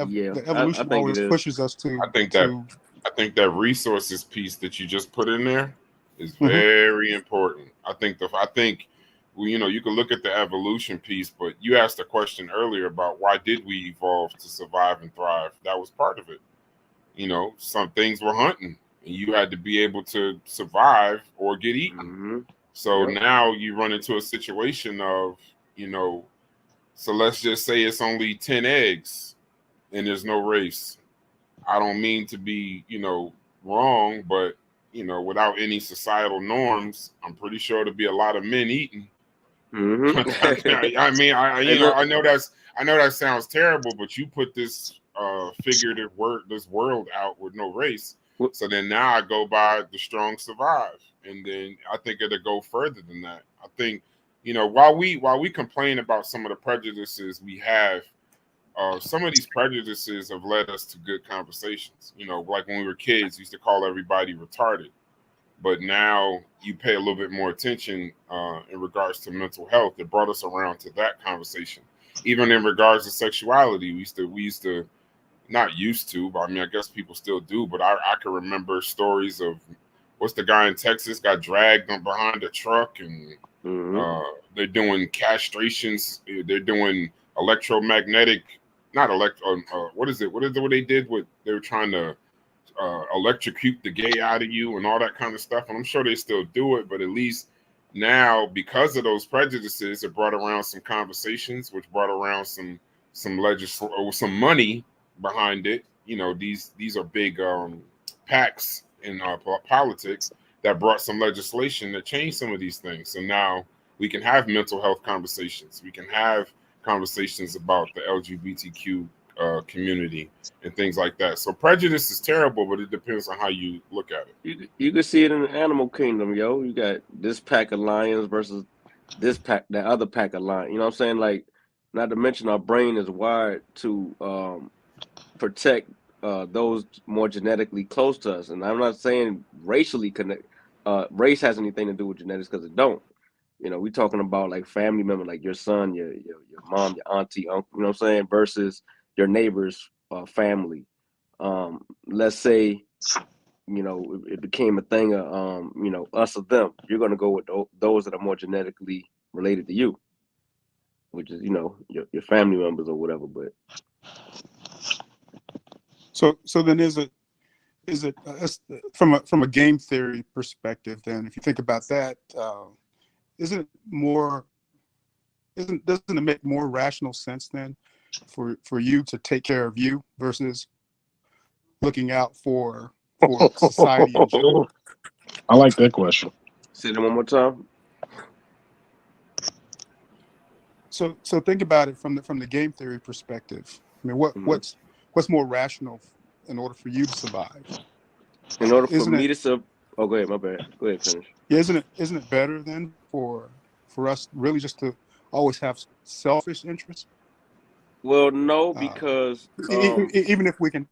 Yeah, that I evolution think it always is. pushes us I think that to I think that resources piece that you just put in there is Mhm. very important. I think well, you know, you can look at the evolution piece, but you asked a question earlier about why did we evolve to survive and thrive? That was part of it. You know, some things were hunting, and you had to be able to survive or get eaten. Mm-hmm. So Yep. now you run into a situation of, you know, so let's just say it's only 10 eggs and there's no race. I don't mean to be, you know, wrong, but you know, without any societal norms, I'm pretty sure there'll be a lot of men eating. Mm-hmm. Hey, You know, look. I know that sounds terrible, but you put this figurative word, this world out with no race. So then now I go by the strong survive, and then I think it'll go further than that. I think, you know, while we complain about some of the prejudices we have, some of these prejudices have led us to good conversations. You know, like when we were kids, we used to call everybody retarded, but now you pay a little bit more attention in regards to mental health. It brought us around to that conversation. Even in regards to sexuality, we used to not used to, but I mean, I guess people still do. But I can remember stories of what's the guy in Texas got dragged on behind a truck and Mm-hmm. they're doing castrations. They're doing electromagnetic, not elect. What is it? What they did? What they were trying to electrocute the gay out of you and all that kind of stuff. And I'm sure they still do it, but at least now, because of those prejudices, it brought around some conversations, which brought around some legislation or some money behind it. You know, these are big PACs in politics that brought some legislation that changed some of these things. So now we can have mental health conversations. We can have conversations about the LGBTQ community and things like that. So prejudice is terrible, but it depends on how you look at it. You can see it in the animal kingdom, yo. You got this pack of lions versus that other pack of lions. You know what I'm saying? Like, not to mention our brain is wired to protect those more genetically close to us. And I'm not saying racially connect. Race has anything to do with genetics because it don't. You know, we talking about like family member, like your son, your mom, your auntie, uncle. You know what I'm saying? Versus your neighbor's family. Let's say it became a thing of us or them. You're gonna go with those that are more genetically related to you, which is your family members or whatever. But so then is it from a game theory perspective? Then, if you think about that, isn't it more doesn't it make more rational sense then for you to take care of you versus looking out for society in general? I like that question. say that one more time. So think about it from the game theory perspective. I mean, Mm-hmm. what's more rational in order for you to survive. In order for me to oh, go ahead, my bad. Go ahead, finish. Yeah, isn't it better then for us really just to always have selfish interests? Well, no, because even if we can,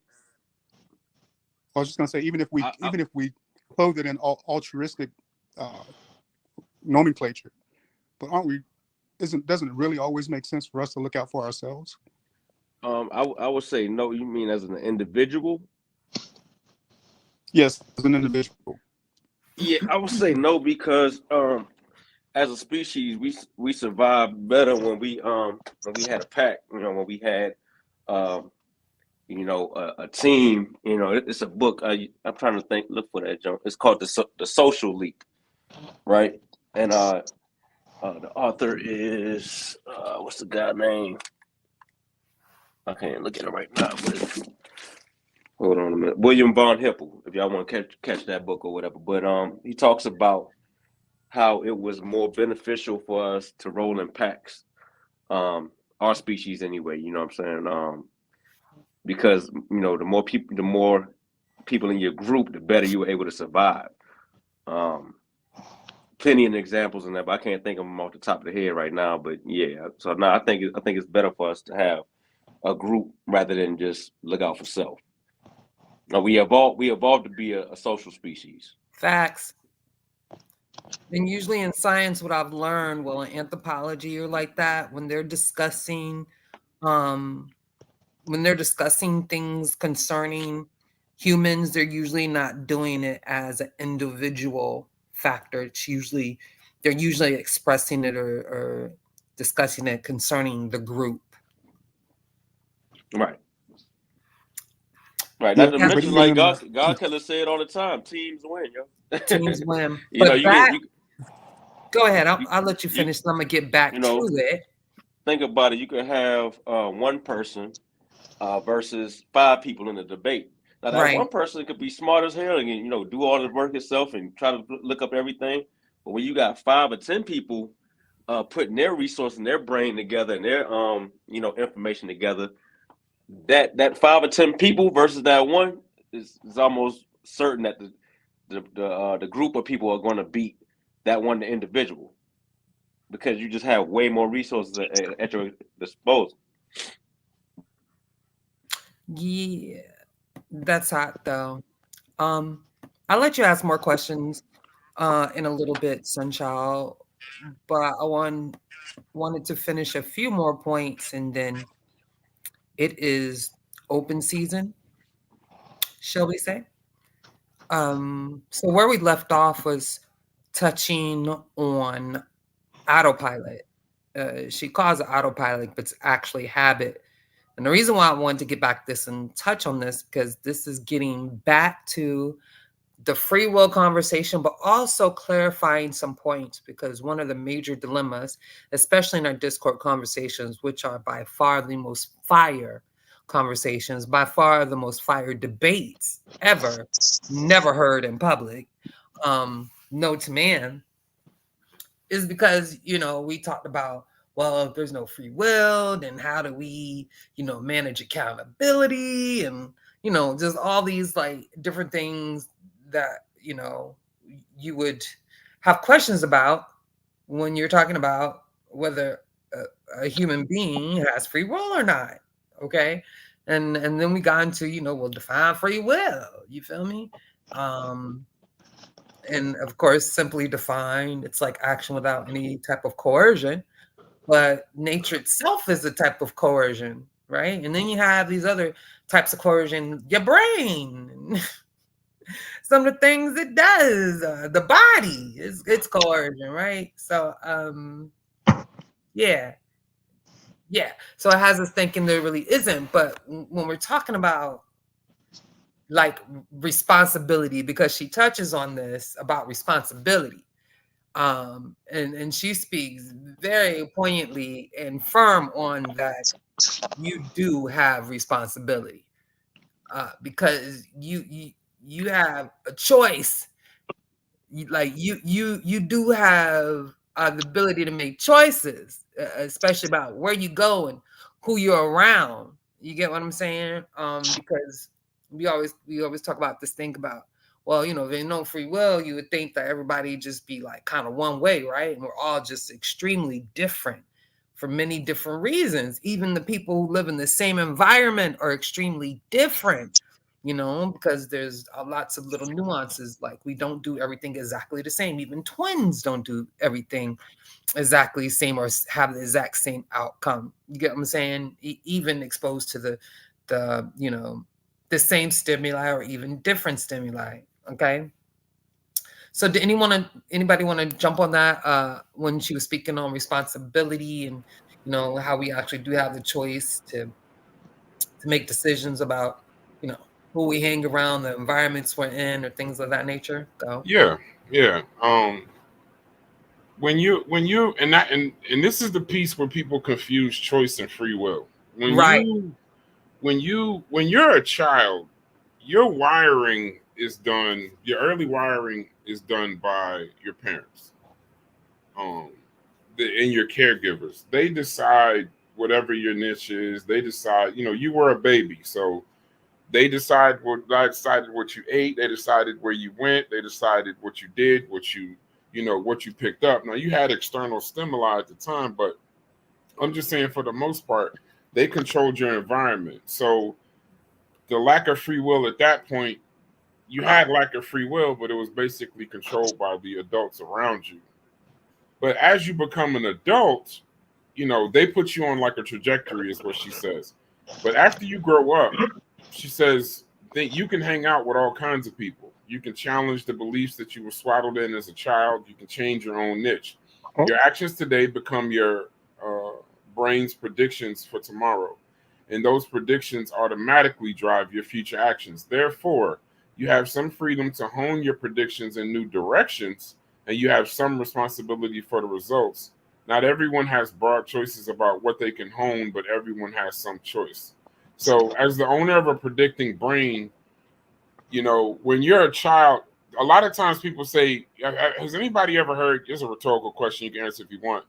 I was just gonna say, even if we clothe it in altruistic nomenclature, but doesn't it really always make sense for us to look out for ourselves? I would say no. You mean as an individual? Yes, as an individual. Yeah, I would say no because as a species, we survived better when we had a pack. You know, when we had a team. You know, it's a book. I'm trying to look for that jump. It's called the Social Leap, right? And the author is what's the guy name? I can't look at it right now, but hold on a minute. William Von Hippel, if y'all want to catch that book or whatever. But he talks about how it was more beneficial for us to roll in packs, our species anyway. You know what I'm saying? Because the more people in your group, the better you were able to survive. Plenty of examples in that, but I can't think of them off the top of the head right now. But yeah, so now I think it's better for us to have a group rather than just look out for self. Now we evolved to be a social species. Facts. And usually in science, what I've learned, well, in anthropology or like that, when they're discussing things concerning humans, they're usually not doing it as an individual factor. They're usually expressing it or discussing it concerning the group. Right. Right. Not to mention, like God Killer said all the time, teams win, yo. Teams win. Go ahead. I'll let you finish. I'm gonna get back to it. Think about it. You could have one person versus 5 people in a debate. Now that one person could be smart as hell and do all the work itself and try to look up everything. But when you got 5 or 10 people putting their resource and their brain together and their information together, that 5 or 10 people versus that one is almost certain that the group of people are going to beat that one individual because you just have way more resources at your disposal. Yeah, that's hot though. I'll let you ask more questions in a little bit, Sunchild, but I wanted to finish a few more points and then it is open season, shall we say? So where we left off was touching on autopilot. She calls it autopilot, but it's actually habit. And the reason why I wanted to get back this and touch on this, because this is getting back to the free will conversation, but also clarifying some points, because one of the major dilemmas, especially in our Discord conversations, which are by far the most fire conversations, by far the most fire debates ever, never heard in public, known to man, is because, we talked about, well, if there's no free will, then how do we, manage accountability and, just all these like different things that, you would have questions about when you're talking about whether a human being has free will or not. Okay. And then we got into, we'll define free will. You feel me? And of course, simply defined, it's like action without any type of coercion. But nature itself is a type of coercion, right? And then you have these other types of coercion, your brain, some of the things it does, the body, it's coercion, right? So, yeah. So it has us thinking there really isn't. But when we're talking about like responsibility, because she touches on this about responsibility, and she speaks very poignantly and firm on that you do have responsibility, because you have a choice. You do have the ability to make choices, especially about where you go and who you're around. You get what I'm saying? Because we always talk about this thing about, well, you know, if there's no free will, you would think that everybody just be like kind of one way, right? And we're all just extremely different for many different reasons. Even the people who live in the same environment are extremely different, you know, because there's lots of little nuances. Like we don't do everything exactly the same. Even twins don't do everything exactly the same or have the exact same outcome. You get what I'm saying? Even exposed to the you know, the same stimuli or even different stimuli. Okay. So did anybody want to jump on that when she was speaking on responsibility and, you know, how we actually do have the choice to make decisions about, you know, who we hang around, the environments we're in, or things of that nature? Go. Yeah, yeah. When you and that and this is the piece where people confuse choice and free will. Right. When you're a child, your wiring is done. Your early wiring is done by your parents, and your caregivers. They decide whatever your niche is. They decide. You know, you were a baby, so they decided what you ate. They decided where you went. They decided what you did, what you picked up. Now you had external stimuli at the time, but I'm just saying for the most part, they controlled your environment. So the lack of free will at that point, you had lack of free will, but it was basically controlled by the adults around you. But as you become an adult, you know, they put you on like a trajectory, is what she says. But after you grow up, she says that you can hang out with all kinds of people. You can challenge the beliefs that you were swaddled in as a child. You can change your own niche. Your actions today become your brain's predictions for tomorrow. And those predictions automatically drive your future actions. Therefore, you have some freedom to hone your predictions in new directions, and you have some responsibility for the results. Not everyone has broad choices about what they can hone, but everyone has some choice. So, as the owner of a predicting brain, you know, when you're a child, a lot of times people say, has anybody ever heard, it's a rhetorical question, you can answer if you want,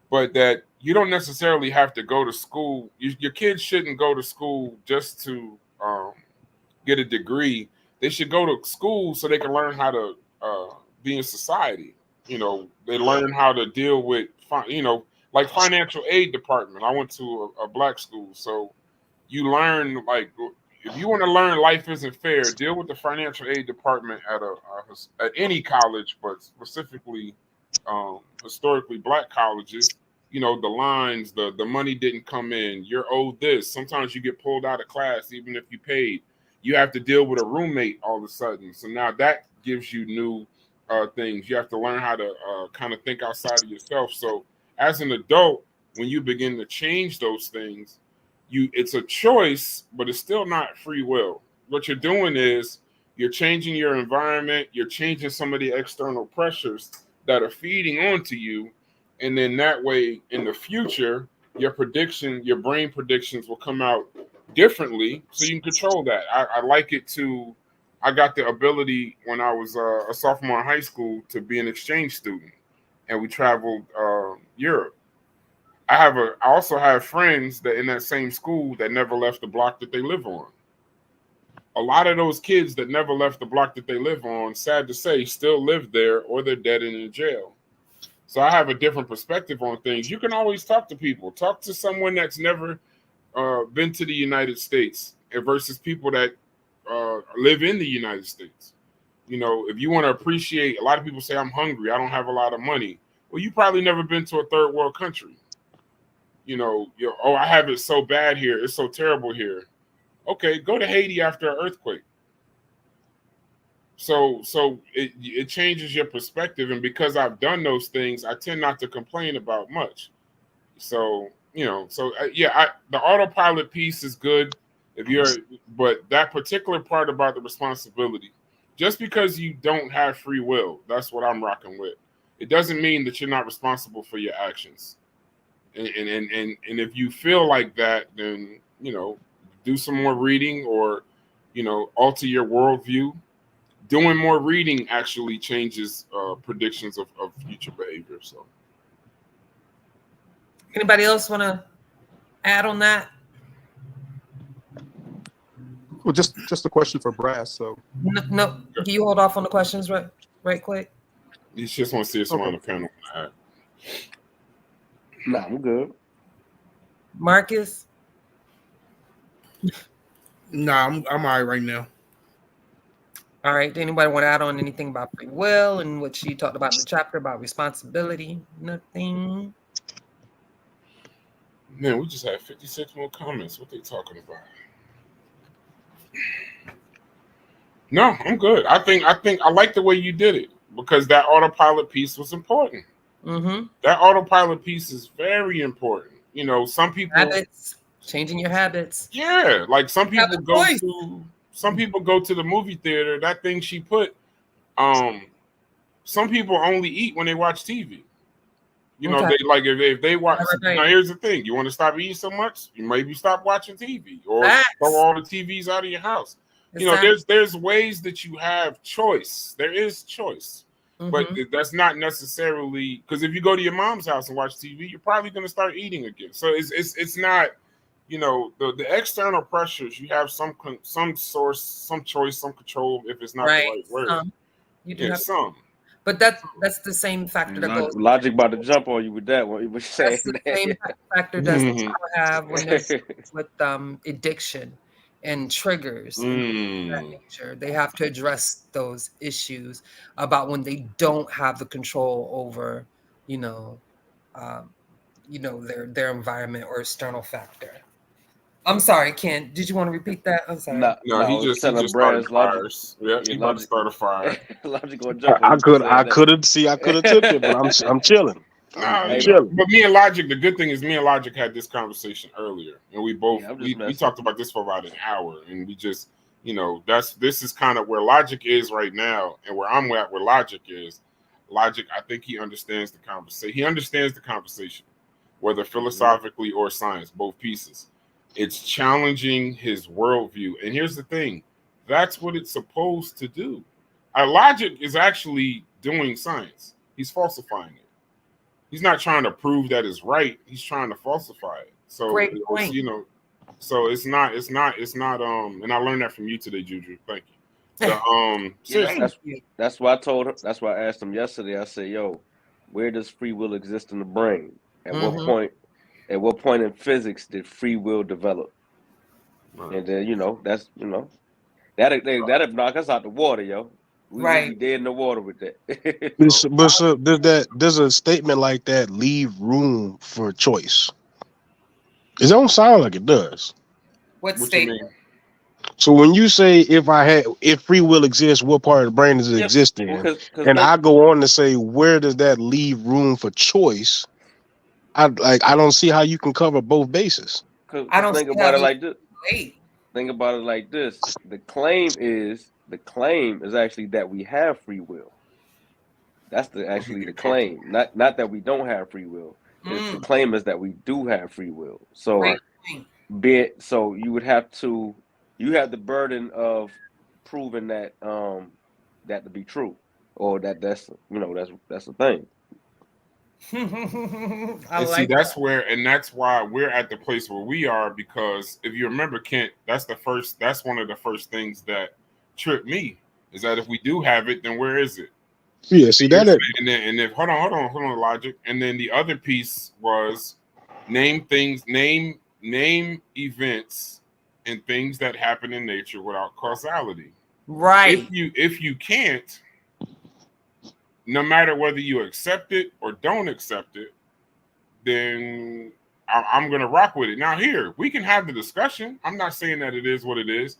but that you don't necessarily have to go to school. Your kids shouldn't go to school just to get a degree. They should go to school so they can learn how to be in society. You know, they learn how to deal with, like financial aid department. I went to a black school, so you learn, like, if you want to learn life isn't fair, deal with the financial aid department at any college, but specifically historically black colleges. You know, the lines, the money didn't come in, you're owed this. Sometimes you get pulled out of class even if you paid. You have to deal with a roommate all of a sudden, so now that gives you new things. You have to learn how to kind of think outside of yourself. So as an adult, when you begin to change those things, it's a choice, but it's still not free will. What you're doing is you're changing your environment, you're changing some of the external pressures that are feeding onto you, and then that way in the future, your brain predictions will come out differently, so you can control that. I like it to. I got the ability when I was a sophomore in high school to be an exchange student, and we traveled Europe. I also have friends that in that same school that never left the block that they live on. A lot of those kids that never left the block that they live on, sad to say, still live there or they're dead and in jail. So I have a different perspective on things. You can always talk to people. Talk to someone that's never been to the United States versus people that live in the United States. You know, if you want to appreciate, a lot of people say, I'm hungry, I don't have a lot of money. Well, you probably never been to a third world country. You know, oh, I have it so bad here. It's so terrible here. Okay, go to Haiti after an earthquake. So it changes your perspective, and because I've done those things, I tend not to complain about much. So the autopilot piece is good but that particular part about the responsibility, just because you don't have free will, that's what I'm rocking with. It doesn't mean that you're not responsible for your actions. And if you feel like that, then, you know, do some more reading or, you know, alter your worldview. Doing more reading actually changes predictions of future behavior. So, Anybody else want to add on that? Well, just a question for Brass. So No, can you hold off on the questions right quick? You just want to see if someone on the panel. Nah, I'm good. Marcus? Nah, I'm all right right now. All right. Did anybody want to add on anything about free will and what she talked about in the chapter about responsibility? Nothing. Man, we just had 56 more comments. What they talking about? No, I'm good. I think I like the way you did it because that autopilot piece was important. Mm-hmm. That autopilot piece is very important. You know, some people habits, changing your habits. Yeah, like some people go to the movie theater. That thing she put, some people only eat when they watch TV. You know, they like if they watch. Now here's the thing: you want to stop eating so much, you maybe stop watching TV or throw all the TVs out of your house. Exactly. You know, there's ways that you have choice. There is choice, but that's not necessarily because if you go to your mom's house and watch TV, you're probably going to start eating again. So it's not, you know, the external pressures. You have some source, some choice, some control. If it's not the right word, you do have some. But that's the same factor that goes. Logic about to jump on you with that one. What saying? That's the same factor that people have when they're with addiction and triggers and that nature. They have to address those issues about when they don't have the control over, their environment or external factor. I'm sorry, Ken. Did you want to repeat that? I'm sorry. No, he just started fires. Yeah, he about to start a fire. Logic gonna jump. I could have tipped it, but I'm chilling. But me and Logic, the good thing is me and Logic had this conversation earlier, and we both we talked about this for about an hour, and we just, you know, this is kind of where Logic is right now, and where I'm at, where Logic is. Logic, I think he understands the conversation. He understands the conversation, whether philosophically or science, both pieces. It's challenging his worldview. And here's the thing. That's what it's supposed to do. Our Logic is actually doing science. He's falsifying it. He's not trying to prove that it's right. He's trying to falsify it. So, great point. You know, so it's not, and I learned that from you today, Juju. Thank you. That's why I told her, that's why I asked him yesterday. I said, yo, where does free will exist in the brain? At what point in physics did free will develop? Right. And then that'd knock us out the water, yo. We would be dead in the water with that. Does a statement like that leave room for choice? It don't sound like it does. What statement? So when you say if free will exists, what part of the brain does it exist in? I go on to say, where does that leave room for choice? I don't see how you can cover both bases. I don't think about it like this. Think about it like this. The claim is actually that we have free will. That's the claim. Not that we don't have free will. The claim is that we do have free will. So you would have the burden of proving that that to be true, or that's the thing. That's why we're at the place where we are, because if you remember, Kent, that's one of the first things that tripped me, is that if we do have it, then where is it? Yeah, see that. And then hold on, Logic. And then the other piece was name events and things that happen in nature without causality. Right. If you can't, no matter whether you accept it or don't accept it, then I'm going to rock with it. Now, here, we can have the discussion. I'm not saying that it is what it is.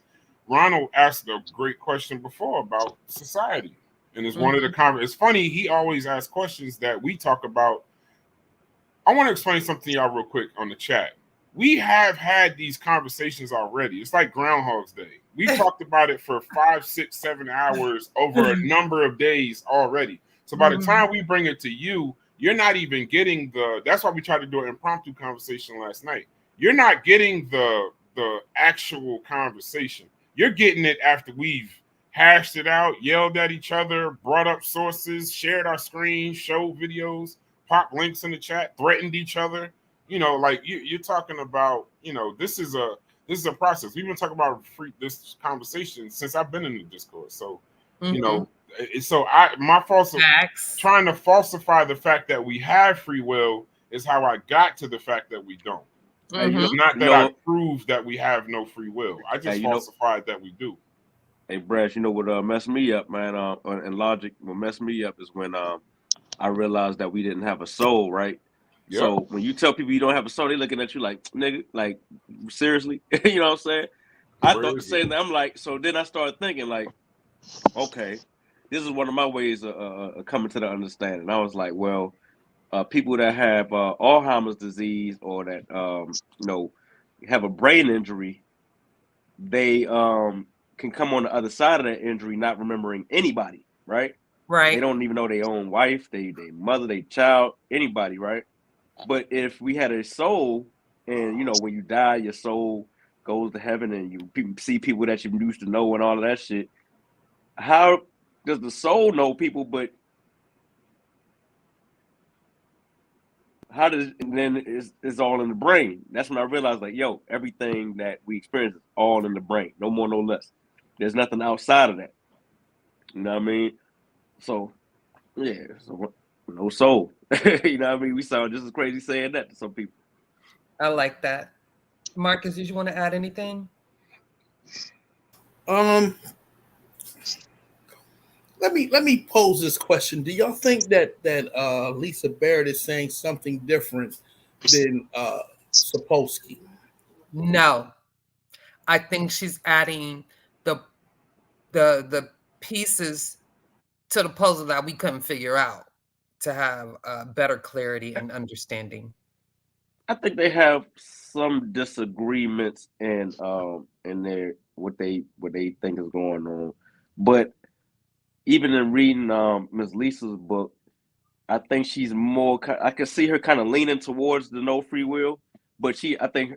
Ronald asked a great question before about society. And it's one of the it's funny, he always asks questions that we talk about. I want to explain something to y'all real quick on the chat. We have had these conversations already. It's like Groundhog's Day. We've talked about it for 5, 6, 7 hours over a number of days already. So by the time we bring it to you, you're not even getting that's why we tried to do an impromptu conversation last night. You're not getting the actual conversation. You're getting it after we've hashed it out, yelled at each other, brought up sources, shared our screens, showed videos, popped links in the chat, threatened each other. You know, like you're talking about, this is this is a process. We've been talking about this conversation since I've been in the Discord. So, you know, so trying to falsify the fact that we have free will is how I got to the fact that we don't. It's not that I proved that we have no free will. I just falsified that we do. Hey, Brad, you know what messed me up, man? And logic, what messed me up is when I realized that we didn't have a soul, right? Yep. So when you tell people you don't have a soul, they looking at you like, nigga, like, seriously? You know what I'm saying? I thought the same thing. I'm like, so then I started thinking like, okay, this is one of my ways of coming to the understanding. I was like, well, people that have Alzheimer's disease or that, you know, have a brain injury, they can come on the other side of that injury not remembering anybody, right? Right. They don't even know their own wife, their mother, their child, anybody, right? But if we had a soul, and you know, when you die, your soul goes to heaven, and you see people that you used to know and all of that shit. How does the soul know people? But how does then it's all in the brain? That's when I realized, like, yo, everything that we experience is all in the brain, no more, no less. There's nothing outside of that. You know what I mean? So, yeah, so no soul. You know what I mean? We sound just as crazy saying that to some people. I like that. Marcus, did you want to add anything? Let me pose this question. Do y'all think that Lisa Barrett is saying something different than Sapolsky? No. I think she's adding the pieces to the puzzle that we couldn't figure out to have better clarity and understanding. I think they have some disagreements in their what they think is going on, but even in reading Ms. Lisa's book, I think she's more. I can see her kind of leaning towards the no free will, but I think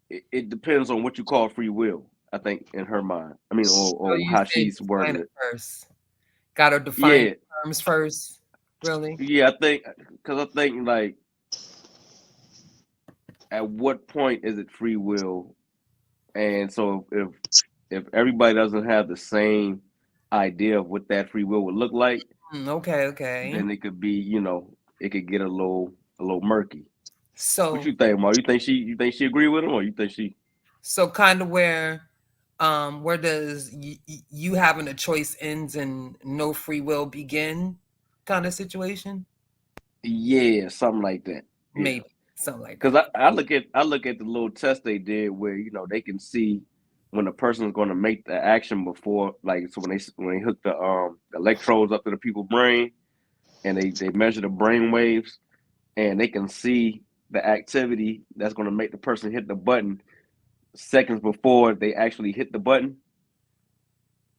it depends on what you call free will. I think in her mind, I mean, or how she's wording it. First, got to define terms first. Really? Yeah, I think because I think like, at what point is it free will? And so if everybody doesn't have the same idea of what that free will would look like, okay, then it could be, you know, it could get a little murky. So what you think, Mar? You think she agree with him, or you think she? So kind of where does you having a choice ends and no free will begin, kind of situation? Yeah, something like that. Maybe something like that. Because I look at the little test they did where, you know, they can see when a person is going to make the action before, like, so when they hook the electrodes up to the people's brain and they measure the brain waves, and they can see the activity that's going to make the person hit the button seconds before they actually hit the button.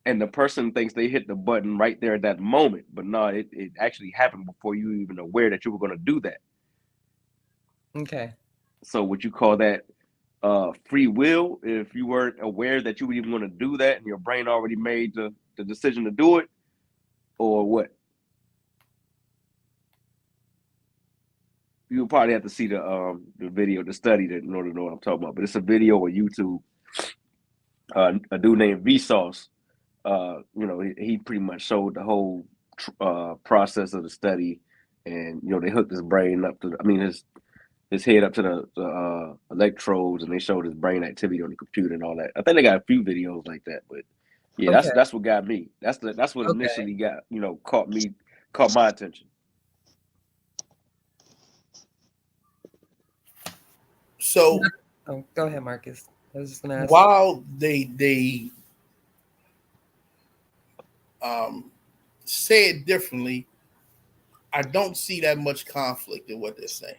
And the person thinks they hit the button right there at that moment, but no, it actually happened before you even aware that you were going to do that. Okay. So would you call that free will if you weren't aware that you were even going to do that and your brain already made the decision to do it, or what? You would probably have to see the video, the study, in order to know what I'm talking about. But it's a video on YouTube. A dude named Vsauce, you know, he pretty much showed the whole process of the study, and you know, they hooked his brain up to, his head up to the electrodes, and they showed his brain activity on the computer and all that. I think they got a few videos like that, but yeah, that's what got me. That's what initially got, you know, caught my attention. So, go ahead, Marcus. I was just gonna ask. While they say it differently, I don't see that much conflict in what they're saying,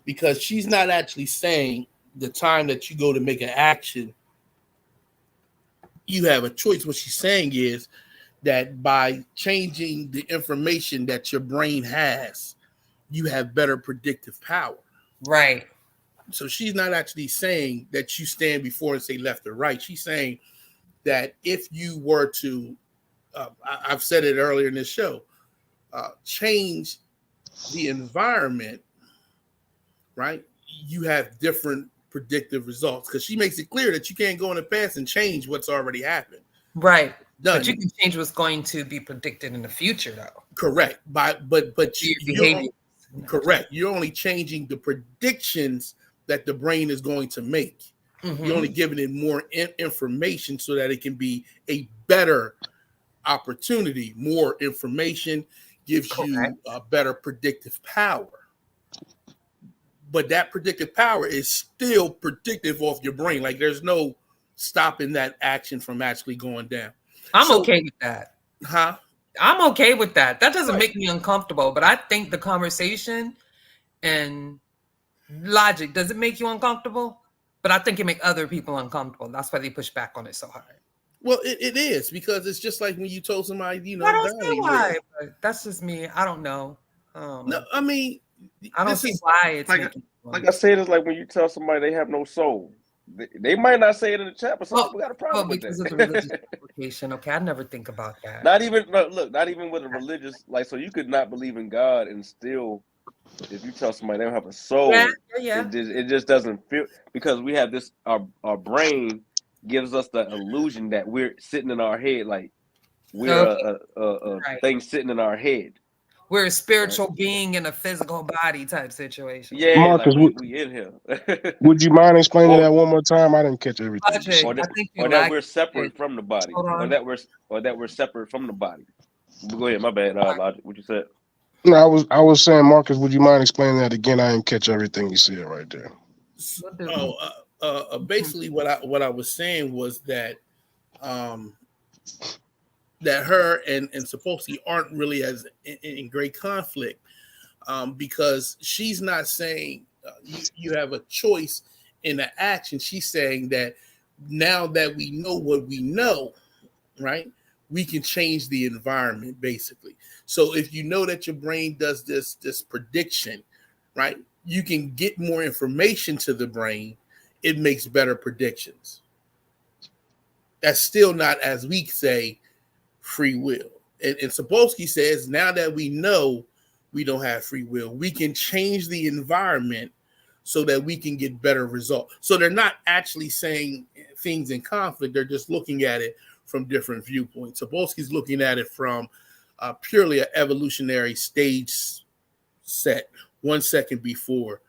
because she's not actually saying the time that you go to make an action, you have a choice. What she's saying is that by changing the information that your brain has, you have better predictive power. Right. So she's not actually saying that you stand before and say left or right. She's saying that if you were to, I've said it earlier in this show, change the environment, right? You have different predictive results, because she makes it clear that you can't go in the past and change what's already happened. Right. Done. But you can change what's going to be predicted in the future, though. Correct. But Your behavior. Correct. You're only changing the predictions that the brain is going to make. You're only giving it more information so that it can be a better opportunity. More information gives you a better predictive power. But that predictive power is still predictive off your brain. Like there's no stopping that action from actually going down. I'm okay with that. Huh? I'm okay with that. That doesn't make me uncomfortable, but I think the conversation and logic, does it make you uncomfortable? But I think it make other people uncomfortable. That's why they push back on it so hard. Well, it is, because it's just like when you told somebody, you know, I don't see why, but that's just me. I don't know. No, I mean, I don't see why it's like I said, it's like when you tell somebody they have no soul. They might not say it in the chat, but some people got a problem with because that. of the religious implication. Okay, I never think about that. Not even with a religious, like, so you could not believe in God and still, if you tell somebody they don't have a soul, it just doesn't feel, because we have this, our brain gives us the illusion that we're sitting in our head, like we're a thing sitting in our head. We're a spiritual being in a physical body type situation. Yeah, Marcus, like we in here. Would you mind explaining that one more time? I didn't catch everything. Or that we're separate from the body, or that we're separate from the body. Go ahead, my bad. Logic, what you said? No, I was saying, Marcus, would you mind explaining that again? I didn't catch everything you said right there. Basically, what I was saying was that that her and Sapolsky aren't really as in great conflict, because she's not saying you have a choice in the action. She's saying that now that we know what we know, right, we can change the environment, basically. So if you know that your brain does this prediction, right, you can get more information to the brain. It makes better predictions. That's still not, as we say, free will. And Sapolsky says, now that we know we don't have free will, we can change the environment so that we can get better results. So they're not actually saying things in conflict. They're just looking at it from different viewpoints. Sapolsky's looking at it from purely an evolutionary stage set, 1 second before,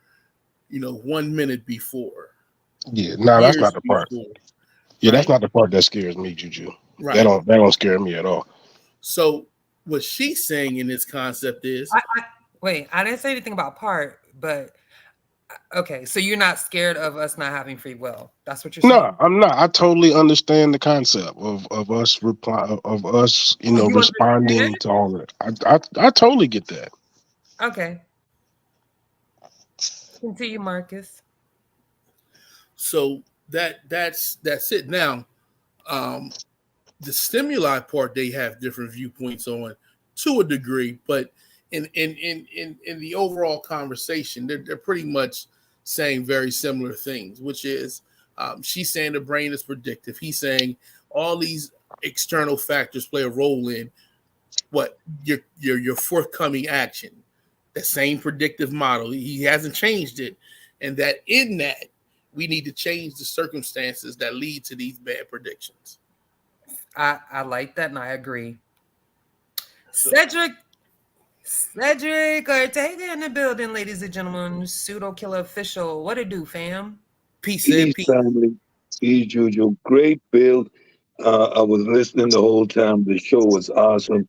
1 minute before. Yeah, no, that's not the part. Yeah, that's not the part that scares me, Juju. Right. That don't scare me at all. So what she's saying in this concept is, I didn't say anything about part, but okay, so you're not scared of us not having free will. That's what you're saying? No, I'm not. I totally understand the concept of us responding to all of it. I totally get that. Okay. Continue, Marcus. So that's it. Now, the stimuli part, they have different viewpoints on to a degree, but in the overall conversation, they're pretty much saying very similar things, which is she's saying the brain is predictive. He's saying all these external factors play a role in what your forthcoming action. The same predictive model. He hasn't changed it, and that in that we need to change the circumstances that lead to these bad predictions. I like that, and I agree. Cedric Ortega in the building, ladies and gentlemen. Pseudo Killer Official. What it do, fam? Peace, family. Peace, Juju. Great build. I was listening the whole time. The show was awesome.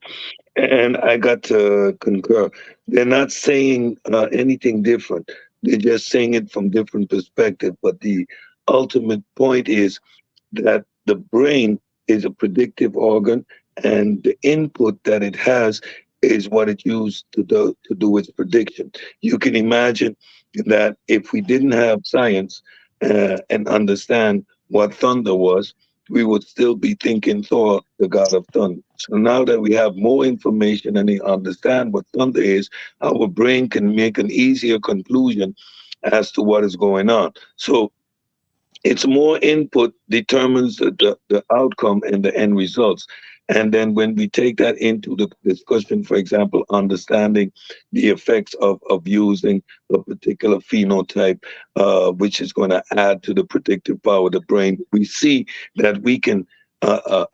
And I got to concur. They're not saying anything different. They're just saying it from different perspective. But the ultimate point is that the brain is a predictive organ, and the input that it has is what it used to do its prediction. You can imagine that if we didn't have science and understand what thunder was, we would still be thinking Thor, the god of thunder. So now that we have more information and we understand what thunder is, our brain can make an easier conclusion as to what is going on. So it's more input determines the outcome and the end results. And then when we take that into the discussion, for example, understanding the effects of using a particular phenotype, which is going to add to the predictive power of the brain, we see that we can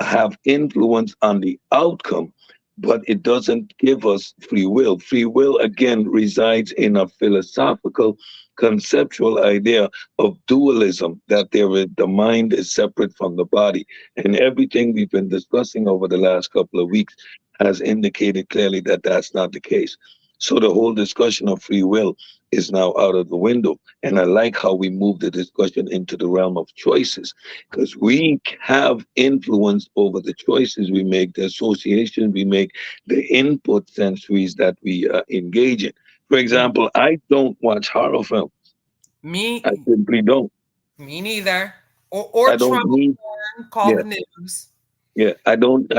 have influence on the outcome, but it doesn't give us free will. Free will, again, resides in a philosophical, conceptual idea of dualism, that the mind is separate from the body. And everything we've been discussing over the last couple of weeks has indicated clearly that that's not the case. So the whole discussion of free will is now out of the window. And I like how we moved the discussion into the realm of choices, because we have influence over the choices we make, the associations we make, the input sensories that we engage in. For example, I don't watch horror films. Me, I simply don't. me neither. Or I don't trauma need. porn, call Yeah, the news. yeah. I don't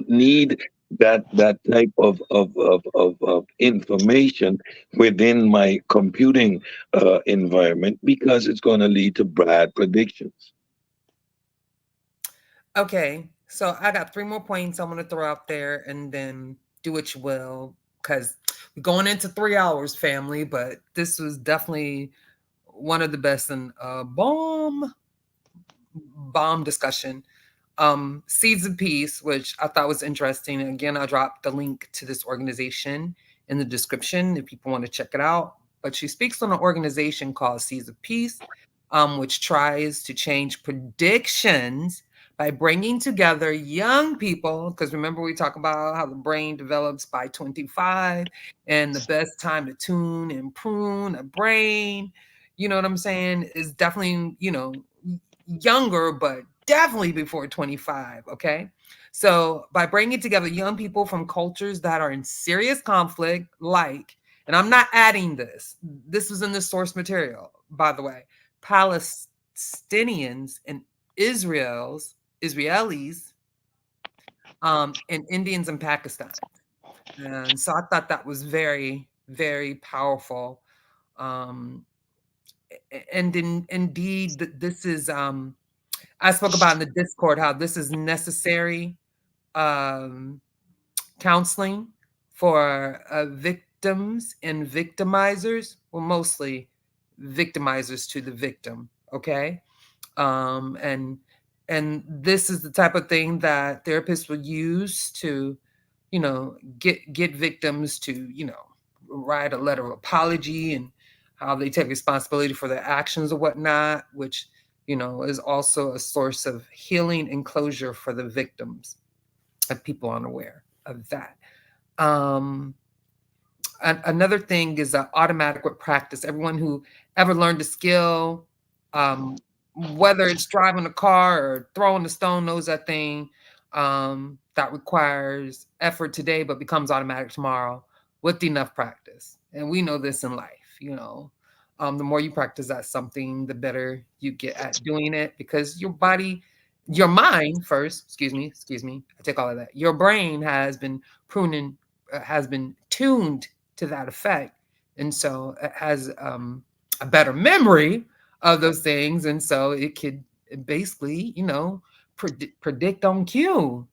need that type of information within my computing environment, because it's going to lead to bad predictions. Okay, so I got three more points I want to throw out there, and then do what you will, because we're going into 3 hours, family. But this was definitely one of the best and bomb discussion. Seeds of Peace, which I thought was interesting. And again, I dropped the link to this organization in the description if people want to check it out. But she speaks on an organization called Seeds of Peace, which tries to change predictions by bringing together young people. Because remember, we talk about how the brain develops by 25 and the best time to tune and prune a brain. You know what I'm saying? Is definitely, younger, but definitely before 25. Okay. So by bringing together young people from cultures that are in serious conflict, and I'm not adding this was in the source material, by the way, Palestinians and Israelis, and Indians in Pakistan. And so I thought that was very, very powerful. Um, and indeed, this is I spoke about in the Discord how this is necessary um, counseling for victims and victimizers. Well, mostly victimizers to the victim. Okay, and this is the type of thing that therapists will use to, get victims to, write a letter of apology, and how they take responsibility for their actions or whatnot, which is also a source of healing and closure for the victims, if people aren't aware of that. Um, Another thing is automatic with practice. Everyone who ever learned a skill, um, whether it's driving a car or throwing a stone, knows that thing that requires effort today but becomes automatic tomorrow with enough practice. And we know this in life. The more you practice at something, the better you get at doing it, because your mind first, excuse me, I take all of that. Your brain has been pruning, has been tuned to that effect. And so it has a better memory of those things. And so it could basically, predict on cue.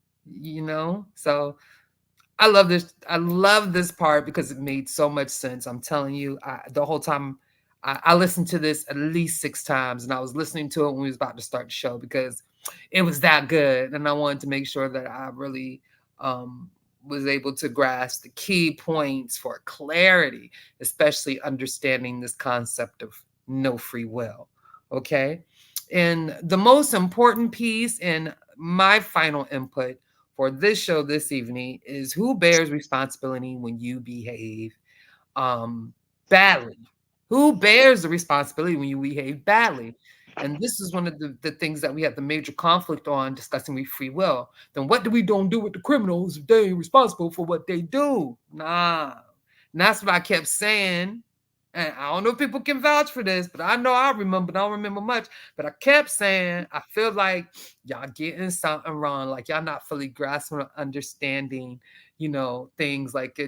So I love this. I love this part because it made so much sense. I'm telling you, the whole time I listened to this at least 6 times, and I was listening to it when we was about to start the show because it was that good. And I wanted to make sure that I really was able to grasp the key points for clarity, especially understanding this concept of no free will. Okay. And the most important piece in my final input for this show this evening is who bears responsibility when you behave badly? Who bears the responsibility when you behave badly? And this is one of the things that we have the major conflict on discussing with free will. Then what do we don't do with the criminals if they ain't responsible for what they do? Nah. And that's what I kept saying. And I don't know if people can vouch for this, but I know I remember, I don't remember much. But I kept saying, I feel like y'all getting something wrong. Like y'all not fully grasping or understanding, things like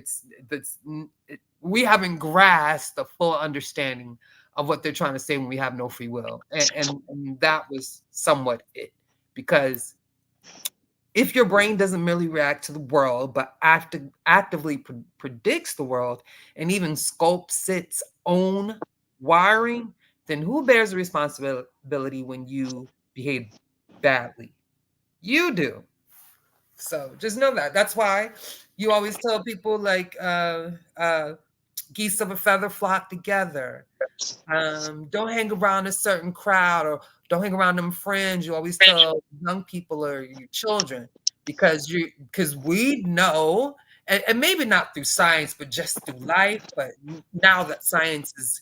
we haven't grasped the full understanding of what they're trying to say when we have no free will. And that was somewhat it. Because If your brain doesn't merely react to the world, but actively predicts the world and even sculpts its own wiring, then who bears the responsibility when you behave badly? You do. So just know that. That's why you always tell people like geese of a feather flock together. Don't hang around a certain crowd or don't hang around them friends. You always tell young people or your children because we know, and maybe not through science, but just through life. But now that science is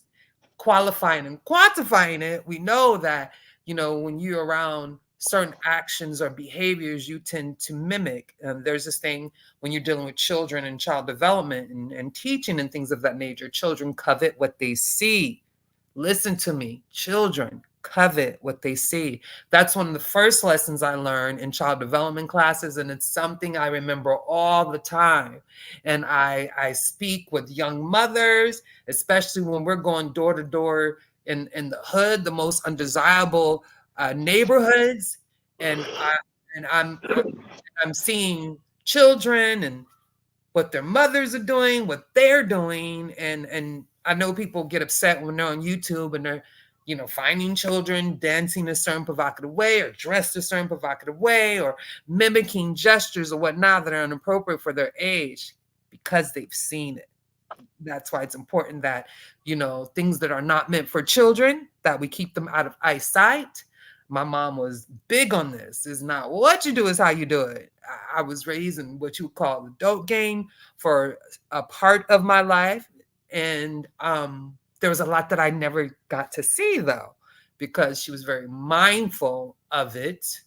qualifying and quantifying it, we know that, when you're around certain actions or behaviors, you tend to mimic. There's this thing when you're dealing with children and child development and teaching and things of that nature. Children covet what they see. Listen to me, children covet what they see. That's one of the first lessons I learned in child development classes, and it's something I remember all the time. And I speak with young mothers, especially when we're going door to door in the hood, the most undesirable neighborhoods, and I'm seeing children and what their mothers are doing, what they're doing, and I know people get upset when they're on YouTube and they're, finding children dancing a certain provocative way or dressed a certain provocative way or mimicking gestures or whatnot that are inappropriate for their age because they've seen it. That's why it's important that, things that are not meant for children, that we keep them out of eyesight. My mom was big on this. It's not what you do, is how you do it. I was raised in what you would call the dope game for a part of my life. And there was a lot that I never got to see, though, because she was very mindful of it.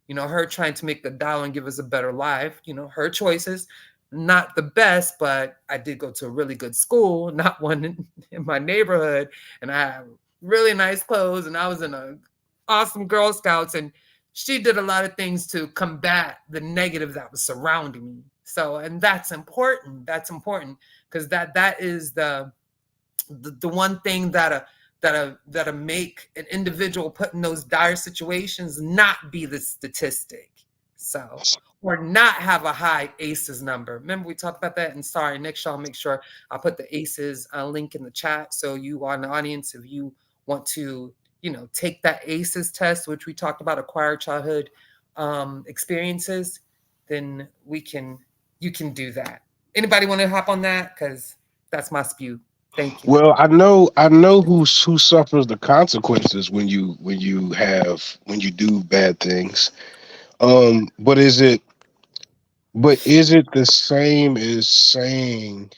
Her trying to make the dollar and give us a better life, her choices, not the best, but I did go to a really good school, not one in my neighborhood. And I had really nice clothes, and I was in a awesome Girl Scouts, and she did a lot of things to combat the negative that was surrounding me. So, and that's important. That's important because that is the one thing that'll make an individual put in those dire situations not be the statistic. So, or not have a high ACEs number. Remember we talked about that? And sorry, next y'all make sure I put the ACEs link in the chat. So you on the audience, if you want to, take that ACEs test, which we talked about, acquired childhood experiences, then you can do that. Anybody want to hop on that? Because that's my spew. Thank you. Well, I know who suffers the consequences when you do bad things. But is it the same as saying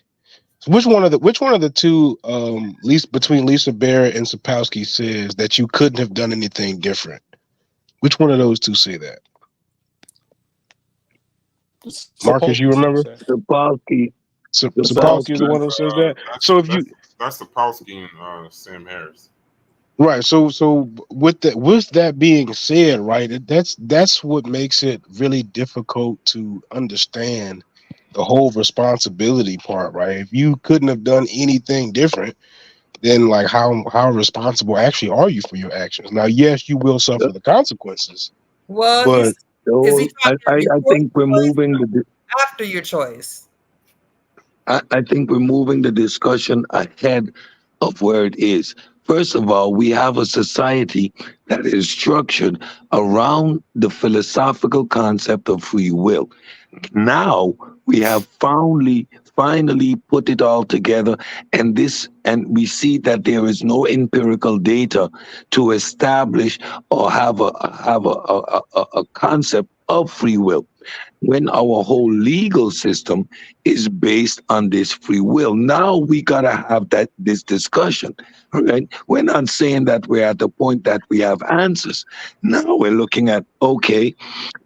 which one of the two between Lisa Barrett and Sapolsky says that you couldn't have done anything different? Which one of those two say that? Marcus, you remember? Sapolsky. Sapolsky is the one who says that. So if that's Sapolsky and Sam Harris. Right. So with that being said, right, that's what makes it really difficult to understand the whole responsibility part, right? If you couldn't have done anything different, then like how responsible actually are you for your actions? Now, yes, you will suffer the consequences. Well, but I think we're moving after your choice. I think we're moving the discussion ahead of where it is. First of all, we have a society that is structured around the philosophical concept of free will. Now we have finally put it all together, and we see that there is no empirical data to establish or have a concept of free will, when our whole legal system is based on this free will. Now we gotta have this discussion, right? We're not saying that we're at the point that we have answers. Now we're looking at, okay,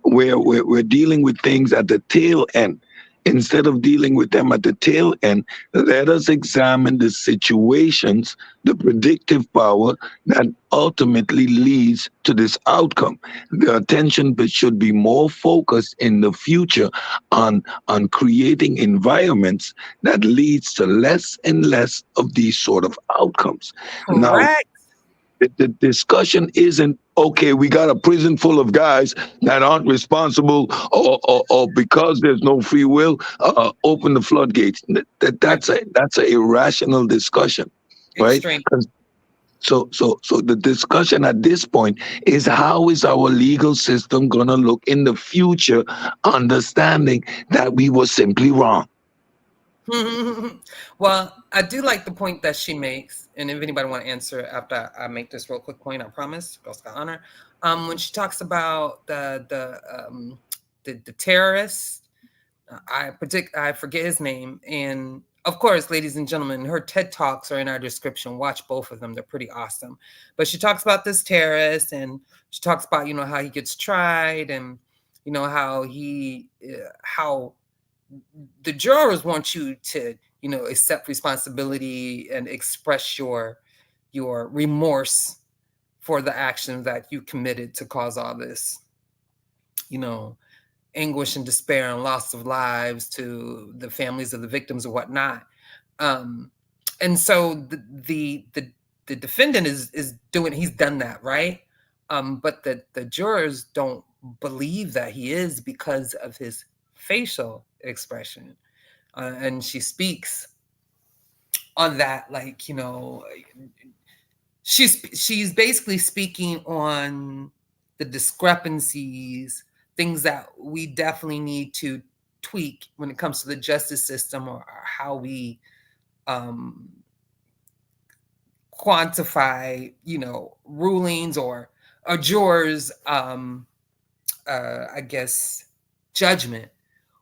we're dealing with things at the tail end. Instead of dealing with them at the tail end, let us examine the situations, the predictive power that ultimately leads to this outcome. The attention should be more focused in the future on creating environments that leads to less and less of these sort of outcomes. Correct. The discussion isn't, okay, we got a prison full of guys that aren't responsible, or because there's no free will, open the floodgates. That's a irrational discussion, right? Extreme. So the discussion at this point is, how is our legal system gonna look in the future, understanding that we were simply wrong. Well, I do like the point that she makes, and if anybody want to answer after I make this real quick point, I promise, Girl Scout honor. When she talks about the terrorist, I forget his name, and of course, ladies and gentlemen, her TED Talks are in our description. Watch both of them; they're pretty awesome. But she talks about this terrorist, and she talks about how he gets tried, and how how the jurors want you to accept responsibility and express your remorse for the actions that you committed to cause all this anguish and despair and loss of lives to the families of the victims or whatnot. And so the defendant is doing, he's done that, right? But the jurors don't believe that he is because of his facial expression. And she speaks on that, like, she's basically speaking on the discrepancies, things that we definitely need to tweak when it comes to the justice system, or how we quantify, rulings or a juror's, I guess, judgment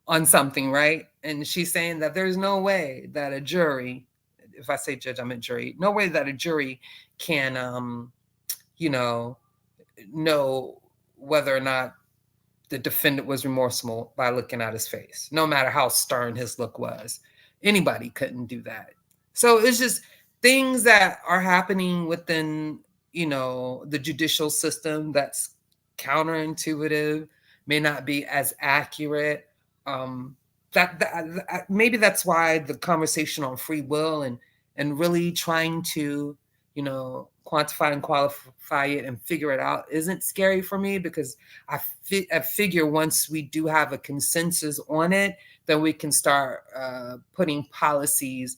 on something, right? And she's saying that there's no way that a jury, if I say judge, I meant jury, no way that a jury can, know whether or not the defendant was remorseful by looking at his face, no matter how stern his look was. Anybody couldn't do that. So it's just things that are happening within, the judicial system that's counterintuitive, may not be as accurate. That maybe that's why the conversation on free will and really trying to, quantify and qualify it and figure it out isn't scary for me, because I figure once we do have a consensus on it, then we can start putting policies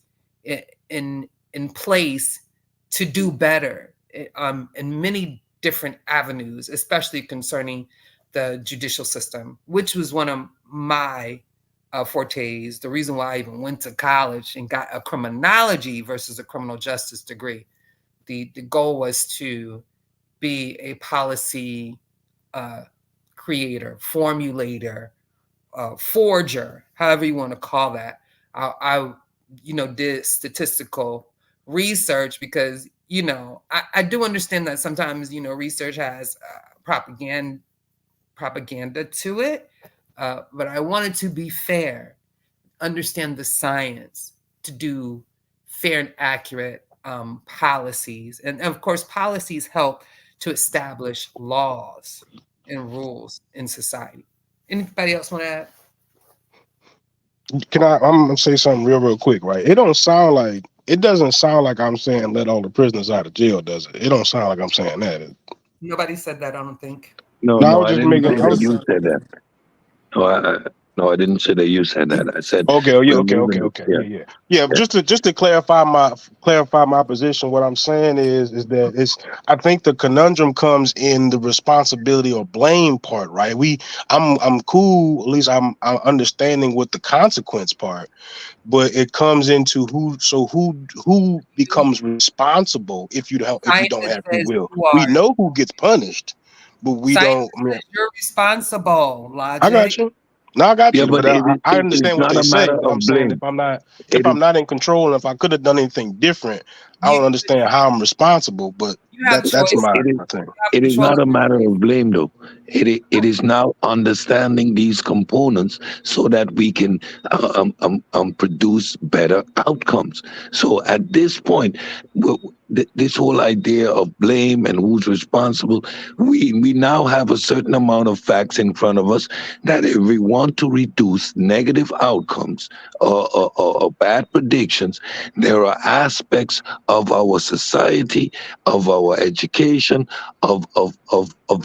in place to do better in many different avenues, especially concerning the judicial system, which was one of my fortes, the reason why I even went to college and got a criminology versus a criminal justice degree. The goal was to be a policy creator, formulator, forger, however you want to call that. I did statistical research because, I do understand that sometimes, research has propaganda to it, but I wanted to be fair, understand the science, to do fair and accurate policies. And of course, policies help to establish laws and rules in society. Anybody else want to add? I'm gonna say something real quick, right? It doesn't sound like I'm saying let all the prisoners out of jail, does it? It don't sound like I'm saying that. Nobody said that, I don't think. No, I didn't say that you said that. No, I didn't say that you said that. I said okay. Yeah. Just to clarify my position. What I'm saying is that I think the conundrum comes in the responsibility or blame part, right? I'm cool. At least I'm understanding with the consequence part, but it comes into who becomes responsible if you don't have free will. We know who gets punished, but we don't. You're responsible. Logic. I got you. No, I got you, but I understand what they say. But I'm saying if I'm not in control, and if I could have done anything different, I don't understand how I'm responsible. But that's my thing. It is not a matter of blame, though. It is now understanding these components so that we can produce better outcomes. So at this point, this whole idea of blame and who's responsible, we now have a certain amount of facts in front of us that if we want to reduce negative outcomes or bad predictions, there are aspects of our society, of our education, of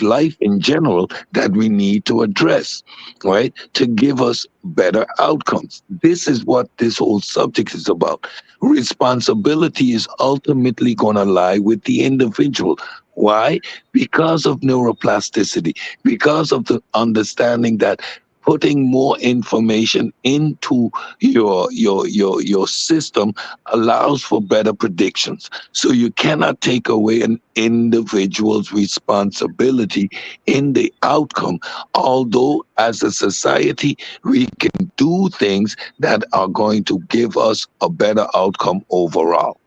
life in general that we need to address, right? To give us better outcomes. This is what this whole subject is about. Responsibility is ultimately going to lie with the individual. Why? Because of neuroplasticity, because of the understanding that putting more information into your system allows for better predictions. So you cannot take away an individual's responsibility in the outcome, although as a society we can do things that are going to give us a better outcome overall.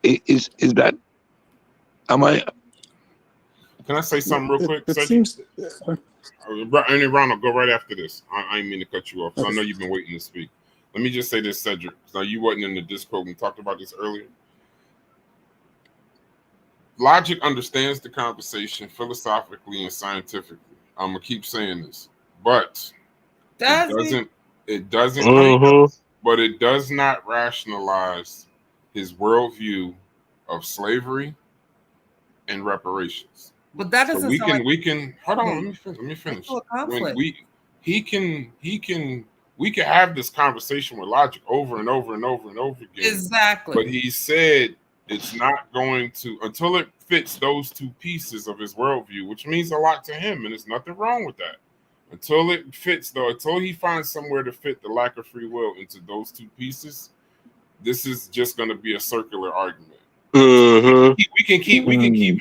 Is that, am I? Can I say something real quick, It Cedric? seems. Any Ronald, go right after this. I ain't mean to cut you off, because I know you've been waiting to speak. Let me just say this, Cedric. Now, you wasn't in the Discord. We talked about this earlier. Logic understands the conversation philosophically and scientifically. I'm gonna keep saying this, but it doesn't, but it does not rationalize his worldview of slavery and reparations. But that doesn't we sound can like we can hold on. Let me finish. When we can have this conversation with logic over and over and over and over again. Exactly. But he said it's not going to until it fits those two pieces of his worldview, which means a lot to him, and there's nothing wrong with that. Until it fits, though, until he finds somewhere to fit the lack of free will into those two pieces, this is just going to be a circular argument. We can keep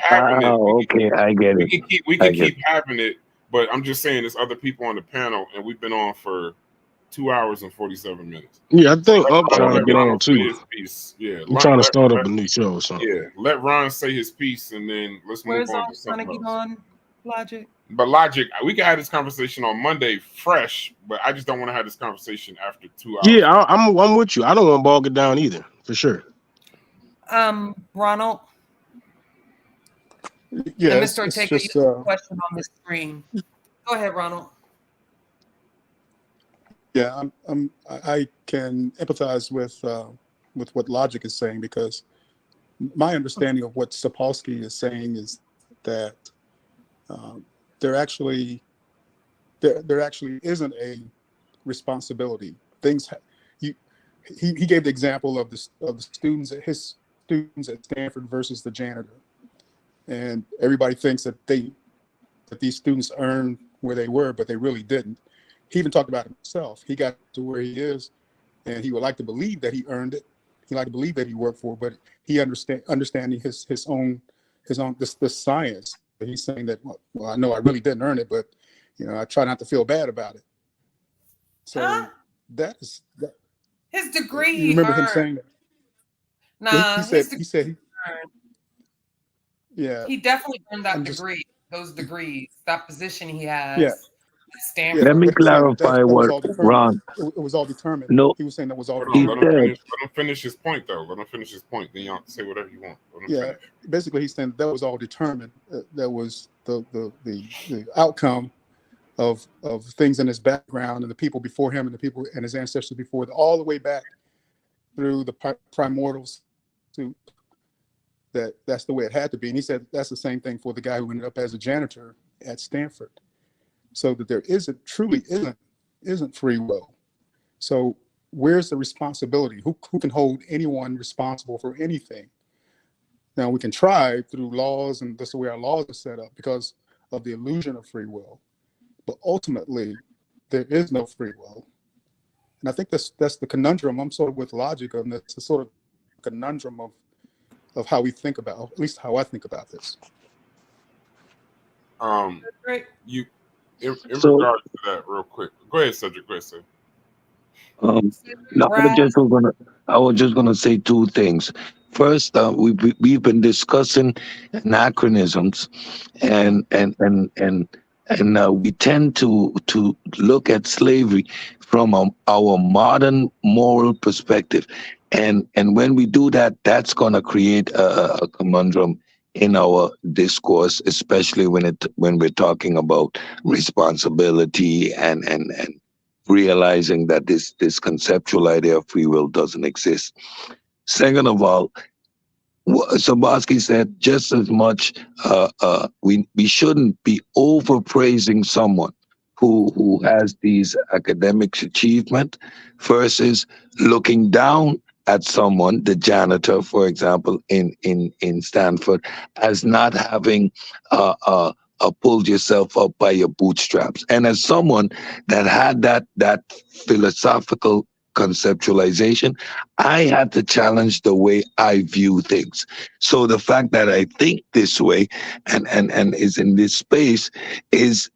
having it. Okay, I get it. We can keep having it, but I'm just saying there's other people on the panel, and we've been on for 2 hours and 47 minutes. Yeah, I think I'm trying to get on too. Yeah, I'm trying to start up a new show or something. Yeah, let Ron say his piece, and then let's move on to something else. On Logic? But Logic, we can have this conversation on Monday fresh, but I just don't want to have this conversation after 2 hours. Yeah, I'm with you. I don't want to bog it down either, for sure. Ronald. Yeah, Mr. Ortega, you have a question on the screen. Go ahead, Ronald. Yeah, I can empathize with what Logic is saying, because my understanding of what Sapolsky is saying is that there actually isn't a responsibility. He gave the example of the students at Stanford versus the janitor, and everybody thinks that these students earned where they were, but they really didn't. He even talked about himself. He got to where he is, and he would like to believe that he earned it. He like to believe that he worked for it, but he understanding his own this science. But he's saying that, well, I know I really didn't earn it, but I try not to feel bad about it. So that is that. His degree. You remember him saying that? Nah, he said yeah. He definitely earned that degree, those degrees, that position he has. Yeah. Stanford. Let me clarify what Ron. It was all determined. No, he was saying that was all. Let him finish his point, though. Let him finish his point. Then y'all say whatever you want. Yeah, basically, he's saying that was all determined. That was the outcome of things in his background and the people before him and the people and his ancestors before, all the way back through the primordials to that's the way it had to be. And he said that's the same thing for the guy who ended up as a janitor at Stanford. So that there truly isn't free will. So where's the responsibility? Who can hold anyone responsible for anything? Now we can try through laws, and that's the way our laws are set up because of the illusion of free will. But ultimately, there is no free will. And I think that's the conundrum. I'm sort of with Logic on this. It's a sort of conundrum of how we think about, at least how I think about this. In regards to that, real quick, go ahead, Cedric. Go ahead, sir. No, I was just gonna say two things. First, we've been discussing anachronisms, and we tend to look at slavery from our modern moral perspective, and when we do that, that's gonna create a conundrum in our discourse, especially when we're talking about responsibility and realizing that this conceptual idea of free will doesn't exist. Second of all, Sabatsky said just as much we shouldn't be overpraising someone who has these academic achievement versus looking down at someone, the janitor, for example, in Stanford, as not having pulled yourself up by your bootstraps. And as someone that had that philosophical conceptualization, I had to challenge the way I view things. So the fact that I think this way and is in this space is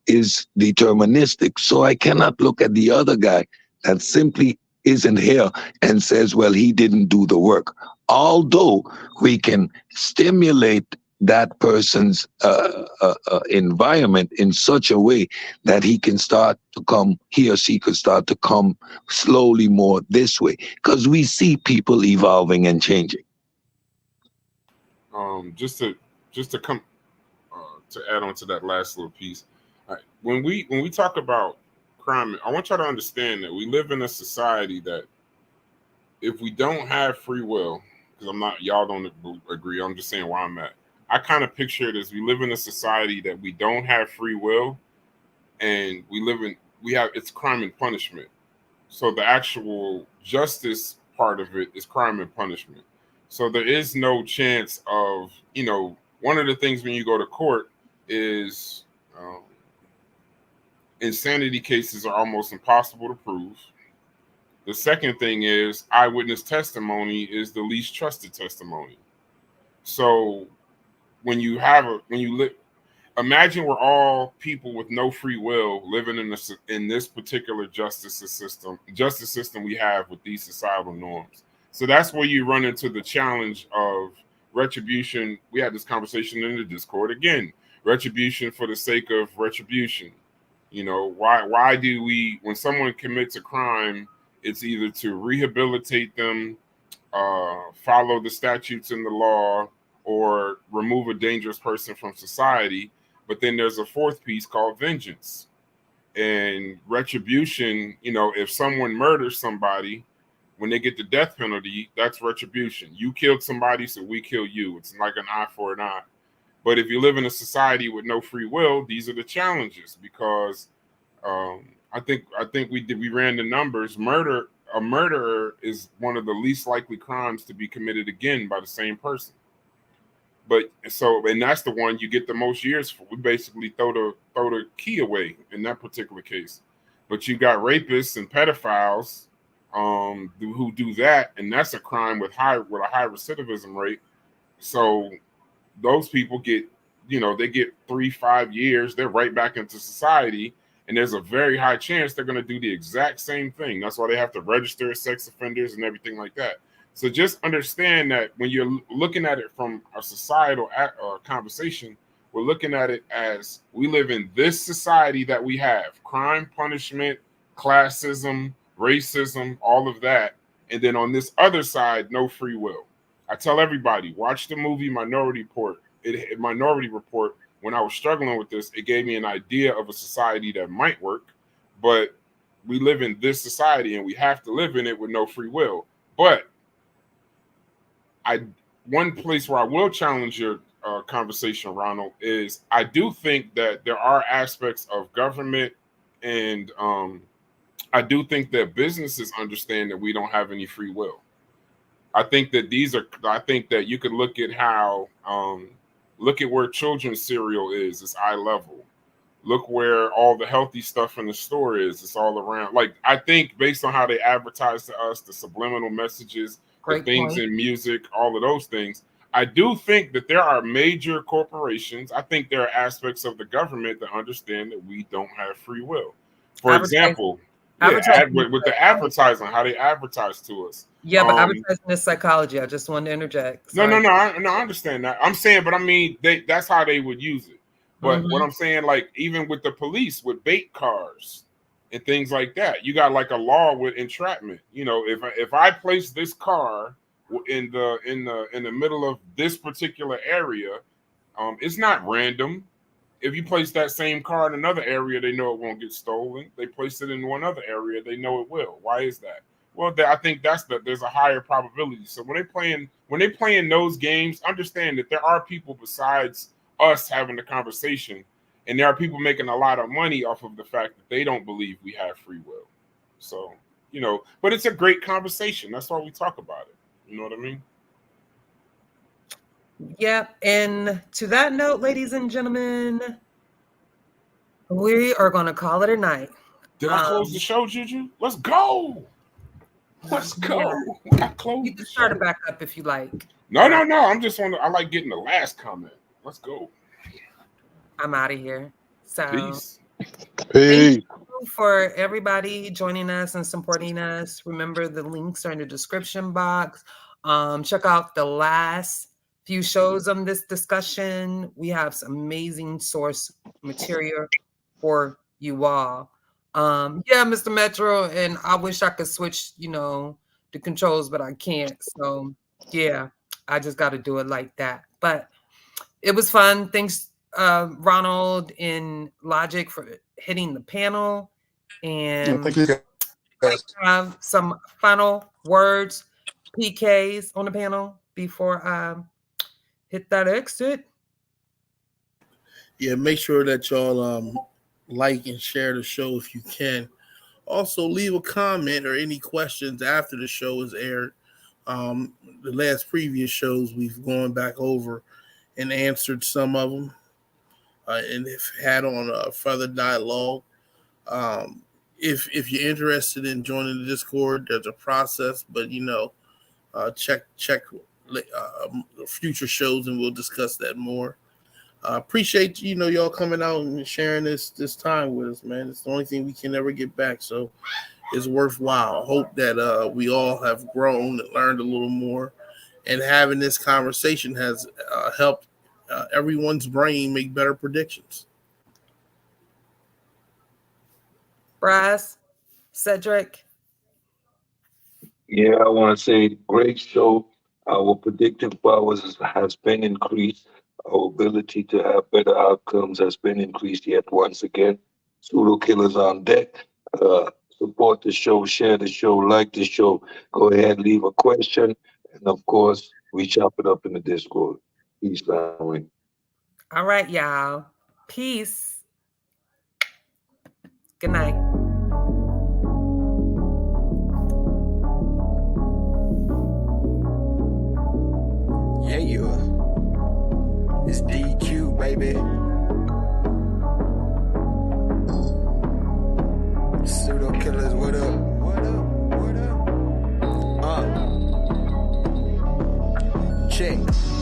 deterministic. So I cannot look at the other guy that simply isn't here and says, well, he didn't do the work. Although we can stimulate that person's environment in such a way that he or she could start to come slowly more this way, because we see people evolving and changing. Just to come to add on to that last little piece, when we talk about crime, I want y'all to understand that we live in a society that if we don't have free will, because y'all don't agree, I'm just saying where I'm at. I kind of picture it as we live in a society that we don't have free will, and it's crime and punishment. So the actual justice part of it is crime and punishment. So there is no chance of, one of the things when you go to court is insanity cases are almost impossible to prove. The second thing is eyewitness testimony is the least trusted testimony. So imagine we're all people with no free will living in this particular justice system we have with these societal norms. So that's where you run into the challenge of retribution. We had this conversation in the Discord again. Retribution for the sake of retribution. Why do we, when someone commits a crime, it's either to rehabilitate them, follow the statutes in the law, or remove a dangerous person from society. But then there's a fourth piece called vengeance. And retribution, if someone murders somebody, when they get the death penalty, that's retribution. You killed somebody, so we kill you. It's like an eye for an eye. But if you live in a society with no free will, these are the challenges, because I think we ran the numbers. A murderer is one of the least likely crimes to be committed again by the same person. And that's the one you get the most years for. We basically throw the key away in that particular case. But you got rapists and pedophiles who do that, and that's a crime with a high recidivism rate. So those people get, they get 3-5 years. They're right back into society, and there's a very high chance they're going to do the exact same thing. That's why they have to register as sex offenders and everything like that. So just understand that when you're looking at it from a societal conversation, we're looking at it as we live in this society that we have: crime, punishment, classism, racism, all of that. And then on this other side, no free will. I tell everybody, watch the movie Minority Report. When I was struggling with this, it gave me an idea of a society that might work. But we live in this society, and we have to live in it with no free will. But one place where I will challenge your conversation, Ronald, is I do think that there are aspects of government, and I do think that businesses understand that we don't have any free will. I think that you could look at how, look at where children's cereal is. It's eye level. Look where all the healthy stuff in the store is. It's all around. Like, I think based on how they advertise to us, the subliminal messages, the things in music, all of those things, I do think that there are major corporations. I think there are aspects of the government that understand that we don't have free will. For example, with the advertising, how they advertise to us. Yeah, but advertising is psychology. I just wanted to interject. Sorry. No, I understand that. I'm saying, but I mean, that's how they would use it. But what I'm saying, like, even with the police, with bait cars and things like that, you got like a law with entrapment. If I place this car in the middle of this particular area, it's not random. If you place that same car in another area, they know it won't get stolen. They place it in one other area, they know it will. Why is that? Well, I think there's a higher probability. So when they playing those games, understand that there are people besides us having the conversation, and there are people making a lot of money off of the fact that they don't believe we have free will. So, but it's a great conversation. That's why we talk about it. You know what I mean? Yep. And to that note, ladies and gentlemen, we are going to call it a night. Did I close the show, Juju? Let's go. Let's go. Yeah. I closed You can start it back up if you like. No. I'm just I like getting the last comment. Let's go. I'm out of here. So Peace. Thank you for everybody joining us and supporting us. Remember, the links are in the description box. Check out the last few shows on this discussion. We have some amazing source material for you all. Yeah, Mr. Metro, and I wish I could switch, the controls, but I can't. So yeah, I just got to do it like that. But it was fun. Thanks, Ronald and Logic, for hitting the panel. And thank you guys. Have some final words, PKs on the panel before I hit that exit. Yeah, make sure that y'all like and share the show if you can. Also, leave a comment or any questions after the show is aired. The last previous shows we've gone back over and answered some of them, and if had on a further dialogue. If you're interested in joining the Discord, there's a process, but check future shows and we'll discuss that more. Appreciate y'all coming out and sharing this time with us, man. It's the only thing we can ever get back, so it's worthwhile. Hope that we all have grown and learned a little more, and having this conversation has helped everyone's brain make better predictions. Bryce, Cedric. Yeah, I want to say great show. Our predictive powers has been increased. Our ability to have better outcomes has been increased yet once again. Pseudo killers on deck. Support the show, share the show, like the show. Go ahead, leave a question. And of course, we chop it up in the Discord. Peace, family. All right, y'all. Peace. Good night. Yeah, it's DQ, baby. Pseudo killers, what up? What up? What up? Check.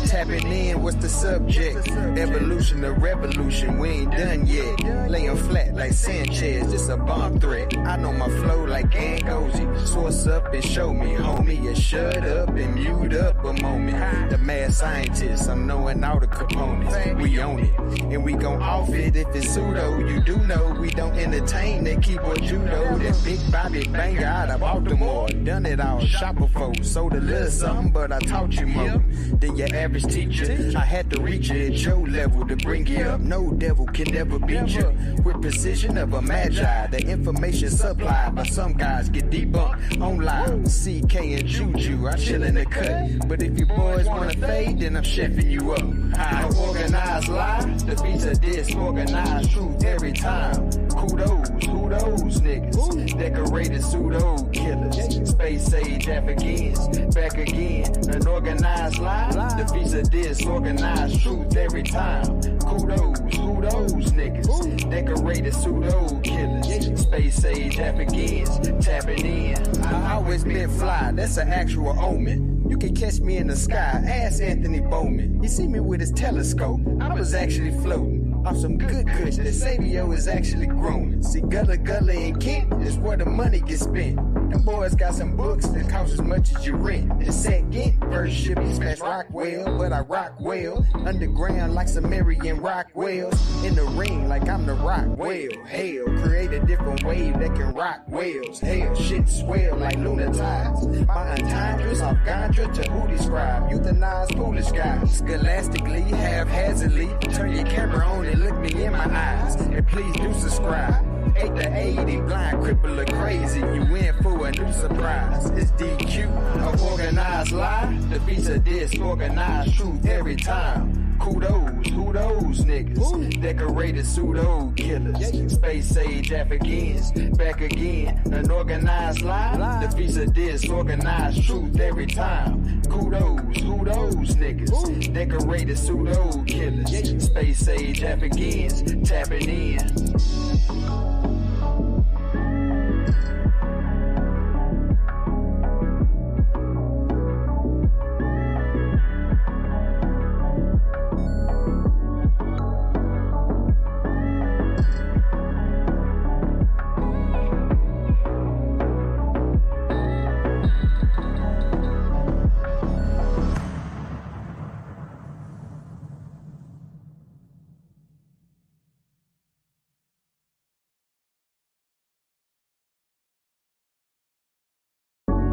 Tapping in, what's the subject? Evolution or revolution, we ain't done yet. Laying flat like Sanchez, it's a bomb threat. I know my flow like Angozi. Source up and show me, homie. You shut up and mute up a moment. The mad scientist, I'm knowing all the components. We own it, and we gon' off it if it's pseudo. You do know we don't entertain that keyboard judo. That big Bobby banger out of Baltimore. Done it all, shopper folks. Sold a little something, but I taught you more than your average teacher. I had to reach you at your level to bring you up. No devil can ever beat you. With precision of a magi, the information supplied by some guys get debunked on live. CK and Juju, I chill in the cut. But if you boys wanna fade, then I'm chefing you up. I organize live, the beats of disorganized truth every time. Kudos, who those niggas? Decorated pseudo killers. Space age Africans, back again. An organized lie, the beats of disorganized truth every time. Kudos, who those niggas? Decorated pseudo killers. Space age Africans, tapping in. I always been fly, that's an actual omen. You can catch me in the sky, ask Anthony Bowman. He see me with his telescope, I was actually floating. off some good kush. The Sabio is actually growing. See, Gullah Gullah and Kent is where the money gets spent. Them boys got some books that cost as much as your rent. The second verse should be smash rock well, but I rock well. Underground like Sumerian rock wells. In the ring like I'm the rock whale. Hell, create a different wave that can rock whales. Hell, shit swell like lunar tides. My entendres off Gandra to who describe. Euthanize foolish guys. Scholastically, haphazardly, turn your camera on and it, look me in my eyes, and please do subscribe. 8 to 80, blind, cripple, or crazy, you in for a new surprise. It's DQ, a organized lie, defeats a disorganized truth every time. Kudos, who those niggas? Decorated pseudo killers, space age Africans, back again. An organized lie, defeats a disorganized truth every time. Kudos, who those niggas? Decorated pseudo killers, space age Africans, tapping in.